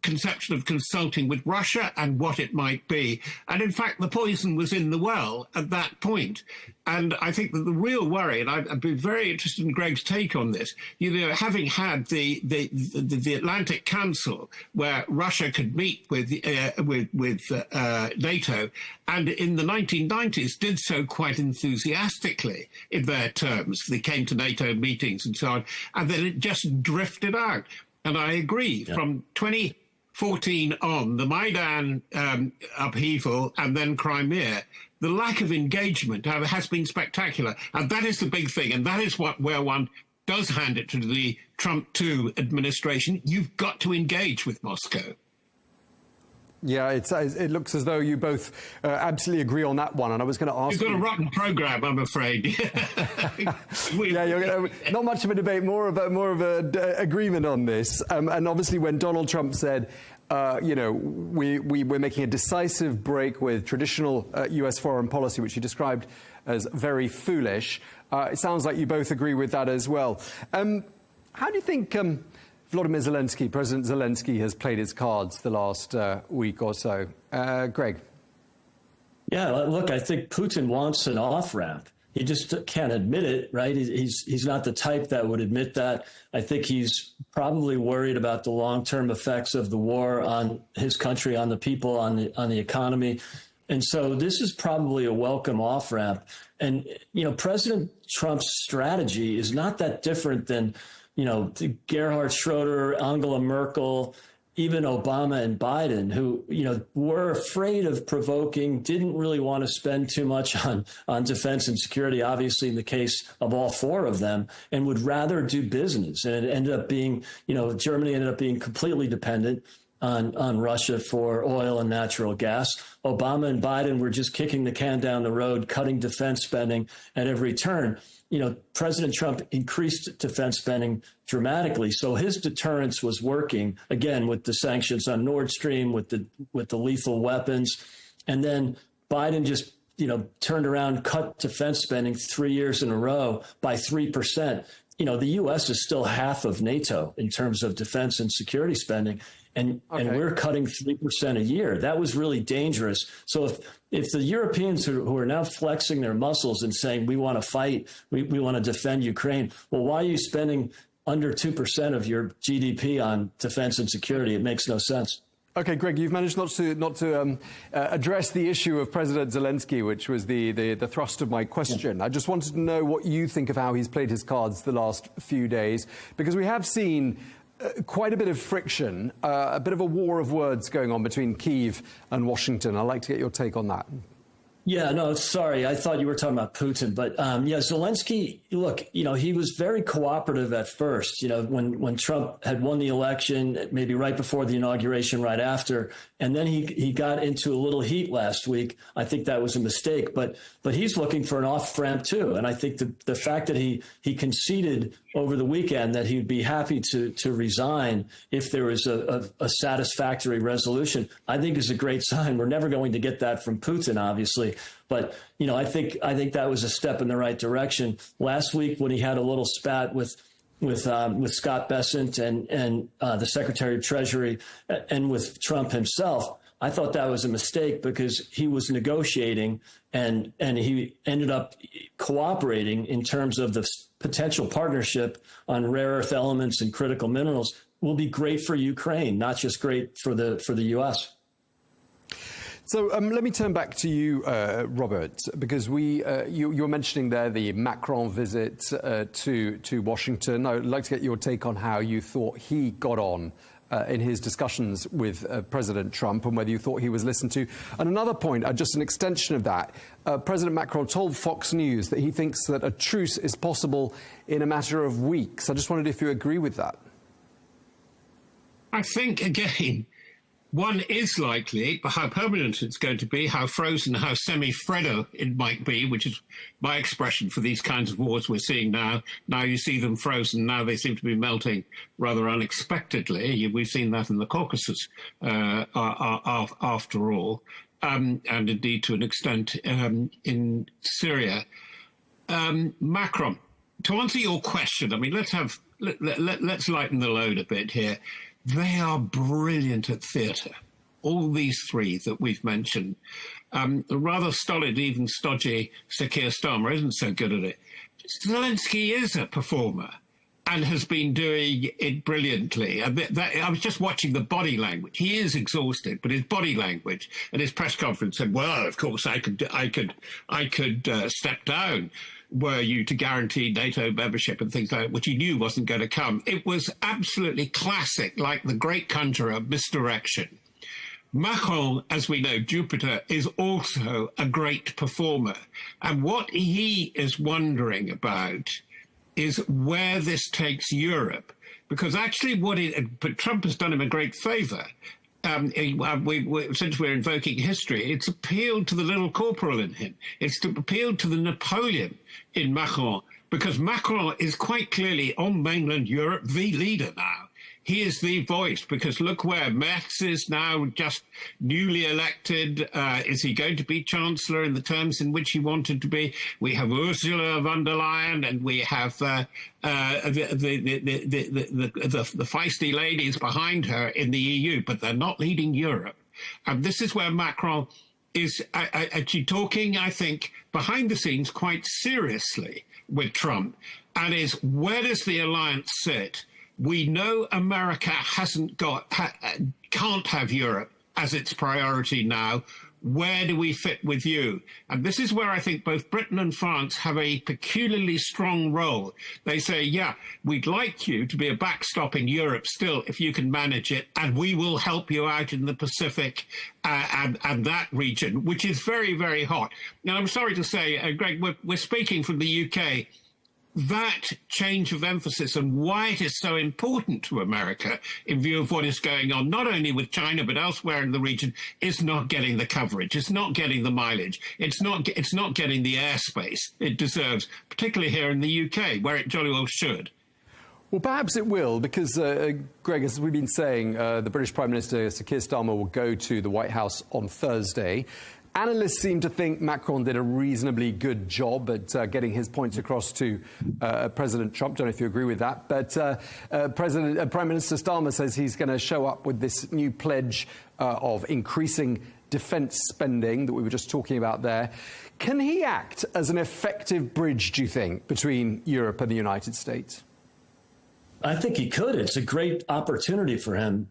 conception of consulting with Russia and what it might be. And in fact, the poison was in the well at that point. And I think that the real worry, and I'd be very interested in Greg's take on this, having had the Atlantic Council where Russia could meet with NATO, and in the 1990s did so quite enthusiastically in their terms. They came to NATO meetings and so on, and then it just drifted out. And I agree, from 2014 on, the Maidan upheaval and then Crimea, the lack of engagement has been spectacular. And that is the big thing. And that is where one does hand it to the Trump 2 administration, you've got to engage with Moscow. Yeah, it looks as though you both absolutely agree on that one. And I was going to ask You've got a rotten program, I'm afraid. Yeah, not much of a debate, more of a agreement on this. And obviously, when Donald Trump said, we're making a decisive break with traditional U.S. foreign policy, which he described as very foolish, it sounds like you both agree with that as well. How do you think Volodymyr Zelensky, President Zelensky, has played his cards the last week or so? Greg? Yeah, look, I think Putin wants an off-ramp. He just can't admit it, right? He's not the type that would admit that. I think he's probably worried about the long-term effects of the war on his country, on the people, on the economy. And so this is probably a welcome off-ramp. And, President Trump's strategy is not that different than, Gerhard Schroeder, Angela Merkel, even Obama and Biden, who, were afraid of provoking, didn't really want to spend too much on defense and security, obviously in the case of all four of them, and would rather do business. And it ended up being, Germany ended up being completely dependent on Russia for oil and natural gas. Obama and Biden were just kicking the can down the road, cutting defense spending at every turn. President Trump increased defense spending dramatically. So his deterrence was working, again, with the sanctions on Nord Stream, with the lethal weapons. And then Biden just, turned around, cut defense spending 3 years in a row by 3%. The U.S. is still half of NATO in terms of defense and security spending. And we're cutting 3% a year. That was really dangerous. So if the Europeans who are now flexing their muscles and saying, we want to fight, we want to defend Ukraine, well, why are you spending under 2% of your GDP on defense and security? It makes no sense. Okay, Greg, you've managed not to address the issue of President Zelensky, which was the thrust of my question. I just wanted to know what you think of how he's played his cards the last few days, because we have seen quite a bit of friction, a bit of a war of words going on between Kyiv and Washington. I'd like to get your take on that. Yeah, no, sorry. I thought you were talking about Putin. But Zelensky, look, he was very cooperative at first, when Trump had won the election, maybe right before the inauguration, right after. And then he got into a little heat last week. I think that was a mistake. But he's looking for an off-ramp, too. And I think the fact that he conceded over the weekend that he'd be happy to resign if there was a satisfactory resolution, I think is a great sign. We're never going to get that from Putin, obviously. But, I think that was a step in the right direction. Last week, when he had a little spat with Scott Bessent and the Secretary of Treasury and with Trump himself, I thought that was a mistake because he was negotiating and he ended up cooperating in terms of the potential partnership on rare earth elements and critical minerals will be great for Ukraine, not just great for the U.S. So let me turn back to you, Robert, because you're mentioning there the Macron visit to Washington. I'd like to get your take on how you thought he got on in his discussions with President Trump and whether you thought he was listened to. And another point, just an extension of that, President Macron told Fox News that he thinks that a truce is possible in a matter of weeks. I just wondered if you agree with that. I think, again, one is likely, but how permanent it's going to be, how frozen, how semi-freddo it might be, which is my expression for these kinds of wars we're seeing now. Now you see them frozen, now they seem to be melting rather unexpectedly. We've seen that in the Caucasus, after all, and indeed to an extent in Syria. Macron, to answer your question, I mean, let's lighten the load a bit here. They are brilliant at theatre, all these three that we've mentioned. The rather stolid, even stodgy Sir Keir Starmer isn't so good at it. Zelensky is a performer and has been doing it brilliantly. I was just watching the body language. He is exhausted, but his body language at his press conference said, well, of course, I could step down were you to guarantee NATO membership and things like that, which he knew wasn't going to come. It was absolutely classic, like the great conjurer, misdirection. Macron, as we know, Jupiter, is also a great performer. And what he is wondering about is where this takes Europe. Because actually but Trump has done him a great favor. Since we're invoking history, it's appealed to the little corporal in him. It's appealed to the Napoleon in Macron, because Macron is quite clearly on mainland Europe the leader now. He is the voice, because look where Merz is now just newly elected. Is he going to be chancellor in the terms in which he wanted to be? We have Ursula von der Leyen, and we have the feisty ladies behind her in the EU, but they're not leading Europe. And this is where Macron is actually talking, I think, behind the scenes quite seriously with Trump, and is, where does the alliance sit? We know America can't have Europe as its priority now. Where do we fit with you? And this is where I think both Britain and France have a peculiarly strong role. They say, yeah, we'd like you to be a backstop in Europe still, if you can manage it, and we will help you out in the Pacific and that region, which is very, very hot. Now, I'm sorry to say, Greg, we're speaking from the UK. That change of emphasis and why it is so important to America in view of what is going on, not only with China, but elsewhere in the region, is not getting the coverage. It's not getting the mileage. It's not getting the airspace it deserves, particularly here in the UK, where it jolly well should. Well, perhaps it will, because, Greg, as we've been saying, the British Prime Minister, Sir Keir Starmer, will go to the White House on Thursday. Analysts seem to think Macron did a reasonably good job at getting his points across to President Trump. Don't know if you agree with that. But Prime Minister Starmer says he's going to show up with this new pledge of increasing defence spending that we were just talking about there. Can he act as an effective bridge, do you think, between Europe and the United States? I think he could. It's a great opportunity for him.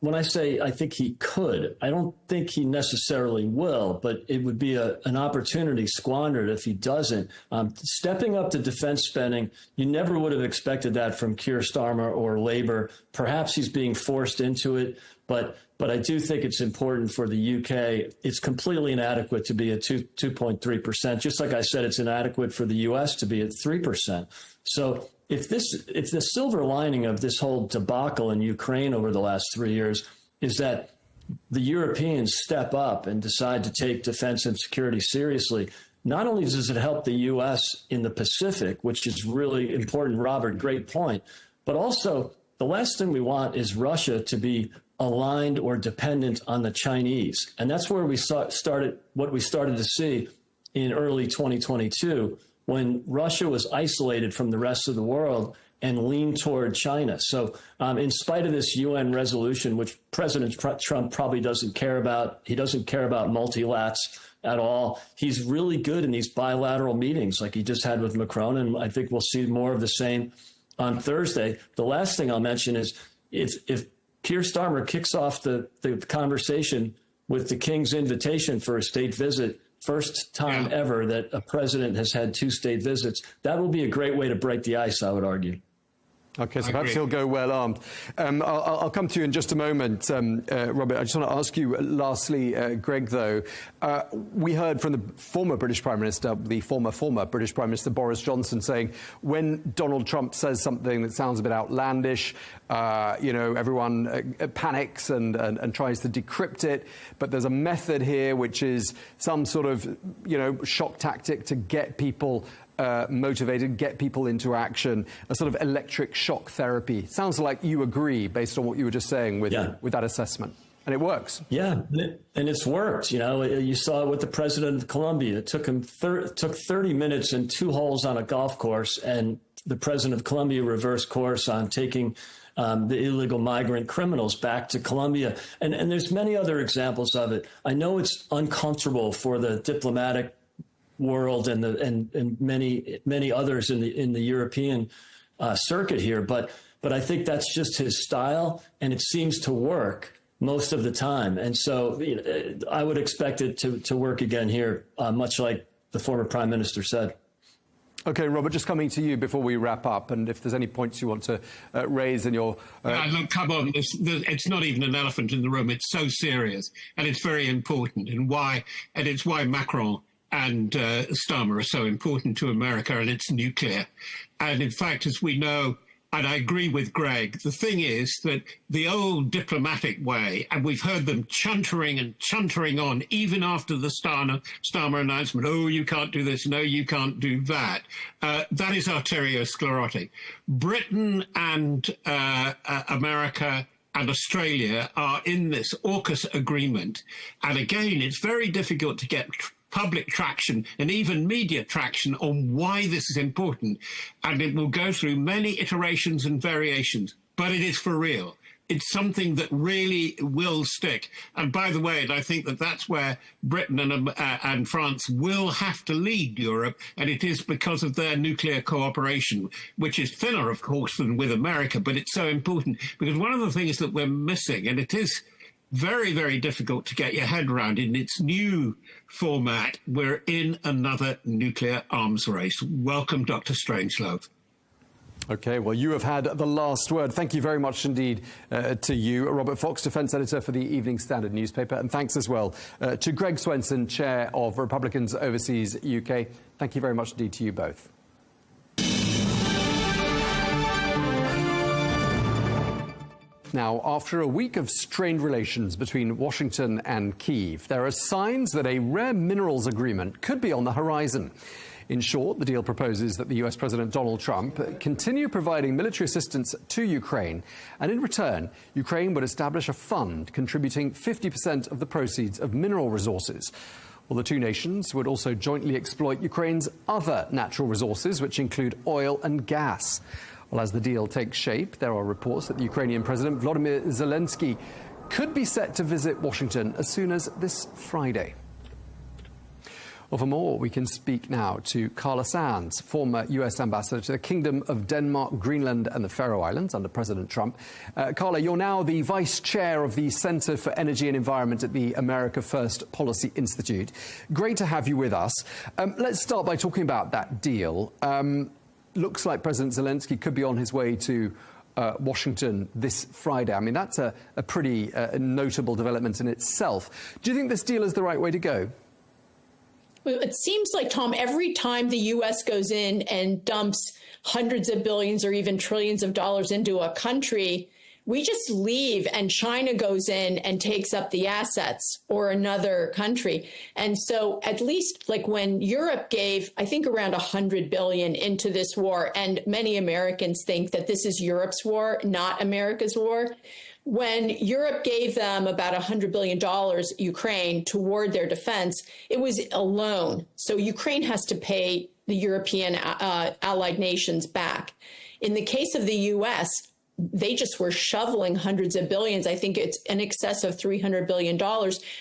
When I say I think he could, I don't think he necessarily will, but it would be an opportunity squandered if he doesn't. Stepping up to defense spending, you never would have expected that from Keir Starmer or Labour. Perhaps he's being forced into it, but I do think it's important for the UK. It's completely inadequate to be at 2.3%. Just like I said, it's inadequate for the US to be at 3%. So if the silver lining of this whole debacle in Ukraine over the last 3 years is that the Europeans step up and decide to take defense and security seriously, not only does it help the U.S. in the Pacific, which is really important, Robert, great point, but also the last thing we want is Russia to be aligned or dependent on the Chinese. And that's where we started to see in early 2022, when Russia was isolated from the rest of the world and leaned toward China. So in spite of this UN resolution, which President Trump probably doesn't care about, he doesn't care about multilats at all. He's really good in these bilateral meetings like he just had with Macron, and I think we'll see more of the same on Thursday. The last thing I'll mention is if Keir Starmer kicks off the conversation with the King's invitation for a state visit, first time ever that a president has had 2 state visits, that will be a great way to break the ice, I would argue. OK, so perhaps he'll go well armed. I'll come to you in just a moment, Robert. I just want to ask you lastly, Greg, though. We heard from the former British Prime Minister, the former British Prime Minister Boris Johnson, saying when Donald Trump says something that sounds a bit outlandish, everyone panics and tries to decrypt it. But there's a method here, which is some sort of, shock tactic to get people motivated, get people into action, a sort of electric shock therapy. Sounds like you agree, based on what you were just saying, with that assessment. And it works. Yeah, and it's worked. You saw it with the president of Colombia. It took him 30 minutes and 2 holes on a golf course, and the president of Colombia reversed course on taking the illegal migrant criminals back to Colombia. And there's many other examples of it. I know it's uncomfortable for the diplomatic world and many others in the European circuit here, but I think that's just his style, and it seems to work most of the time. And so I would expect it to work again here, much like the former Prime Minister said. OK, Robert, just coming to you before we wrap up, and if there's any points you want to raise in your... Look, come on, it's not even an elephant in the room. It's so serious, and it's very important, and it's why Macron and Starmer are so important to America and its nuclear. And in fact, as we know, and I agree with Greg, the thing is that the old diplomatic way, and we've heard them chuntering and chuntering on, even after the Starmer announcement, oh, you can't do this, no, you can't do that. That is arteriosclerotic. Britain and America and Australia are in this AUKUS agreement. And again, it's very difficult to get public traction and even media traction on why this is important. And it will go through many iterations and variations, but it is for real. It's something that really will stick. And by the way, and I think that that's where Britain and France will have to lead Europe, and it is because of their nuclear cooperation, which is thinner, of course, than with America, but it's so important. Because one of the things that we're missing, and it is very, very difficult to get your head around in its new format, we're in another nuclear arms race. Welcome, Dr. Strangelove. OK, well, you have had the last word. Thank you very much indeed to you, Robert Fox, defence editor for the Evening Standard newspaper. And thanks as well to Greg Swenson, chair of Republicans Overseas UK. Thank you very much indeed to you both. Now, after a week of strained relations between Washington and Kyiv, there are signs that a rare minerals agreement could be on the horizon. In short, the deal proposes that the US President Donald Trump continue providing military assistance to Ukraine, and in return, Ukraine would establish a fund contributing 50% of the proceeds of mineral resources. Well, the two nations would also jointly exploit Ukraine's other natural resources, which include oil and gas. Well, as the deal takes shape, there are reports that the Ukrainian President Volodymyr Zelensky could be set to visit Washington as soon as this Friday. Well, for more, we can speak now to Carla Sands, former US ambassador to the Kingdom of Denmark, Greenland and the Faroe Islands under President Trump. Carla, you're now the vice chair of the Center for Energy and Environment at the America First Policy Institute. Great to have you with us. Let's start by talking about that deal. Looks like President Zelensky could be on his way to Washington this Friday. I mean, that's a pretty notable development in itself. Do you think this deal is the right way to go? Well, it seems like, Tom, every time the U.S. goes in and dumps hundreds of billions or even trillions of dollars into a country, we just leave and China goes in and takes up the assets, or another country. And so at least like when Europe gave, I think, around $100 billion into this war, and many Americans think that this is Europe's war, not America's war. When Europe gave them about $100 billion, Ukraine, toward their defense, it was a loan. So Ukraine has to pay the European allied nations back. In the case of the U.S., they just were shoveling hundreds of billions. I think it's in excess of $300 billion,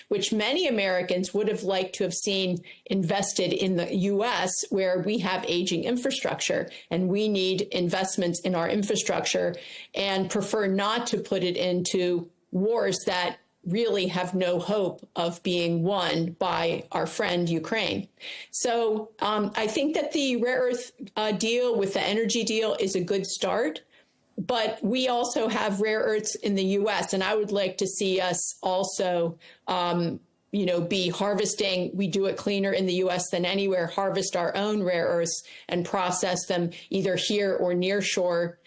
which many Americans would have liked to have seen invested in the U.S., where we have aging infrastructure and we need investments in our infrastructure, and prefer not to put it into wars that really have no hope of being won by our friend Ukraine. So I think that the rare earth deal with the energy deal is a good start. But we also have rare earths in the U.S., and I would like to see us also, be harvesting. We do it cleaner in the U.S. than anywhere, harvest our own rare earths and process them either here or near shore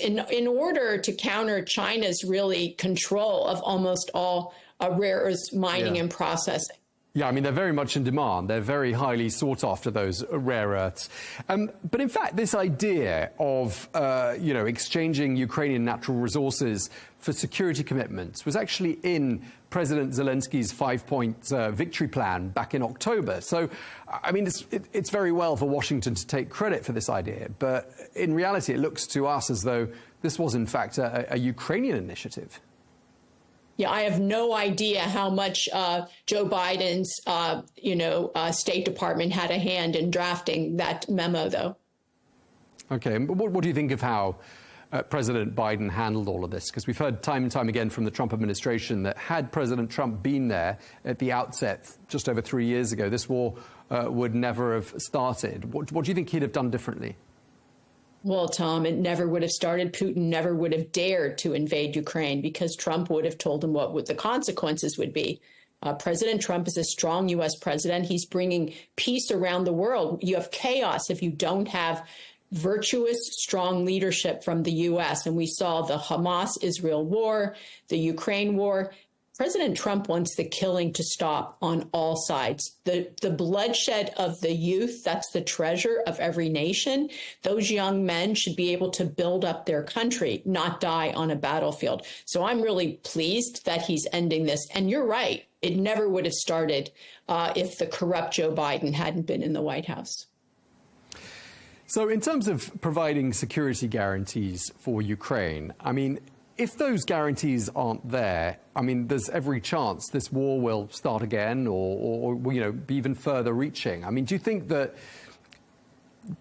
in order to counter China's really control of almost all rare earths mining and processing. Yeah, I mean, they're very much in demand. They're very highly sought after, those rare earths. But in fact, this idea of, exchanging Ukrainian natural resources for security commitments was actually in President Zelensky's 5-point victory plan back in October. So, I mean, it's very well for Washington to take credit for this idea. But in reality, it looks to us as though this was, in fact, a Ukrainian initiative. Yeah, I have no idea how much Joe Biden's, State Department had a hand in drafting that memo, though. OK, and what do you think of how President Biden handled all of this? Because we've heard time and time again from the Trump administration that had President Trump been there at the outset just over 3 years ago, this war would never have started. What do you think he'd have done differently? Well, Tom, it never would have started. Putin never would have dared to invade Ukraine because Trump would have told him what the consequences would be. President Trump is a strong U.S. president. He's bringing peace around the world. You have chaos if you don't have virtuous, strong leadership from the U.S. And we saw the Hamas-Israel war, the Ukraine war. President Trump wants the killing to stop on all sides. The bloodshed of the youth, that's the treasure of every nation. Those young men should be able to build up their country, not die on a battlefield. So I'm really pleased that he's ending this. And you're right, it never would have started if the corrupt Joe Biden hadn't been in the White House. So in terms of providing security guarantees for Ukraine, I mean, if those guarantees aren't there, I mean, there's every chance this war will start again or you know, be even further reaching. I mean, do you think that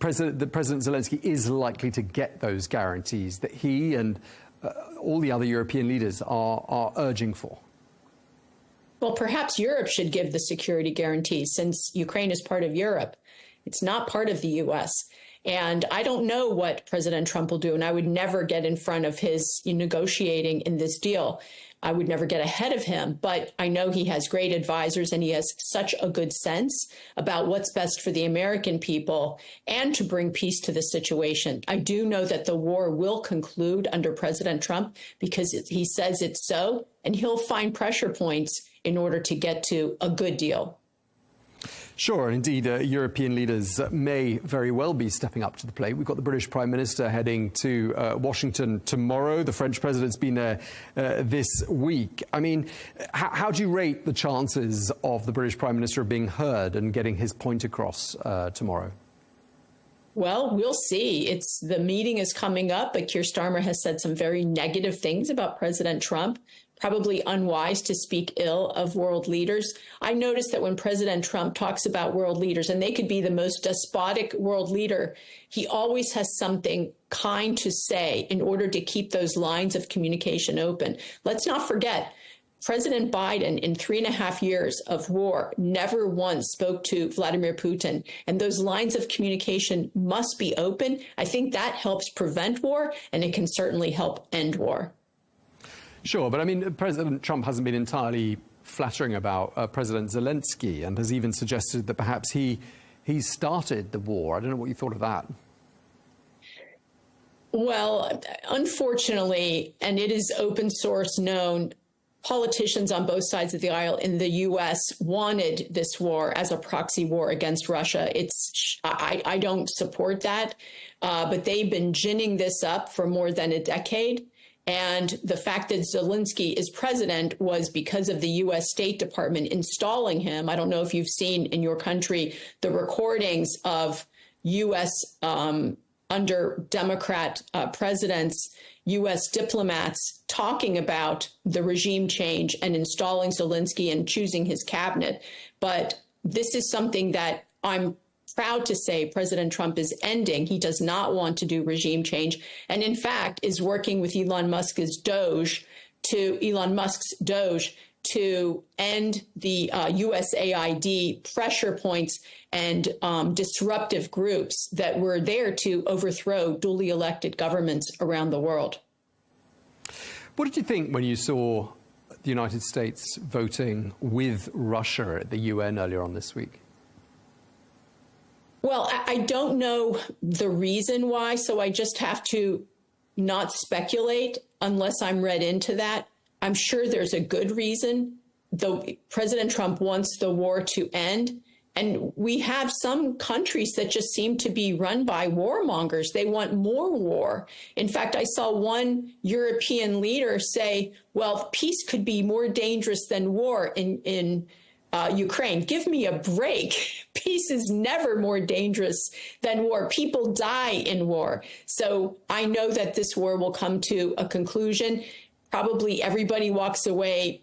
President Zelensky is likely to get those guarantees that he and all the other European leaders are urging for? Well, perhaps Europe should give the security guarantees since Ukraine is part of Europe. It's not part of the U.S. And I don't know what President Trump will do, and I would never get in front of his negotiating in this deal. I would never get ahead of him, but I know he has great advisors and he has such a good sense about what's best for the American people and to bring peace to the situation. I do know that the war will conclude under President Trump because he says it's so, and he'll find pressure points in order to get to a good deal. Sure, and indeed, European leaders may very well be stepping up to the plate. We've got the British Prime Minister heading to Washington tomorrow. The French president's been there this week. I mean, how do you rate the chances of the British Prime Minister being heard and getting his point across tomorrow? Well, we'll see. The meeting is coming up, but Keir Starmer has said some very negative things about President Trump. Probably unwise to speak ill of world leaders. I noticed that when President Trump talks about world leaders, and they could be the most despotic world leader, he always has something kind to say in order to keep those lines of communication open. Let's not forget, President Biden, in 3.5 years of war, never once spoke to Vladimir Putin. And those lines of communication must be open. I think that helps prevent war, and it can certainly help end war. Sure, but I mean, President Trump hasn't been entirely flattering about President Zelensky and has even suggested that perhaps he started the war. I don't know what you thought of that. Well, unfortunately, and it is open source known, politicians on both sides of the aisle in the U.S. wanted this war as a proxy war against Russia. I don't support that, but they've been ginning this up for more than a decade. And the fact that Zelensky is president was because of the U.S. State Department installing him. I don't know if you've seen in your country the recordings of U.S. Under Democrat presidents, U.S. diplomats talking about the regime change and installing Zelensky and choosing his cabinet. But this is something that I'm proud to say President Trump is ending. He does not want to do regime change, and in fact is working with Elon Musk's Doge to end the USAID pressure points and disruptive groups that were there to overthrow duly elected governments around the world. What did you think when you saw the United States voting with Russia at the UN earlier on this week? Well, I don't know the reason why, so I just have to not speculate unless I'm read into that. I'm sure there's a good reason, though President Trump wants the war to end. And we have some countries that just seem to be run by warmongers. They want more war. In fact, I saw one European leader say, well, peace could be more dangerous than war in Ukraine. Give me a break. Peace is never more dangerous than war. People die in war. So I know that this war will come to a conclusion. Probably everybody walks away,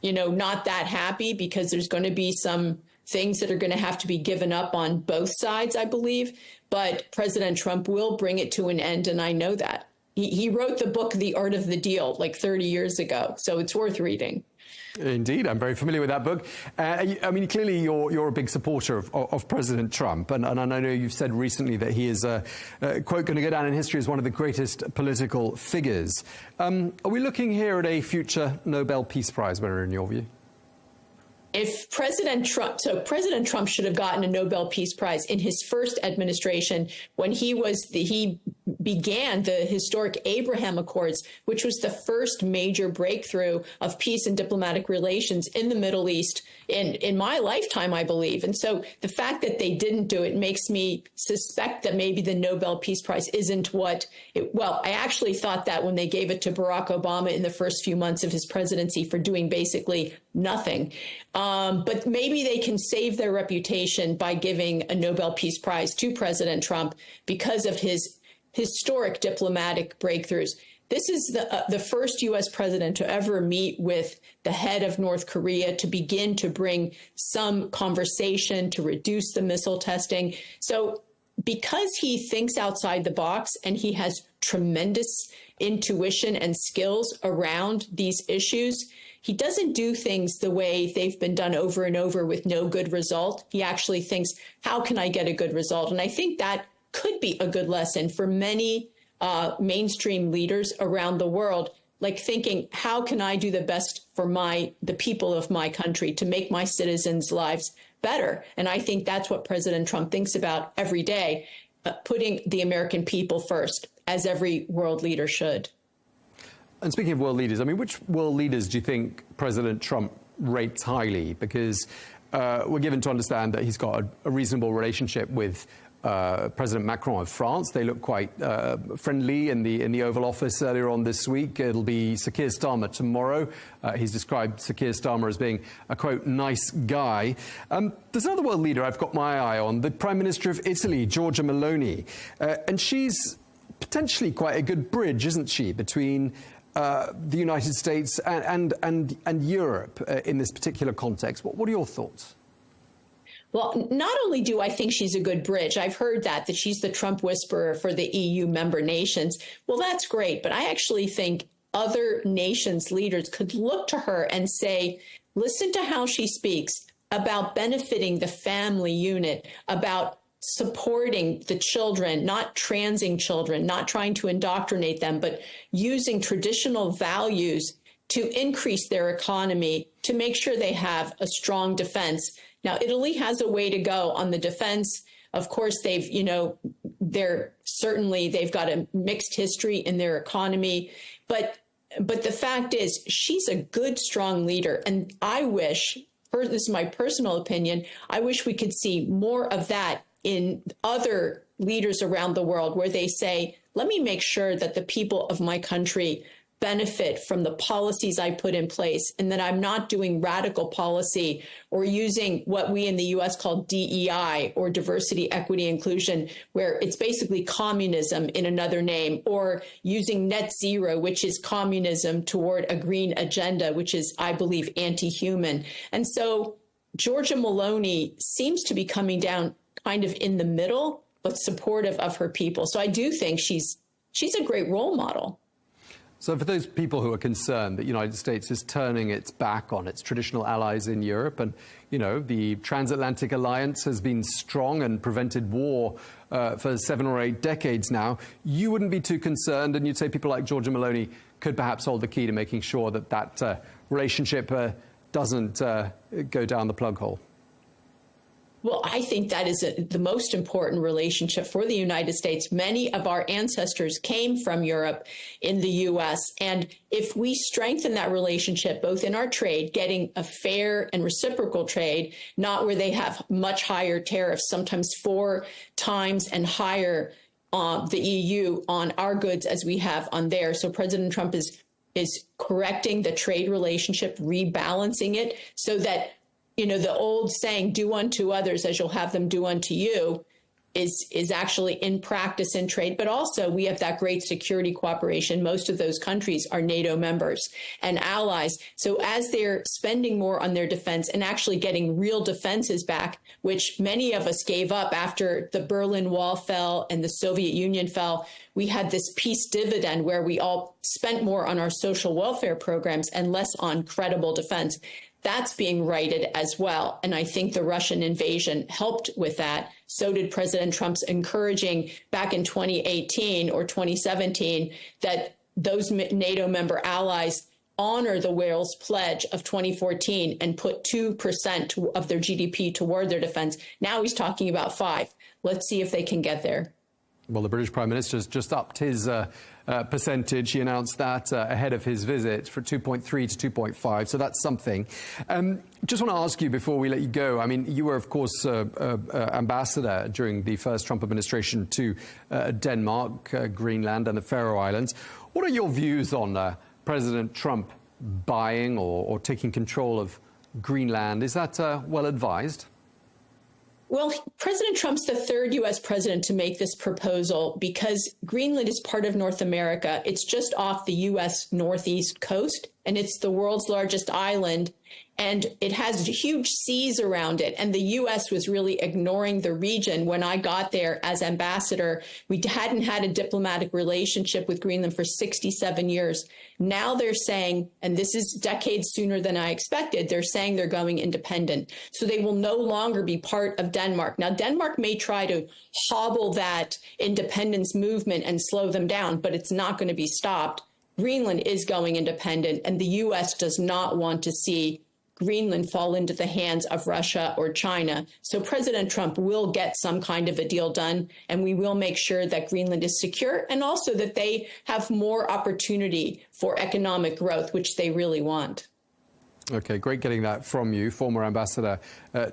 not that happy because there's going to be some things that are going to have to be given up on both sides, I believe. But President Trump will bring it to an end, and I know that. He wrote the book, The Art of the Deal, like 30 years ago, so it's worth reading. Indeed, I'm very familiar with that book. I mean, clearly you're a big supporter of President Trump, and I know you've said recently that he is, quote, going to go down in history as one of the greatest political figures. Are we looking here at a future Nobel Peace Prize winner, in your view? if President Trump should have gotten a Nobel Peace Prize in his first administration when he began the historic Abraham Accords, which was the first major breakthrough of peace and diplomatic relations in the Middle East in my lifetime, I believe. And so the fact that they didn't do it makes me suspect that maybe the Nobel Peace Prize isn't I actually thought that when they gave it to Barack Obama in the first few months of his presidency for doing basically nothing. But maybe they can save their reputation by giving a Nobel Peace Prize to President Trump because of his historic diplomatic breakthroughs. This is the first U.S. president to ever meet with the head of North Korea to begin to bring some conversation to reduce the missile testing. So because he thinks outside the box and he has tremendous intuition and skills around these issues, he doesn't do things the way they've been done over and over with no good result. He actually thinks, how can I get a good result? And I think that could be a good lesson for many mainstream leaders around the world, like thinking, how can I do the best for the people of my country to make my citizens' lives better? And I think that's what President Trump thinks about every day, putting the American people first, as every world leader should. And speaking of world leaders, I mean, which world leaders do you think President Trump rates highly? Because we're given to understand that he's got a reasonable relationship with President Macron of France. They look quite friendly in the Oval Office earlier on this week. It'll be Sir Keir Starmer tomorrow. He's described Sir Keir Starmer as being a, quote, nice guy. There's another world leader I've got my eye on, the Prime Minister of Italy, Giorgia Meloni. And she's potentially quite a good bridge, isn't she, between the United States and Europe in this particular context. What are your thoughts? Well, not only do I think she's a good bridge, I've heard that she's the Trump whisperer for the EU member nations. Well, that's great. But I actually think other nations' leaders could look to her and say, listen to how she speaks about benefiting the family unit, about supporting the children, not transing children, not trying to indoctrinate them, but using traditional values to increase their economy, to make sure they have a strong defense. Now, Italy has a way to go on the defense. Of course, they've got a mixed history in their economy. But the fact is, she's a good, strong leader. And I wish, this is my personal opinion, I wish we could see more of that in other leaders around the world, where they say, let me make sure that the people of my country benefit from the policies I put in place, and that I'm not doing radical policy or using what we in the US call DEI, or diversity, equity, inclusion, where it's basically communism in another name, or using net zero, which is communism, toward a green agenda, which is, I believe, anti-human. And so Giorgia Meloni seems to be coming down kind of in the middle, but supportive of her people. So I do think she's a great role model. So for those people who are concerned that the United States is turning its back on its traditional allies in Europe, and, the transatlantic alliance has been strong and prevented war for 7 or 8 decades now, you wouldn't be too concerned, and you'd say people like Giorgia Meloni could perhaps hold the key to making sure that relationship doesn't go down the plug hole. Well, I think that is the most important relationship for the United States. Many of our ancestors came from Europe in the U.S. And if we strengthen that relationship, both in our trade, getting a fair and reciprocal trade, not where they have much higher tariffs, sometimes 4 times and higher the EU on our goods as we have on theirs. So President Trump is correcting the trade relationship, rebalancing it so that the old saying, do unto others as you'll have them do unto you, is actually in practice in trade. But also we have that great security cooperation. Most of those countries are NATO members and allies. So as they're spending more on their defense and actually getting real defenses back, which many of us gave up after the Berlin Wall fell and the Soviet Union fell, we had this peace dividend where we all spent more on our social welfare programs and less on credible defense. That's being righted as well. And I think the Russian invasion helped with that. So did President Trump's encouraging back in 2018 or 2017 that those NATO member allies honor the Wales Pledge of 2014 and put 2% of their GDP toward their defense. Now he's talking about 5%. Let's see if they can get there. Well, the British Prime Minister's just upped his percentage. He announced that ahead of his visit for 2.3 to 2.5, so that's something. Just want to ask you before we let you go, I mean, you were, of course, ambassador during the first Trump administration to Denmark, Greenland and the Faroe Islands. What are your views on President Trump buying or taking control of Greenland? Is that well advised? Well, President Trump's the third U.S. president to make this proposal because Greenland is part of North America. It's just off the U.S. northeast coast, and it's the world's largest island, and it has huge seas around it. And the U.S. was really ignoring the region. When I got there as ambassador, we hadn't had a diplomatic relationship with Greenland for 67 years. Now they're saying, and this is decades sooner than I expected, they're saying they're going independent. So they will no longer be part of Denmark. Now, Denmark may try to hobble that independence movement and slow them down, but it's not going to be stopped. Greenland is going independent, and the U.S. does not want to see Greenland fall into the hands of Russia or China. So President Trump will get some kind of a deal done, and we will make sure that Greenland is secure and also that they have more opportunity for economic growth, which they really want. Okay, great getting that from you, former ambassador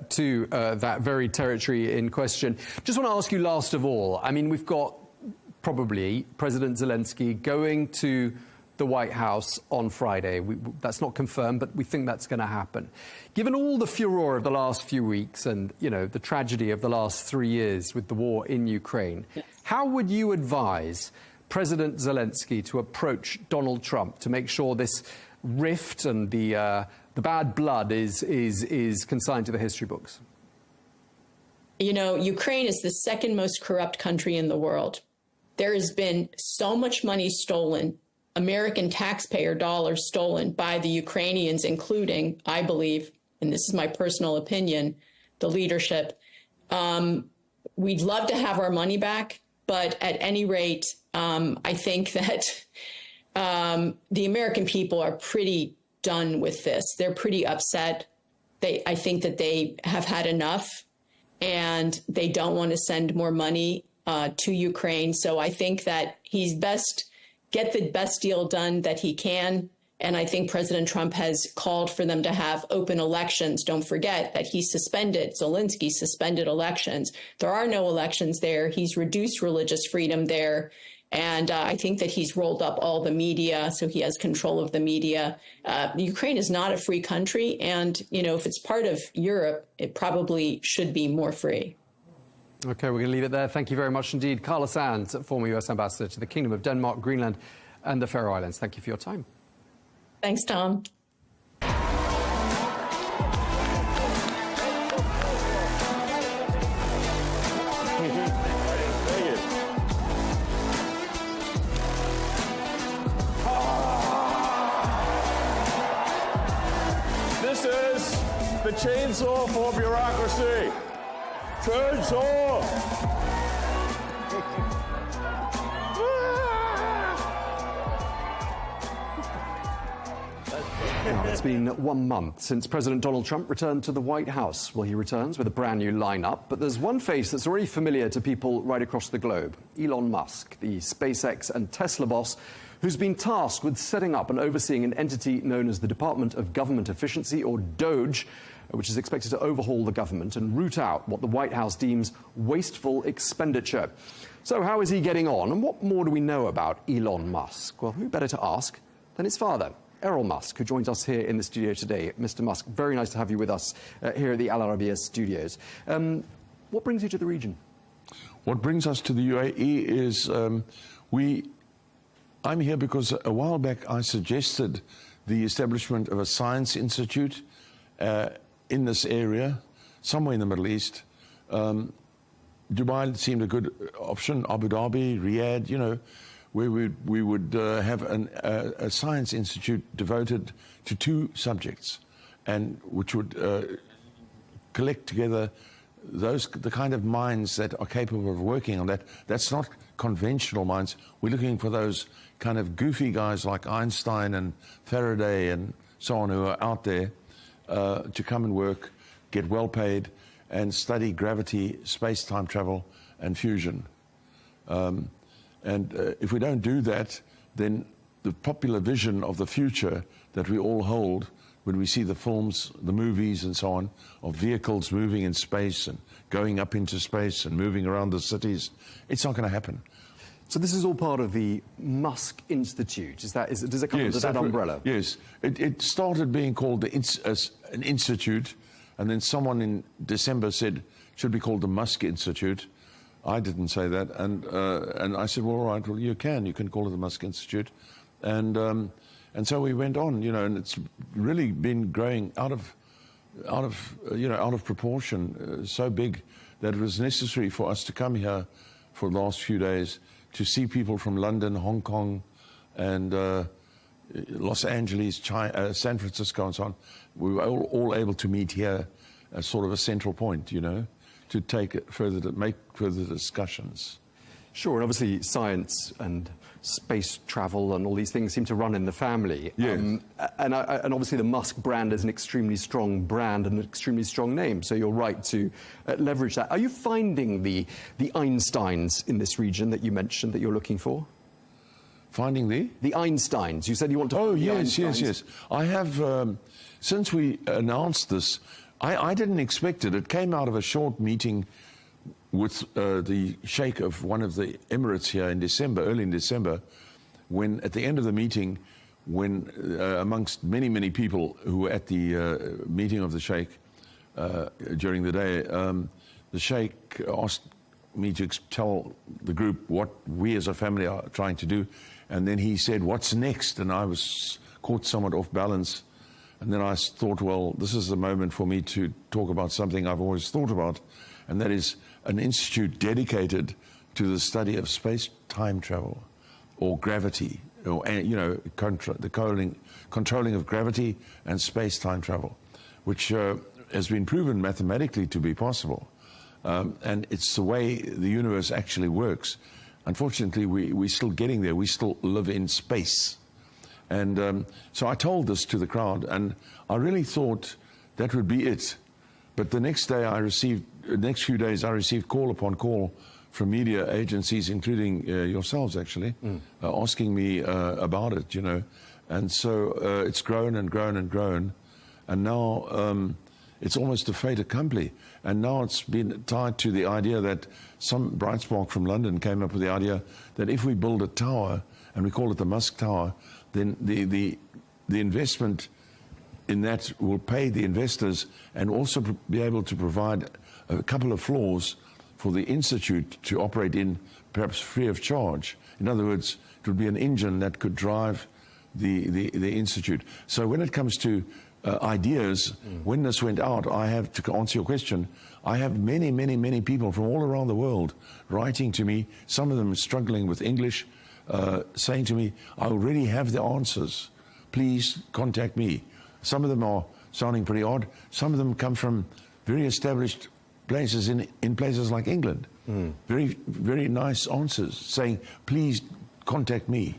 to that very territory in question. Just want to ask you last of all, I mean, we've got probably President Zelensky going to the White House on Friday. That's not confirmed, but we think that's going to happen. Given all the furor of the last few weeks and, you know, the tragedy of the last 3 years with the war in Ukraine, how would you advise President Zelensky to approach Donald Trump to make sure this rift and the bad blood is consigned to the history books? You know, Ukraine is the second most corrupt country in the world. There has been so much money stolen, American taxpayer dollars stolen by the Ukrainians, including, I believe, and this is my personal opinion, the leadership. We'd love to have our money back, but at any rate, I think that the American people are pretty done with this. They're pretty upset. I think that they have had enough, and they don't want to send more money to Ukraine. So I think that he's best get the best deal done that he can. And I think President Trump has called for them to have open elections. Don't forget that Zelensky suspended elections. There are no elections there. He's reduced religious freedom there. And I think that he's rolled up all the media, so he has control of the media. Ukraine is not a free country. And, you know, if it's part of Europe, it probably should be more free. Okay, we're going to leave it there. Thank you very much indeed. Carla Sands, former U.S. ambassador to the Kingdom of Denmark, Greenland and the Faroe Islands. Thank you for your time. Thanks, Tom. This is the chainsaw for bureaucracy. Chainsaw! It's been 1 month since President Donald Trump returned to the White House. Well, he returns with a brand new lineup, but there's one face that's already familiar to people right across the globe. Elon Musk, the SpaceX and Tesla boss, who's been tasked with setting up and overseeing an entity known as the Department of Government Efficiency, or DOGE, which is expected to overhaul the government and root out what the White House deems wasteful expenditure. So how is he getting on, and what more do we know about Elon Musk? Well, who better to ask than his father, Errol Musk, who joins us here in the studio today. Mr. Musk, very nice to have you with us here at the Al Arabiya studios. What brings you to the region? What brings us to the UAE is I'm here because a while back I suggested the establishment of a science institute in this area, somewhere in the Middle East. Dubai seemed a good option, Abu Dhabi, Riyadh, you know, where we would have a science institute devoted to 2 subjects, and which would collect together the kind of minds that are capable of working on that. That's not conventional minds. We're looking for those kind of goofy guys like Einstein and Faraday and so on who are out there to come and work, get well paid, and study gravity, space-time travel, and fusion. If we don't do that, then the popular vision of the future that we all hold when we see the films, the movies and so on, of vehicles moving in space and going up into space and moving around the cities, it's not going to happen. So this is all part of the Musk Institute. Does it come under that umbrella? Yes. It started being called an institute, and then someone in December said it should be called the Musk Institute. I didn't say that, and I said, well, all right, well, you can call it the Musk Institute, and so we went on, and it's really been growing out of proportion, so big that it was necessary for us to come here for the last few days to see people from London, Hong Kong, and Los Angeles, San Francisco, and so on. We were all able to meet here as sort of a central point, to take it further, to make further discussions. Sure, and obviously science and space travel and all these things seem to run in the family. Yes. And obviously the Musk brand is an extremely strong brand and an extremely strong name, so you're right to leverage that. Are you finding the Einsteins in this region that you mentioned that you're looking for? Finding the Einsteins. You said you want to find the Einsteins. Yes. I have, since we announced this, I didn't expect it. It came out of a short meeting with the Sheikh of one of the Emirates here in December, early in December, when at the end of the meeting, when amongst many, many people who were at the meeting of the Sheikh during the day, the Sheikh asked me to tell the group what we as a family are trying to do. And then he said, what's next? And I was caught somewhat off balance. And then I thought, well, this is the moment for me to talk about something I've always thought about, and that is an institute dedicated to the study of space-time travel, or gravity, or, the controlling of gravity and space-time travel, which has been proven mathematically to be possible. And it's the way the universe actually works. Unfortunately, we're still getting there. We still live in space. And so I told this to the crowd, and I really thought that would be it. But the next day the next few days, I received call upon call from media agencies, including yourselves, actually, asking me about it, And so it's grown and grown and grown. And now it's almost a fait accompli. And now it's been tied to the idea that some bright spark from London came up with the idea that if we build a tower, and we call it the Musk Tower, then the investment in that will pay the investors and also be able to provide a couple of floors for the institute to operate in, perhaps free of charge. In other words, it would be an engine that could drive the institute. So when it comes to ideas, when this went out, I have, to answer your question, I have many, many, many people from all around the world writing to me, some of them struggling with English, saying to me, I already have the answers. Please contact me. Some of them are sounding pretty odd. Some of them come from very established places in places like England. Very, very nice answers saying, please contact me.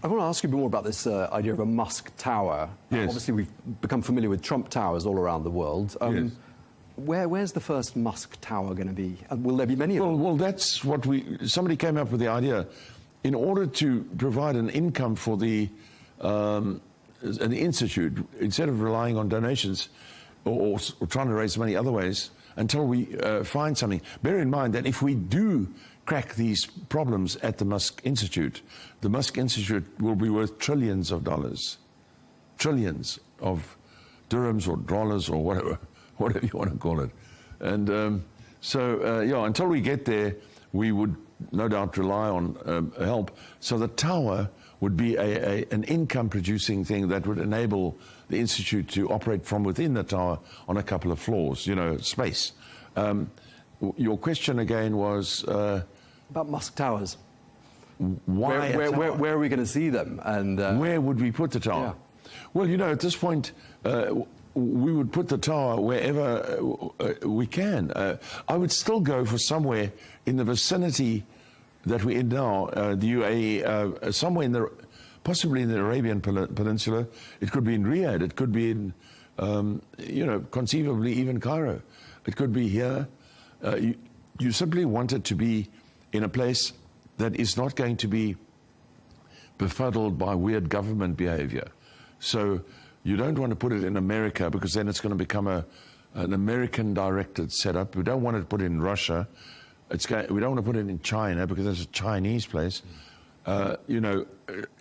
I want to ask you a bit more about this idea of a Musk Tower. Yes. Obviously, we've become familiar with Trump Towers all around the world. Yes. Where's the first Musk Tower going to be? Will there be many of them? Well, that's what somebody came up with the idea. In order to provide an income for the institute, instead of relying on donations or trying to raise money other ways, until we find something. Bear in mind that if we do crack these problems at the Musk Institute, the Musk Institute will be worth trillions of dollars. Trillions of dirhams or dollars or whatever you want to call it. And until we get there, we would no doubt rely on help. So the tower would be an income-producing thing that would enable the Institute to operate from within the tower on a couple of floors, space. Your question again was... about Musk Towers. Why where are we going to see them? And where would we put the tower? Yeah. Well, at this point, we would put the tower wherever we can. I would still go for somewhere in the vicinity that we're in now, the UAE, somewhere in the, possibly in the Arabian Peninsula. It could be in Riyadh. It could be in, you know, conceivably even Cairo. It could be here. You simply want it to be in a place that is not going to be befuddled by weird government behavior. So you don't want to put it in America, because then it's going to become an American-directed setup. We don't want to put it in Russia. We don't want to put it in China, because it's a Chinese place. You know,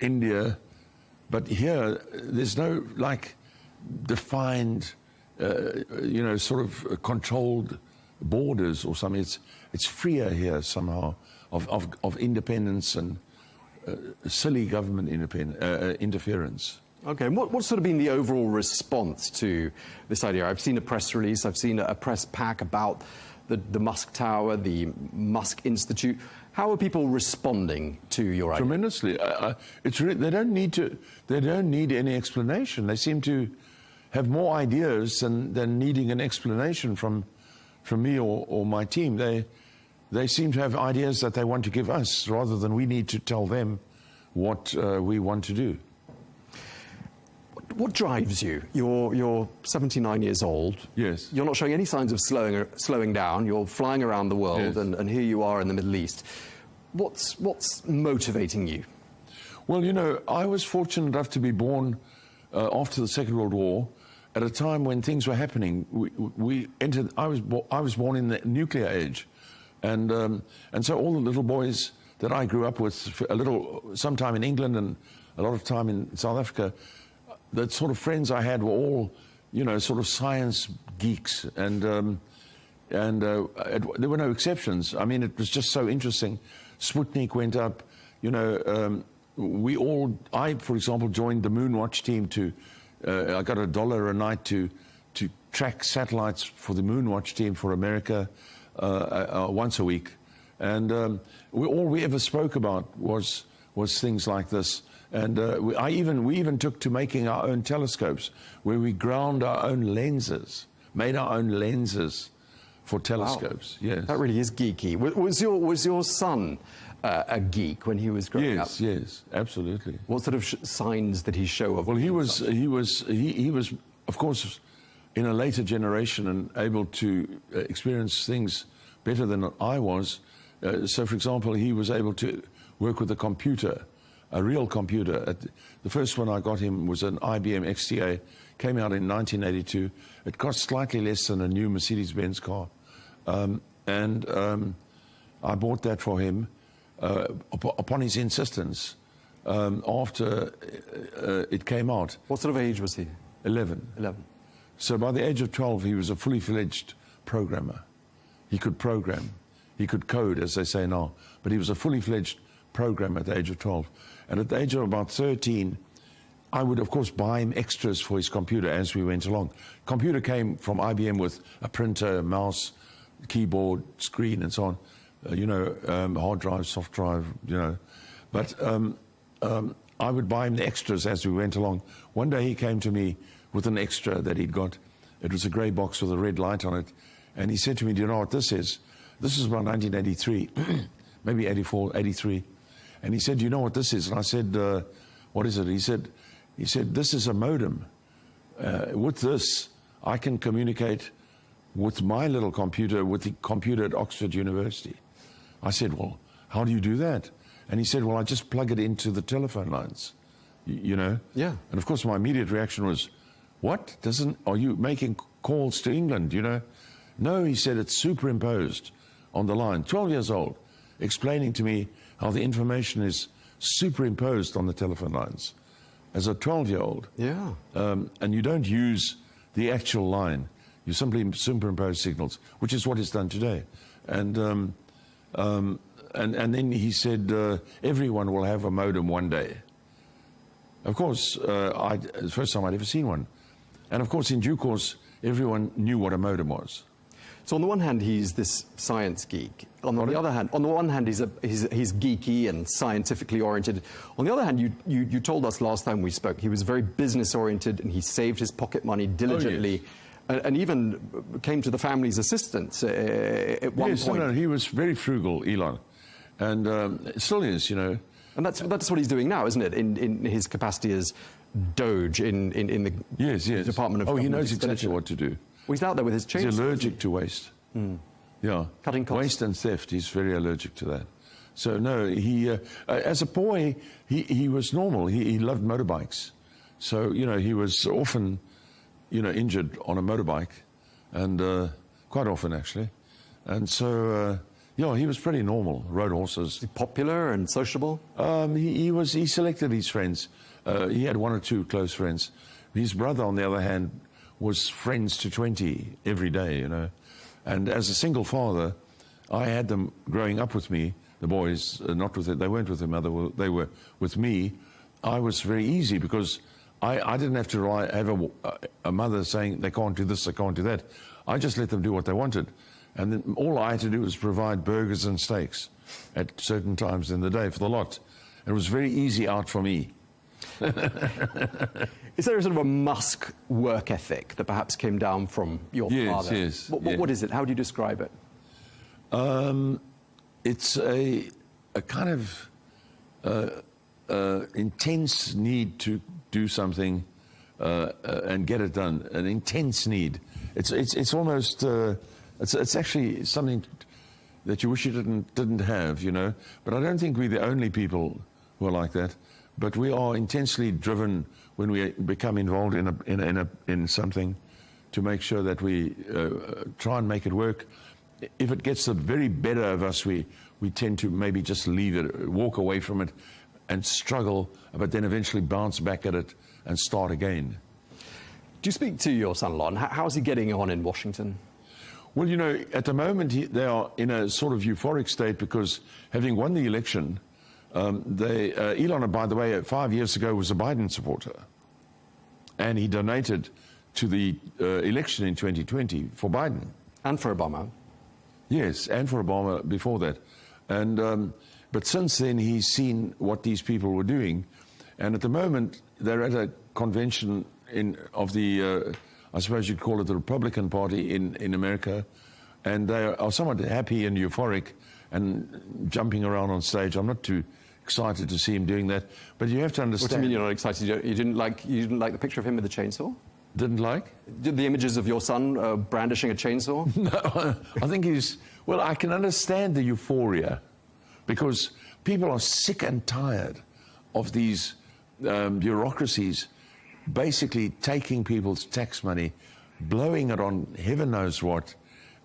India. But here, there's no, like, defined, you know, sort of controlled borders or something. It's freer here somehow of independence and silly government interference. Okay, and what's sort of been the overall response to this idea? I've seen a press release, I've seen a press pack about the Musk Tower, the Musk Institute. How are people responding to your idea? Tremendously. They don't need any explanation. They seem to have more ideas than needing an explanation from me or my team. They seem to have ideas that they want to give us, rather than we need to tell them what we want to do. What drives you? You're 79 years old. Yes. You're not showing any signs of slowing down. You're flying around the world, yes. and here you are in the Middle East. What's motivating you? Well, you know, I was fortunate enough to be born after the Second World War, at a time when things were happening. I was born in the nuclear age, and so all the little boys that I grew up with, some time in England and a lot of time in South Africa, the sort of friends I had were all, you know, sort of science geeks, and there were no exceptions. I mean, it was just so interesting. Sputnik went up, you know. I, for example, joined the Moonwatch team I got $1 a night to track satellites for the Moonwatch team for America once a week, and all we ever spoke about was things like this. And we even took to making our own telescopes, where we ground our own lenses, made our own lenses for telescopes. Wow. Yes, that really is geeky. Was your son a geek when he was growing up? Yes, absolutely. What sort of signs did he show of? Well, he was, of course, in a later generation and able to experience things better than I was. So, for example, he was able to work with a computer, a real computer. The first one I got him was an IBM XTA, came out in 1982. It cost slightly less than a new Mercedes-Benz car. And I bought that for him upon his insistence after it came out. What sort of age was he? 11. 11. So by the age of 12, he was a fully fledged programmer. He could program. He could code, as they say now. But he was a fully fledged programmer at the age of 12. And at the age of about 13, I would, of course, buy him extras for his computer as we went along. Computer came from IBM with a printer, a mouse, keyboard, screen, and so on. You know, hard drive, soft drive, you know. But I would buy him the extras as we went along. One day he came to me with an extra that he'd got. It was a grey box with a red light on it. And he said to me, "Do you know what this is?" This is about 1983, maybe 84, 83. And he said, "Do you know what this is?" And I said, "What is it?" He said, "This is a modem. With this, I can communicate with my little computer, with the computer at Oxford University." I said, "Well, how do you do that?" And he said, "Well, I just plug it into the telephone lines, you know?" Yeah. And of course, my immediate reaction was, "What? Are you making calls to England, you know?" "No," he said, "it's superimposed on the line." 12 years old, explaining to me how the information is superimposed on the telephone lines. As a 12-year-old. Yeah. And you don't use the actual line. You simply superimpose signals, which is what is done today. And then he said, "Everyone will have a modem one day." Of course, the first time I'd ever seen one. And of course, in due course, everyone knew what a modem was. So on the one hand, he's this science geek. On the other hand, on the one hand, he's geeky and scientifically oriented. On the other hand, you told us last time we spoke, he was very business oriented and he saved his pocket money diligently. Oh, yes. And even came to the family's assistance at one point. No, he was very frugal, Elon, and still is, you know. And that's what he's doing now, isn't it? In his capacity as Doge in the Department of Oh, he Government knows exactly Expenditure. what to do. Well, he's out there with his chainsaw. He's allergic to waste. Yeah, cutting costs. Waste and theft. He's very allergic to that. So no, he as a boy he was normal. He loved motorbikes. So you know he was often injured on a motorbike, and quite often actually, and so. Yeah, he was pretty normal. Rode horses. Popular and sociable. He selected his friends. He had one or two close friends. His brother, on the other hand, was friends to 20 every day. You know, and as a single father, I had them growing up with me. The boys, not with it. They weren't with their mother. They were with me. I was very easy because I didn't have to have a mother saying they can't do this, they can't do that. I just let them do what they wanted. And then all I had to do was provide burgers and steaks at certain times in the day for the lot. It was very easy out for me. Is there a sort of a Musk work ethic that perhaps came down from your father? Yes, What is it? How do you describe it? It's a kind of intense need to do something and get it done. An intense need. It's almost. It's actually something that you wish you didn't have, you know. But I don't think we're the only people who are like that. But we are intensely driven when we become involved in something to make sure that we try and make it work. If it gets the very better of us, we tend to maybe just leave it, walk away from it, and struggle, but then eventually bounce back at it and start again. Do you speak to your son-in-law? How is he getting on in Washington? Well, you know, at the moment they are in a sort of euphoric state because having won the election, Elon, by the way, 5 years ago was a Biden supporter. And he donated to the election in 2020 for Biden. And for Obama. Yes, and for Obama before that. And but since then, he's seen what these people were doing. And at the moment, they're at a convention of the... I suppose you'd call it the Republican Party in America, and they are somewhat happy and euphoric and jumping around on stage. I'm not too excited to see him doing that, but you have to understand. What do you mean you're not excited? You didn't like the picture of him with the chainsaw? Didn't like? The images of your son brandishing a chainsaw? No, I think well, I can understand the euphoria because people are sick and tired of these bureaucracies basically taking people's tax money, blowing it on heaven knows what,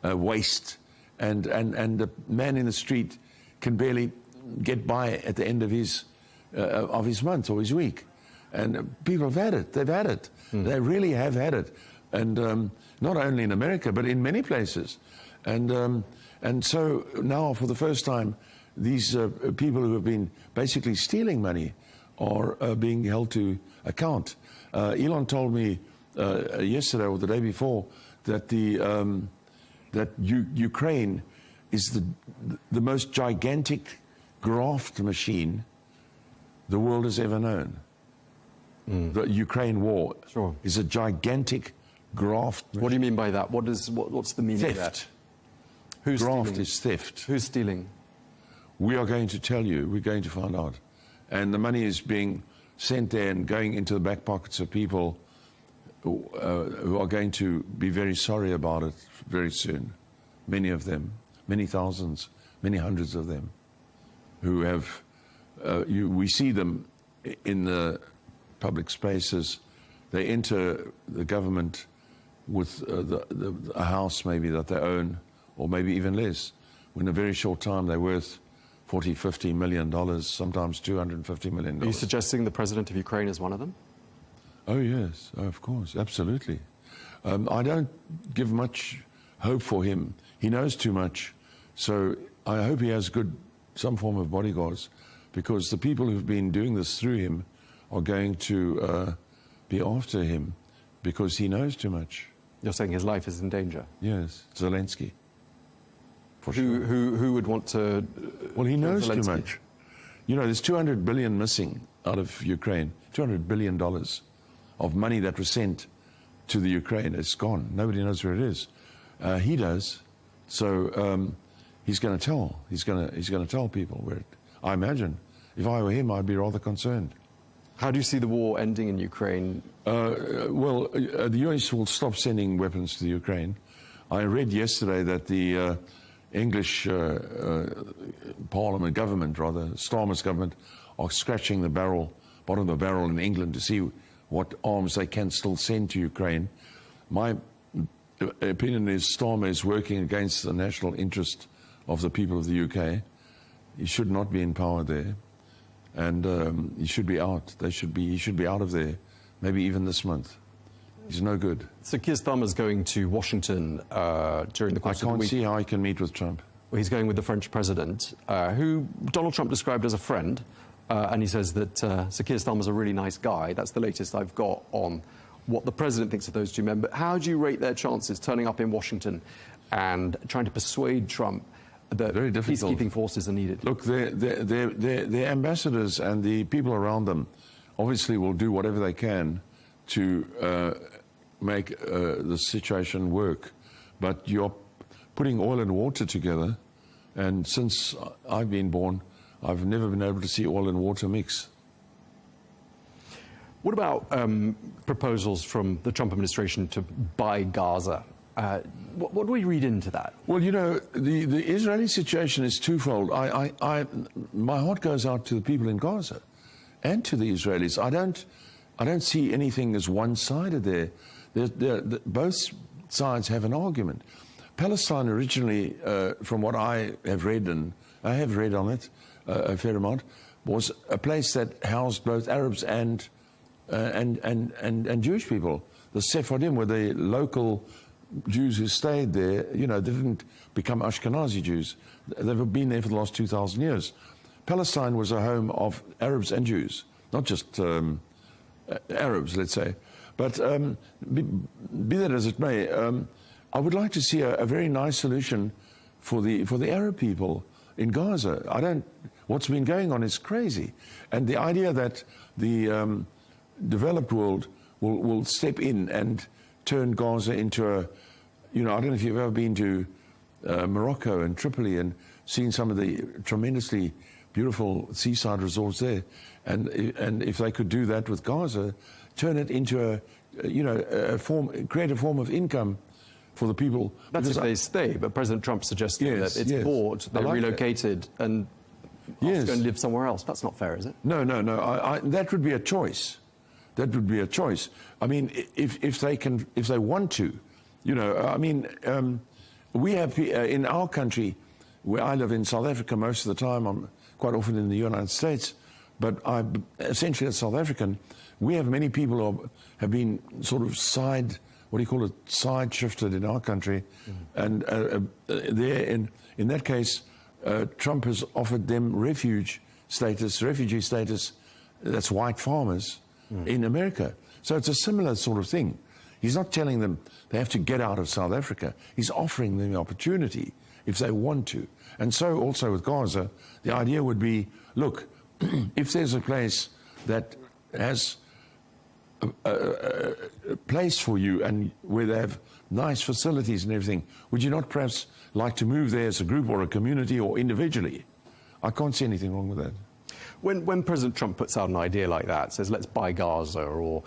waste, and the man in the street can barely get by at the end of his month or his week. And people have had it. They've had it. They really have had it. And not only in America, but in many places. And so now, for the first time, these people who have been basically stealing money are being held to account. Elon told me yesterday or the day before that Ukraine is the most gigantic graft machine the world has ever known. The Ukraine war is a gigantic graft machine. What do you mean by that? What's the meaning of that? Who's graft stealing? is theft. Who's stealing? We are going to tell you. We're going to find out. And the money is being sent there and going into the back pockets of people who are going to be very sorry about it very soon. Many of them, many thousands, many hundreds of them, who have, we see them in the public spaces. They enter the government with a house maybe that they own, or maybe even less. In a very short time, they're worth $40, $50 million, sometimes $250 million. Are you suggesting the president of Ukraine is one of them? Oh, yes, of course, absolutely. I don't give much hope for him. He knows too much. So I hope he has some form of bodyguards, because the people who've been doing this through him are going to be after him because he knows too much. You're saying his life is in danger? Yes, Zelensky. Who would want to... Well, he knows Zelensky? too much. You know, there's $200 billion missing out of Ukraine. $200 billion of money that was sent to the Ukraine. It's gone. Nobody knows where it is. He does. So he's going to tell. He's going to tell people where. I imagine if I were him, I'd be rather concerned. How do you see the war ending in Ukraine? Well, the US will stop sending weapons to the Ukraine. I read yesterday that the English Parliament government, rather, Starmer's government, are scratching the bottom of the barrel in England to see what arms they can still send to Ukraine. My opinion is Starmer is working against the national interest of the people of the UK. He should not be in power there, and he should be out. He should be out of there, maybe even this month. He's no good. So Keir Starmer's going to Washington during the course of the week. I can't see how he can meet with Trump. Well, he's going with the French president, who Donald Trump described as a friend, and he says that Sir Keir Starmer's a really nice guy. That's the latest I've got on what the president thinks of those two men. But how do you rate their chances turning up in Washington and trying to persuade Trump that peacekeeping forces are needed? Look, their ambassadors and the people around them obviously will do whatever they can to make the situation work. But you're putting oil and water together, and since I've been born, I've never been able to see oil and water mix. What about proposals from the Trump administration to buy Gaza? What do we read into that? Well, you know, the Israeli situation is twofold. My heart goes out to the people in Gaza and to the Israelis. I don't see anything as one-sided there. Both sides have an argument. Palestine originally, from what I have read, and I have read on it a fair amount, was a place that housed both Arabs and Jewish people. The Sephardim were the local Jews who stayed there. You know, they didn't become Ashkenazi Jews. They've been there for the last 2,000 years. Palestine was a home of Arabs and Jews, not just Arabs, let's say. But be that as it may, I would like to see a very nice solution for the Arab people in Gaza. What's been going on is crazy. And the idea that the developed world will step in and turn Gaza into a, you know, I don't know if you've ever been to Morocco and Tripoli and seen some of the tremendously beautiful seaside resorts there. And if they could do that with Gaza, turn it into create a form of income for the people. That's if they stay, but President Trump suggested that it's bought, they're relocated, and go and live somewhere else. That's not fair, is it? No. That would be a choice. That would be a choice. I mean, if they want to, you know. I mean, we have in our country, where I live in South Africa most of the time. I'm quite often in the United States, but I'm essentially a South African. We have many people who have been sort of side shifted in our country, and there in that case, Trump has offered them refugee status. That's white farmers in America. So it's a similar sort of thing. He's not telling them they have to get out of South Africa. He's offering them the opportunity if they want to. And so also with Gaza, the idea would be, look, if there's a place that has a place for you and where they have nice facilities and everything, would you not perhaps like to move there as a group or a community or individually? I can't see anything wrong with that. When President Trump puts out an idea like that, says let's buy Gaza, or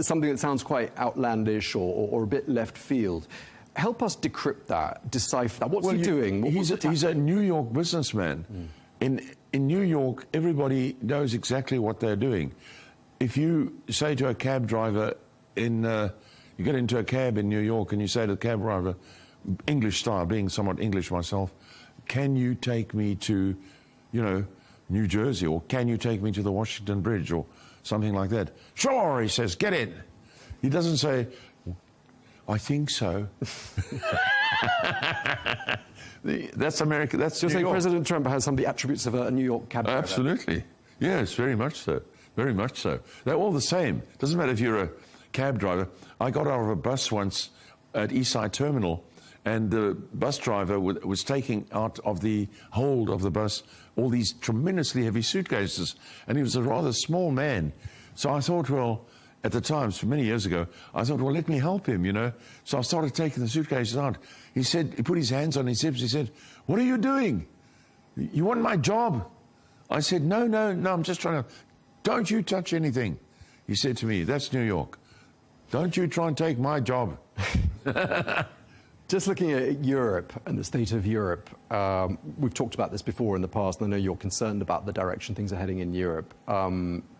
something that sounds quite outlandish or a bit left field, help us decrypt that, decipher that. What's he doing? He's a New York businessman. In New York, everybody knows exactly what they're doing. If you say to a cab driver you get into a cab in New York and you say to the cab driver, English style, being somewhat English myself, can you take me to, you know, New Jersey, or can you take me to the Washington Bridge, or something like that? Sure, he says, get in. He doesn't say, I think so. That's America. That's You're saying President Trump has some of the attributes of a New York cab driver? Absolutely. Yes, very much so. Very much so. They're all the same. Doesn't matter if you're cab driver. I got out of a bus once at Eastside Terminal, and the bus driver was taking out of the hold of the bus all these tremendously heavy suitcases, and he was a rather small man. So I thought, well, at the time, so many years ago, I thought, well, let me help him, you know. So I started taking the suitcases out. He said, he put his hands on his hips. He said, "What are you doing? You want my job?" I said, no, I'm just trying to, don't you touch anything. He said to me, "That's New York. Don't you try and take my job." Just looking at Europe and the state of Europe, we've talked about this before in the past, and I know you're concerned about the direction things are heading in Europe.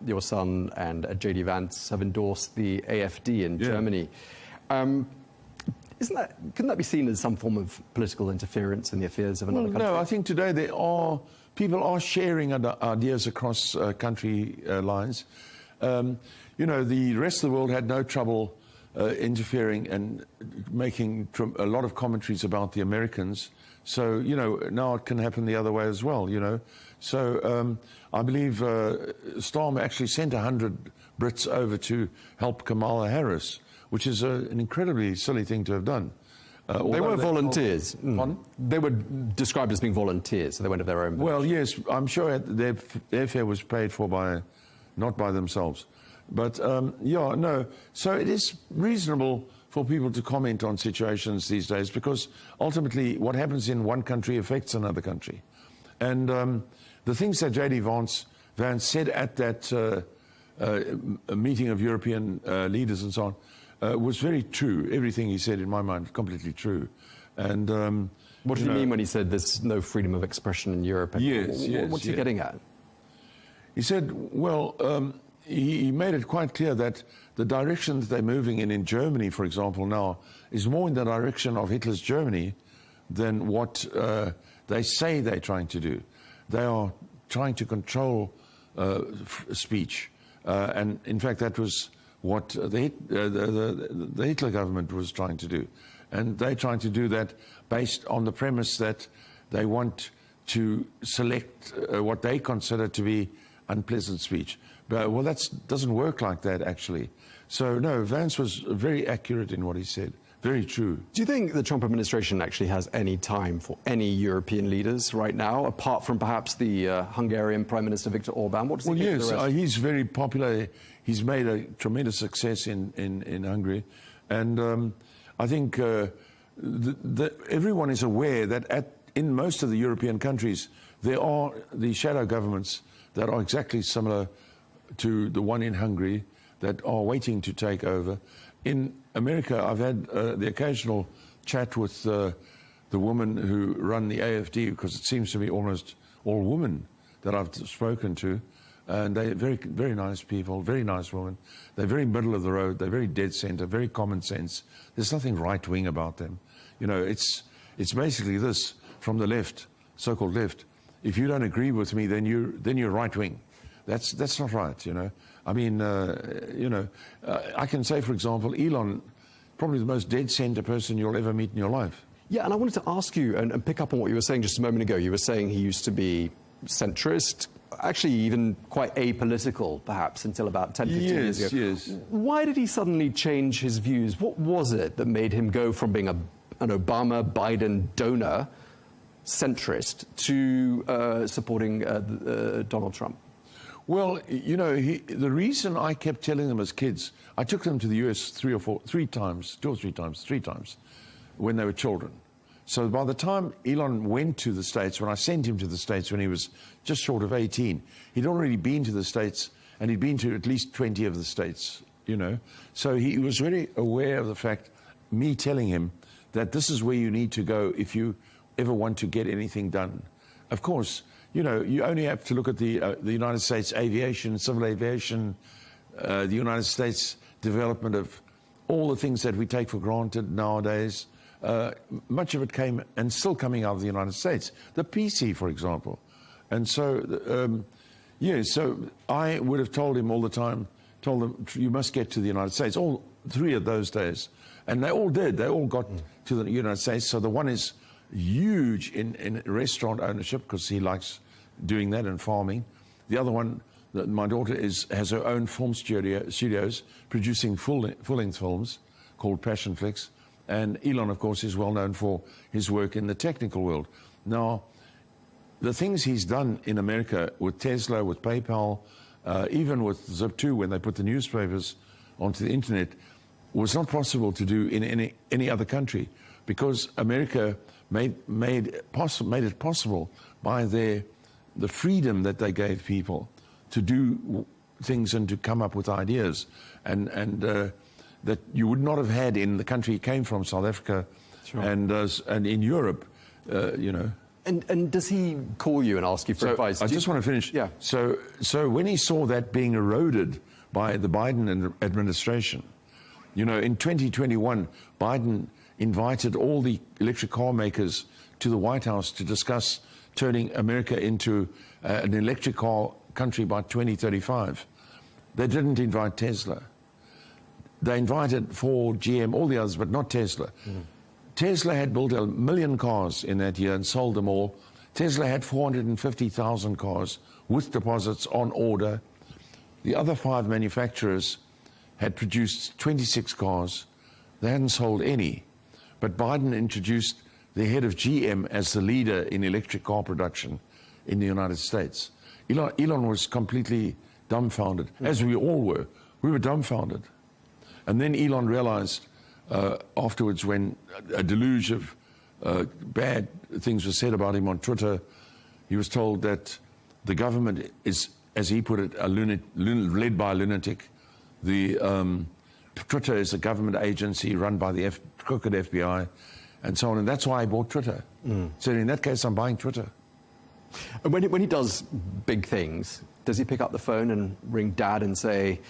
Your son and J.D. Vance have endorsed the AfD in Germany. Couldn't that be seen as some form of political interference in the affairs of another country? No, I think today people are sharing ideas across country lines. You know, the rest of the world had no trouble interfering and making a lot of commentaries about the Americans. So, you know, now it can happen the other way as well, you know. So I believe Starmer actually sent 100 Brits over to help Kamala Harris, which is an incredibly silly thing to have done. They were volunteers. They were described as being volunteers, so they went of their own. Well, yes, I'm sure their airfare was paid for not by themselves. But, yeah, no. So it is reasonable for people to comment on situations these days, because ultimately what happens in one country affects another country. And the things that J.D. Vance said at that meeting of European leaders and so on was very true. Everything he said, in my mind, completely true. And what did he mean when he said there's no freedom of expression in Europe? Yes, What's he getting at? He said, well, he made it quite clear that the direction that they're moving in Germany, for example, now, is more in the direction of Hitler's Germany than what they say they're trying to do. They are trying to control speech. And in fact, that was what the Hitler government was trying to do. And they're trying to do that based on the premise that they want to select what they consider to be unpleasant speech. But, well, that doesn't work like that, actually. So, no, Vance was very accurate in what he said. Very true. Do you think the Trump administration actually has any time for any European leaders right now, apart from perhaps the Hungarian Prime Minister Viktor Orban? What does he think of the rest? He's very popular. He's made a tremendous success in Hungary. And I think everyone is aware that in most of the European countries, there are the shadow governments that are exactly similar to the one in Hungary that are waiting to take over. In America, I've had the occasional chat with the women who run the AfD, because it seems to be almost all women that I've spoken to. And they're very, very nice people, very nice women. They're very middle of the road. They're very dead center, very common sense. There's nothing right-wing about them. You know, it's basically this, from the left, so-called left. If you don't agree with me, then you're right-wing. That's not right, you know. I mean, I can say, for example, Elon, probably the most dead center person you'll ever meet in your life. Yeah, and I wanted to ask you and pick up on what you were saying just a moment ago. You were saying he used to be centrist, actually even quite apolitical, perhaps, until about 10, 15 years ago. Yes. Why did he suddenly change his views? What was it that made him go from being an Obama-Biden donor, centrist, to supporting Donald Trump? Well, you know, the reason I kept telling them as kids, I took them to the US three times, when they were children. So by the time Elon went to the States, when I sent him to the States when he was just short of 18, he'd already been to the States, and he'd been to at least 20 of the States, you know. So he was very aware of the fact, me telling him that this is where you need to go if you ever want to get anything done. Of course, you know, you only have to look at the United States aviation, civil aviation, the United States development of all the things that we take for granted nowadays. Much of it came and still coming out of the United States. The PC, for example. And so, so I would have told him all the time, told them, you must get to the United States, all three of those days. And they all did. They all got to the United States. So the one is huge in restaurant ownership, because he likes doing that, and farming. The other one My daughter has her own film studios producing full-length films called Passion Flicks. And Elon, of course, is well known for his work in the technical world. Now, the things he's done in America with Tesla, with PayPal, even with Zip2 when they put the newspapers onto the internet, was not possible to do in any other country, because America made it possible by the freedom that they gave people to do things and to come up with ideas, and that you would not have had in the country he came from, South Africa, sure. and in Europe, you know. And does he call you and ask you for advice? I just want to finish. Yeah. So when he saw that being eroded by the Biden administration, you know, in 2021, Biden invited all the electric car makers to the White House to discuss turning America into an electric car country by 2035. They didn't invite Tesla. They invited Ford, GM, all the others, but not Tesla. Mm. Tesla had built 1 million cars in that year and sold them all. Tesla had 450,000 cars with deposits on order. The other 5 manufacturers had produced 26 cars. They hadn't sold any. But Biden introduced the head of GM as the leader in electric car production in the United States. Elon was completely dumbfounded, as we all were. We were dumbfounded. And then Elon realized afterwards, when a deluge of bad things was said about him on Twitter, he was told that the government is, as he put it, led by a lunatic. Twitter is a government agency run by the crooked FBI, and so on. And that's why I bought Twitter. Mm. So in that case, I'm buying Twitter. And when he does big things, does he pick up the phone and ring Dad and say...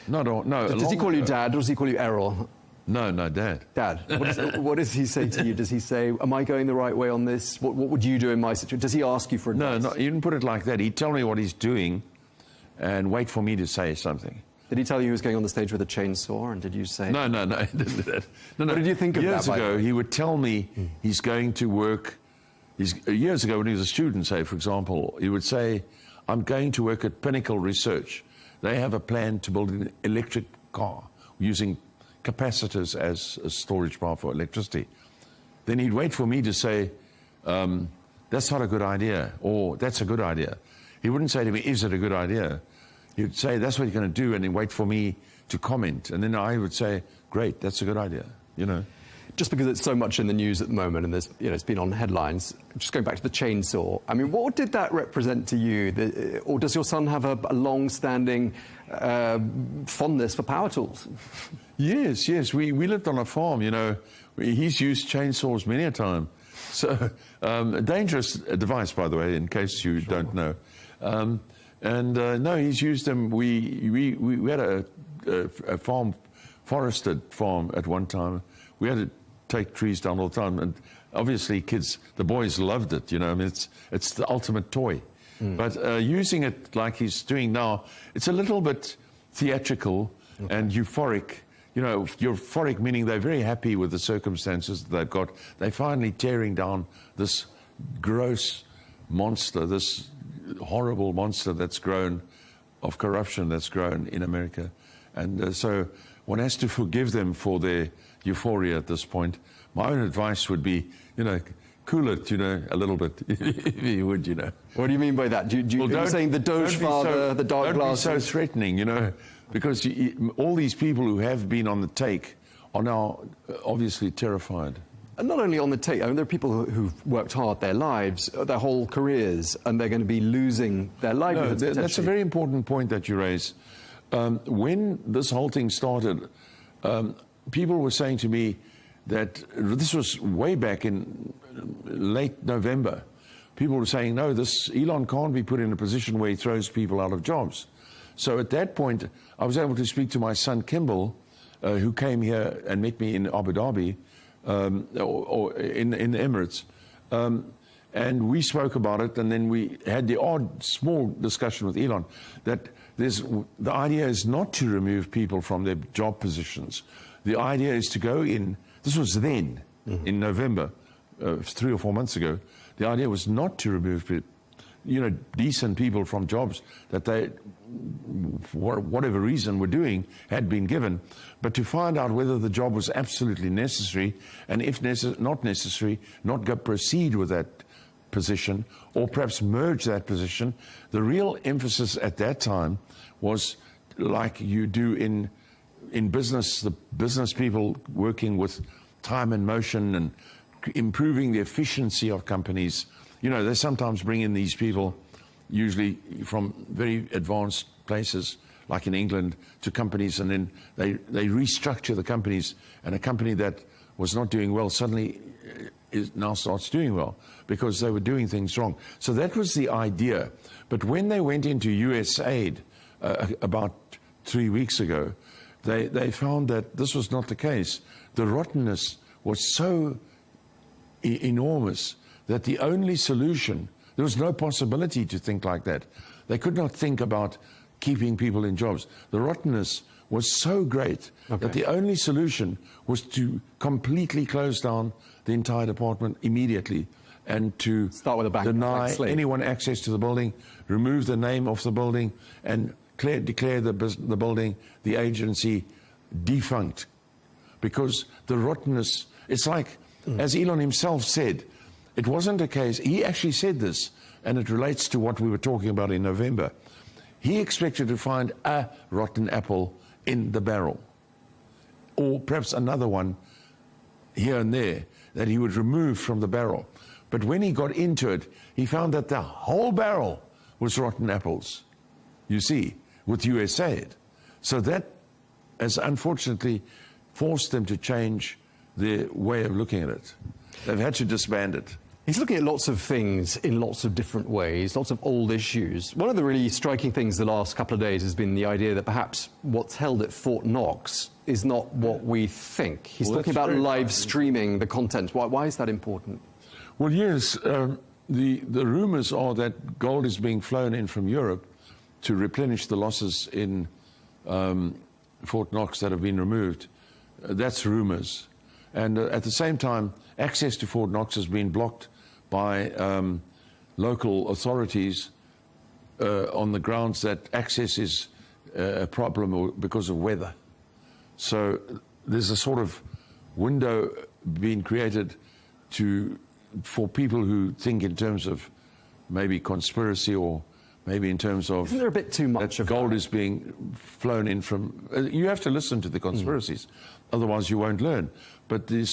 No. Does he call you Dad, or does he call you Errol? No, Dad. Dad. What does he say to you? Does he say, am I going the right way on this? What would you do in my situation? Does he ask you for advice? No, he didn't put it like that. He'd tell me what he's doing and wait for me to say something. Did he tell you he was going on the stage with a chainsaw, and did you say... No, he didn't do that. No. What did you think of that? Years ago, he would tell me he's going to work... Years ago, when he was a student, say, for example, he would say, I'm going to work at Pinnacle Research. They have a plan to build an electric car using capacitors as a storage power for electricity. Then he'd wait for me to say, that's not a good idea, or that's a good idea. He wouldn't say to me, is it a good idea? He would say, that's what you're going to do, and he'd wait for me to comment. And then I would say, great, that's a good idea, you know. Just because it's so much in the news at the moment, and there's, it's been on headlines, just going back to the chainsaw, I mean, what did that represent to you? Or does your son have a long-standing fondness for power tools? Yes. We lived on a farm, you know. He's used chainsaws many a time. So, a dangerous device, by the way, in case you don't know. No, he's used them. We had a farm, forested farm at one time. We had to take trees down all the time, and obviously the boys loved it, you know. I mean, it's the ultimate toy. Mm. But using it like he's doing now, it's a little bit theatrical and euphoric. You know, euphoric meaning they're very happy with the circumstances that they've got. They're finally tearing down this gross monster, this horrible monster that's grown, of corruption that's grown in America. And so one has to forgive them for their euphoria at this point. My own advice would be, you know, cool it, you know, a little bit, if you would, you know. What do you mean by that? Are you saying the Doge Father, the dark glasses? Don't be so threatening, you know, because all these people who have been on the take are now obviously terrified. And not only on the take, I mean, there are people who've worked hard their lives, their whole careers, and they're going to be losing their livelihoods. No, that's a very important point that you raise. When this whole thing started, people were saying to me that this was way back in late November. People were saying, no, Elon can't be put in a position where he throws people out of jobs. So at that point, I was able to speak to my son, Kimball, who came here and met me in Abu Dhabi, or in the Emirates. And we spoke about it, and then we had the odd, small discussion with Elon that the idea is not to remove people from their job positions. The idea is to go in, this was then, in November, 3 or 4 months ago, the idea was not to remove people. decent people from jobs that they, for whatever reason, were doing, had been given. But to find out whether the job was absolutely necessary, and if not necessary, not proceed with that position, or perhaps merge that position. The real emphasis at that time was, like you do in business, the business people working with time and motion and improving the efficiency of companies. They sometimes bring in these people, usually from very advanced places, like in England, to companies, and then they restructure the companies, and a company that was not doing well suddenly now starts doing well because they were doing things wrong. So that was the idea. But when they went into US aid about 3 weeks ago, they found that this was not the case. The rottenness was so enormous that the only solution, there was no possibility to think like that. They could not think about keeping people in jobs. The rottenness was so great that the only solution was to completely close down the entire department immediately and to start with a bang, deny anyone access to the building, remove the name of the building, and declare the building, the agency, defunct. Because the rottenness, it's like, as Elon himself said, it wasn't a case, he actually said this, and it relates to what we were talking about in November. He expected to find a rotten apple in the barrel, or perhaps another one here and there that he would remove from the barrel. But when he got into it, he found that the whole barrel was rotten apples, you see, with US aid. So that has unfortunately forced them to change their way of looking at it. They've had to disband it. He's looking at lots of things in lots of different ways, lots of old issues. One of the really striking things the last couple of days has been the idea that perhaps what's held at Fort Knox is not what we think. He's talking about live streaming the content. Why is that important? Well, yes, the rumors are that gold is being flown in from Europe to replenish the losses in Fort Knox that have been removed. That's rumors. And at the same time, access to Fort Knox has been blocked by local authorities on the grounds that access is a problem because of weather. So there's a sort of window being created for people who think in terms of maybe conspiracy, or maybe in terms of... Isn't there a bit too much of gold is being flown in from... you have to listen to the conspiracies, otherwise you won't learn. But the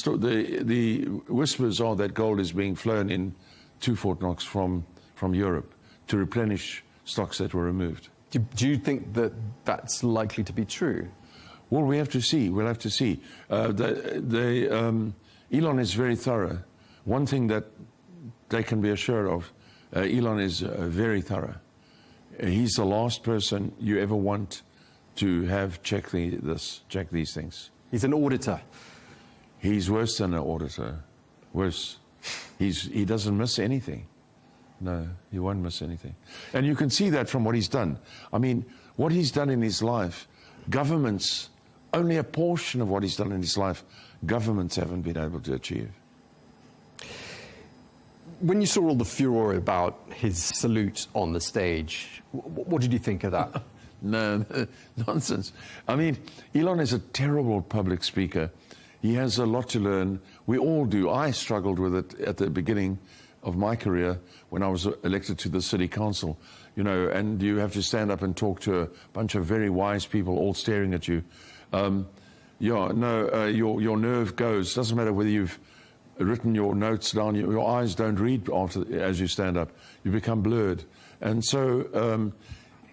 whispers are that gold is being flown in to Fort Knox from Europe to replenish stocks that were removed. Do you think that that's likely to be true? Well, we have to see. We'll have to see. Elon is very thorough. One thing that they can be assured of, Elon is very thorough. He's the last person you ever want to have check these things. He's an auditor. He's worse than an auditor. Worse. He doesn't miss anything. No, he won't miss anything. And you can see that from what he's done. I mean, what he's done in his life, governments, only a portion of what he's done in his life, governments haven't been able to achieve. When you saw all the furor about his salute on the stage, what did you think of that? No, nonsense. I mean, Elon is a terrible public speaker. He has a lot to learn. We all do. I struggled with it at the beginning of my career when I was elected to the city council, and you have to stand up and talk to a bunch of very wise people all staring at you. Your nerve goes. Doesn't matter whether you've written your notes down, your eyes don't read as you stand up. You become blurred. And so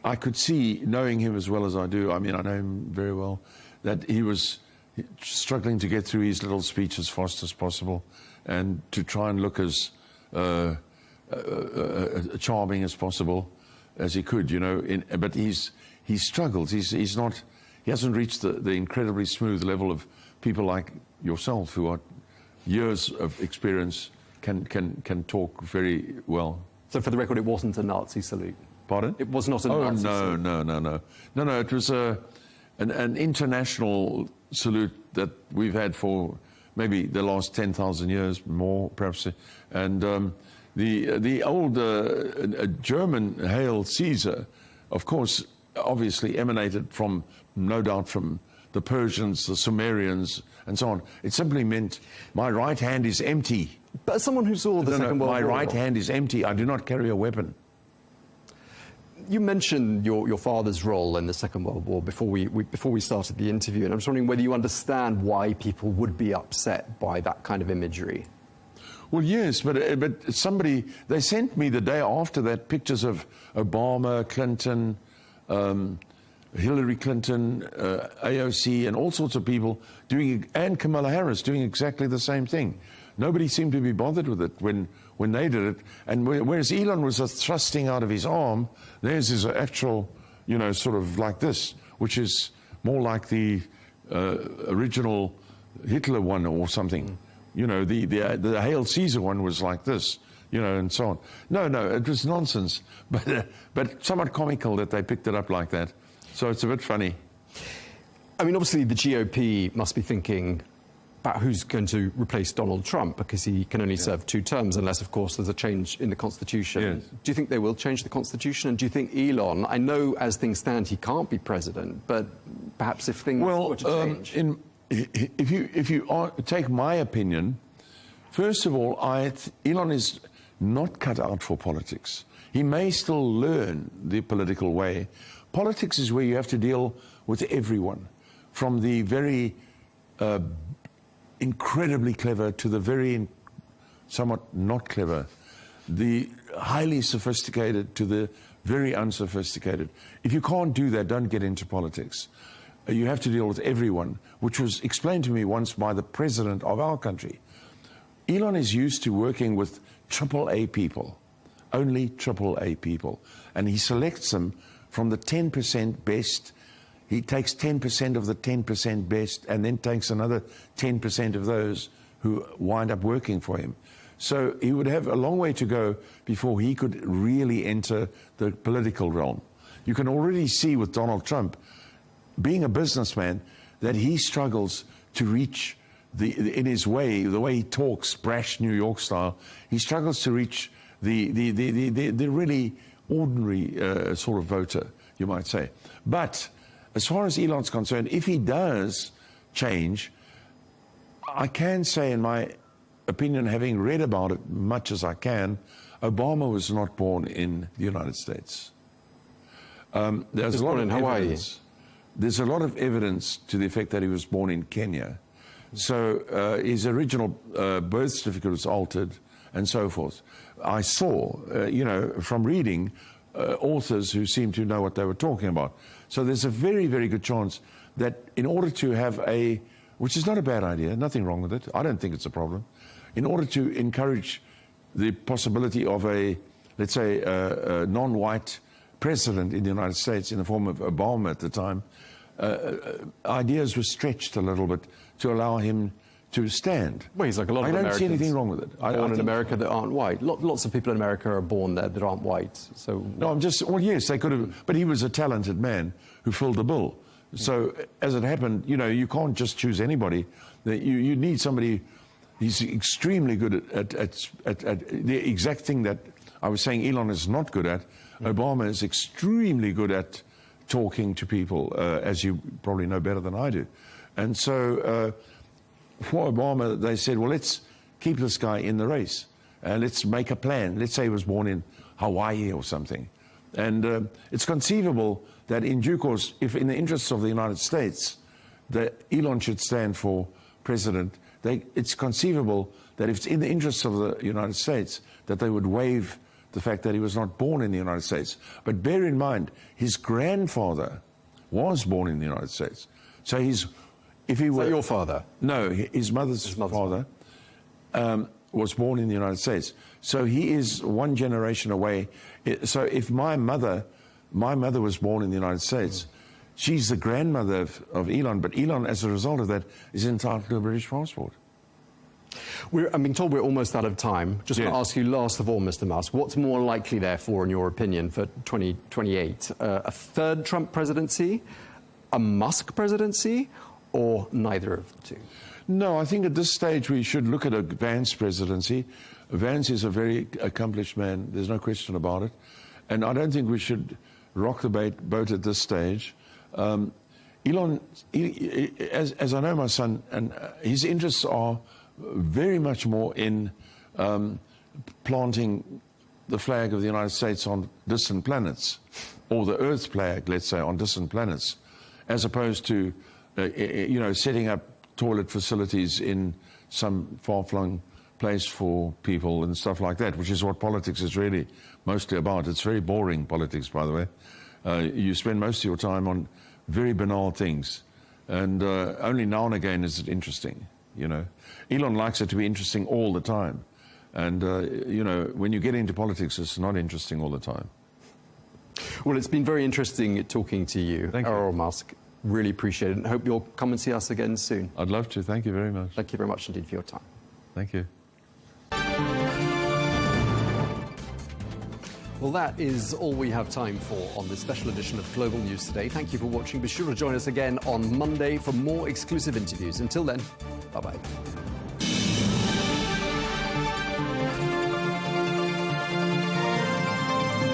I could see, knowing him as well as I do, I mean, I know him very well, that he was struggling to get through his little speech as fast as possible and to try and look as charming as possible as he could, but he struggles. He hasn't reached the incredibly smooth level of people like yourself who are years of experience, can talk very well. So for the record, it wasn't a Nazi salute? Pardon? It was not a Nazi salute? No, it was an international salute that we've had for maybe the last 10,000 years, more perhaps. And The old German Hail Caesar, of course, obviously emanated from, no doubt, from the Persians, the Sumerians, and so on. It simply meant, my right hand is empty. But as someone who saw the Second World War... My right hand is empty. I do not carry a weapon. You mentioned your father's role in the Second World War before we started the interview, and I'm just wondering whether you understand why people would be upset by that kind of imagery. Well, yes, but somebody, they sent me the day after that pictures of Obama, Clinton, Hillary Clinton, AOC, and all sorts of people doing, and Kamala Harris doing exactly the same thing. Nobody seemed to be bothered with it when they did it. And whereas Elon was thrusting out of his arm, theirs is actual, you know, sort of like this, which is more like the original Hitler one or something. You know, the Hail Caesar one was like this, you know, and so on. No, it was nonsense, but somewhat comical that they picked it up like that. So it's a bit funny. I mean, obviously the GOP must be thinking about who's going to replace Donald Trump, because he can only serve 2 terms unless, of course, there's a change in the Constitution. Yes. Do you think they will change the Constitution? And do you think Elon, I know as things stand he can't be president, but perhaps if things were to change... If you take my opinion, first of all, Elon is not cut out for politics. He may still learn the political way. Politics is where you have to deal with everyone, from the very incredibly clever to the very somewhat not clever, the highly sophisticated to the very unsophisticated. If you can't do that, don't get into politics. You have to deal with everyone, which was explained to me once by the president of our country. Elon is used to working with AAA people, only AAA people, and he selects them from the 10% best. He takes 10% of the 10% best and then takes another 10% of those who wind up working for him. So he would have a long way to go before he could really enter the political realm. You can already see with Donald Trump, being a businessman, that he struggles to reach in his way, the way he talks, brash New York style, he struggles to reach the really ordinary sort of voter, you might say. But as far as Elon's concerned, if he does change, I can say, in my opinion, having read about it much as I can, Obama was not born in the United States. There's a lot of evidence. There's a lot of evidence to the effect that he was born in Kenya. So his original birth certificate was altered and so forth. I saw, you know, from reading, authors who seemed to know what they were talking about. So there's a very, very good chance that in order to have which is not a bad idea, nothing wrong with it, I don't think it's a problem, in order to encourage the possibility of let's say, a non-white president in the United States in the form of Obama at the time, ideas were stretched a little bit to allow him to stand. Well, he's like a lot of Americans. I don't see anything wrong with it. Born in America that aren't white. Lots of people in America are born there that aren't white. So no, well, yes, they could have, but he was a talented man who filled the bill. So as it happened, you know, you can't just choose anybody. You need somebody. He's extremely good at the exact thing that I was saying Elon is not good at. Obama is extremely good at talking to people, as you probably know better than I do. And so for Obama, they said, well, let's keep this guy in the race and let's make a plan. Let's say he was born in Hawaii or something. And it's conceivable that in due course, if in the interests of the United States, that Elon should stand for president, it's conceivable that if it's in the interests of the United States, that they would waive the fact that he was not born in the United States. But bear in mind, his grandfather was born in the United States. So if he were... Is that your father? No, his mother's father was born in the United States. So he is one generation away. So if my mother was born in the United States, she's the grandmother of Elon, but Elon, as a result of that, is entitled to a British passport. I'm being told we're almost out of time. Just want to ask you, last of all, Mr. Musk, what's more likely, therefore, in your opinion, for 2028? A third Trump presidency, a Musk presidency, or neither of the two? No, I think at this stage we should look at a Vance presidency. Vance is a very accomplished man. There's no question about it. And I don't think we should rock the boat at this stage. Elon, as I know my son, and his interests are very much more in planting the flag of the United States on distant planets, or the Earth's flag, let's say, on distant planets, as opposed to, setting up toilet facilities in some far-flung place for people and stuff like that, which is what politics is really mostly about. It's very boring, politics, by the way. You spend most of your time on very banal things, and only now and again is it interesting, Elon likes it to be interesting all the time. And, when you get into politics, it's not interesting all the time. Well, it's been very interesting talking to you, Errol Musk. Really appreciate it, and hope you'll come and see us again soon. I'd love to. Thank you very much. Thank you very much indeed for your time. Thank you. Well, that is all we have time for on this special edition of Global News Today. Thank you for watching. Be sure to join us again on Monday for more exclusive interviews. Until then, bye-bye.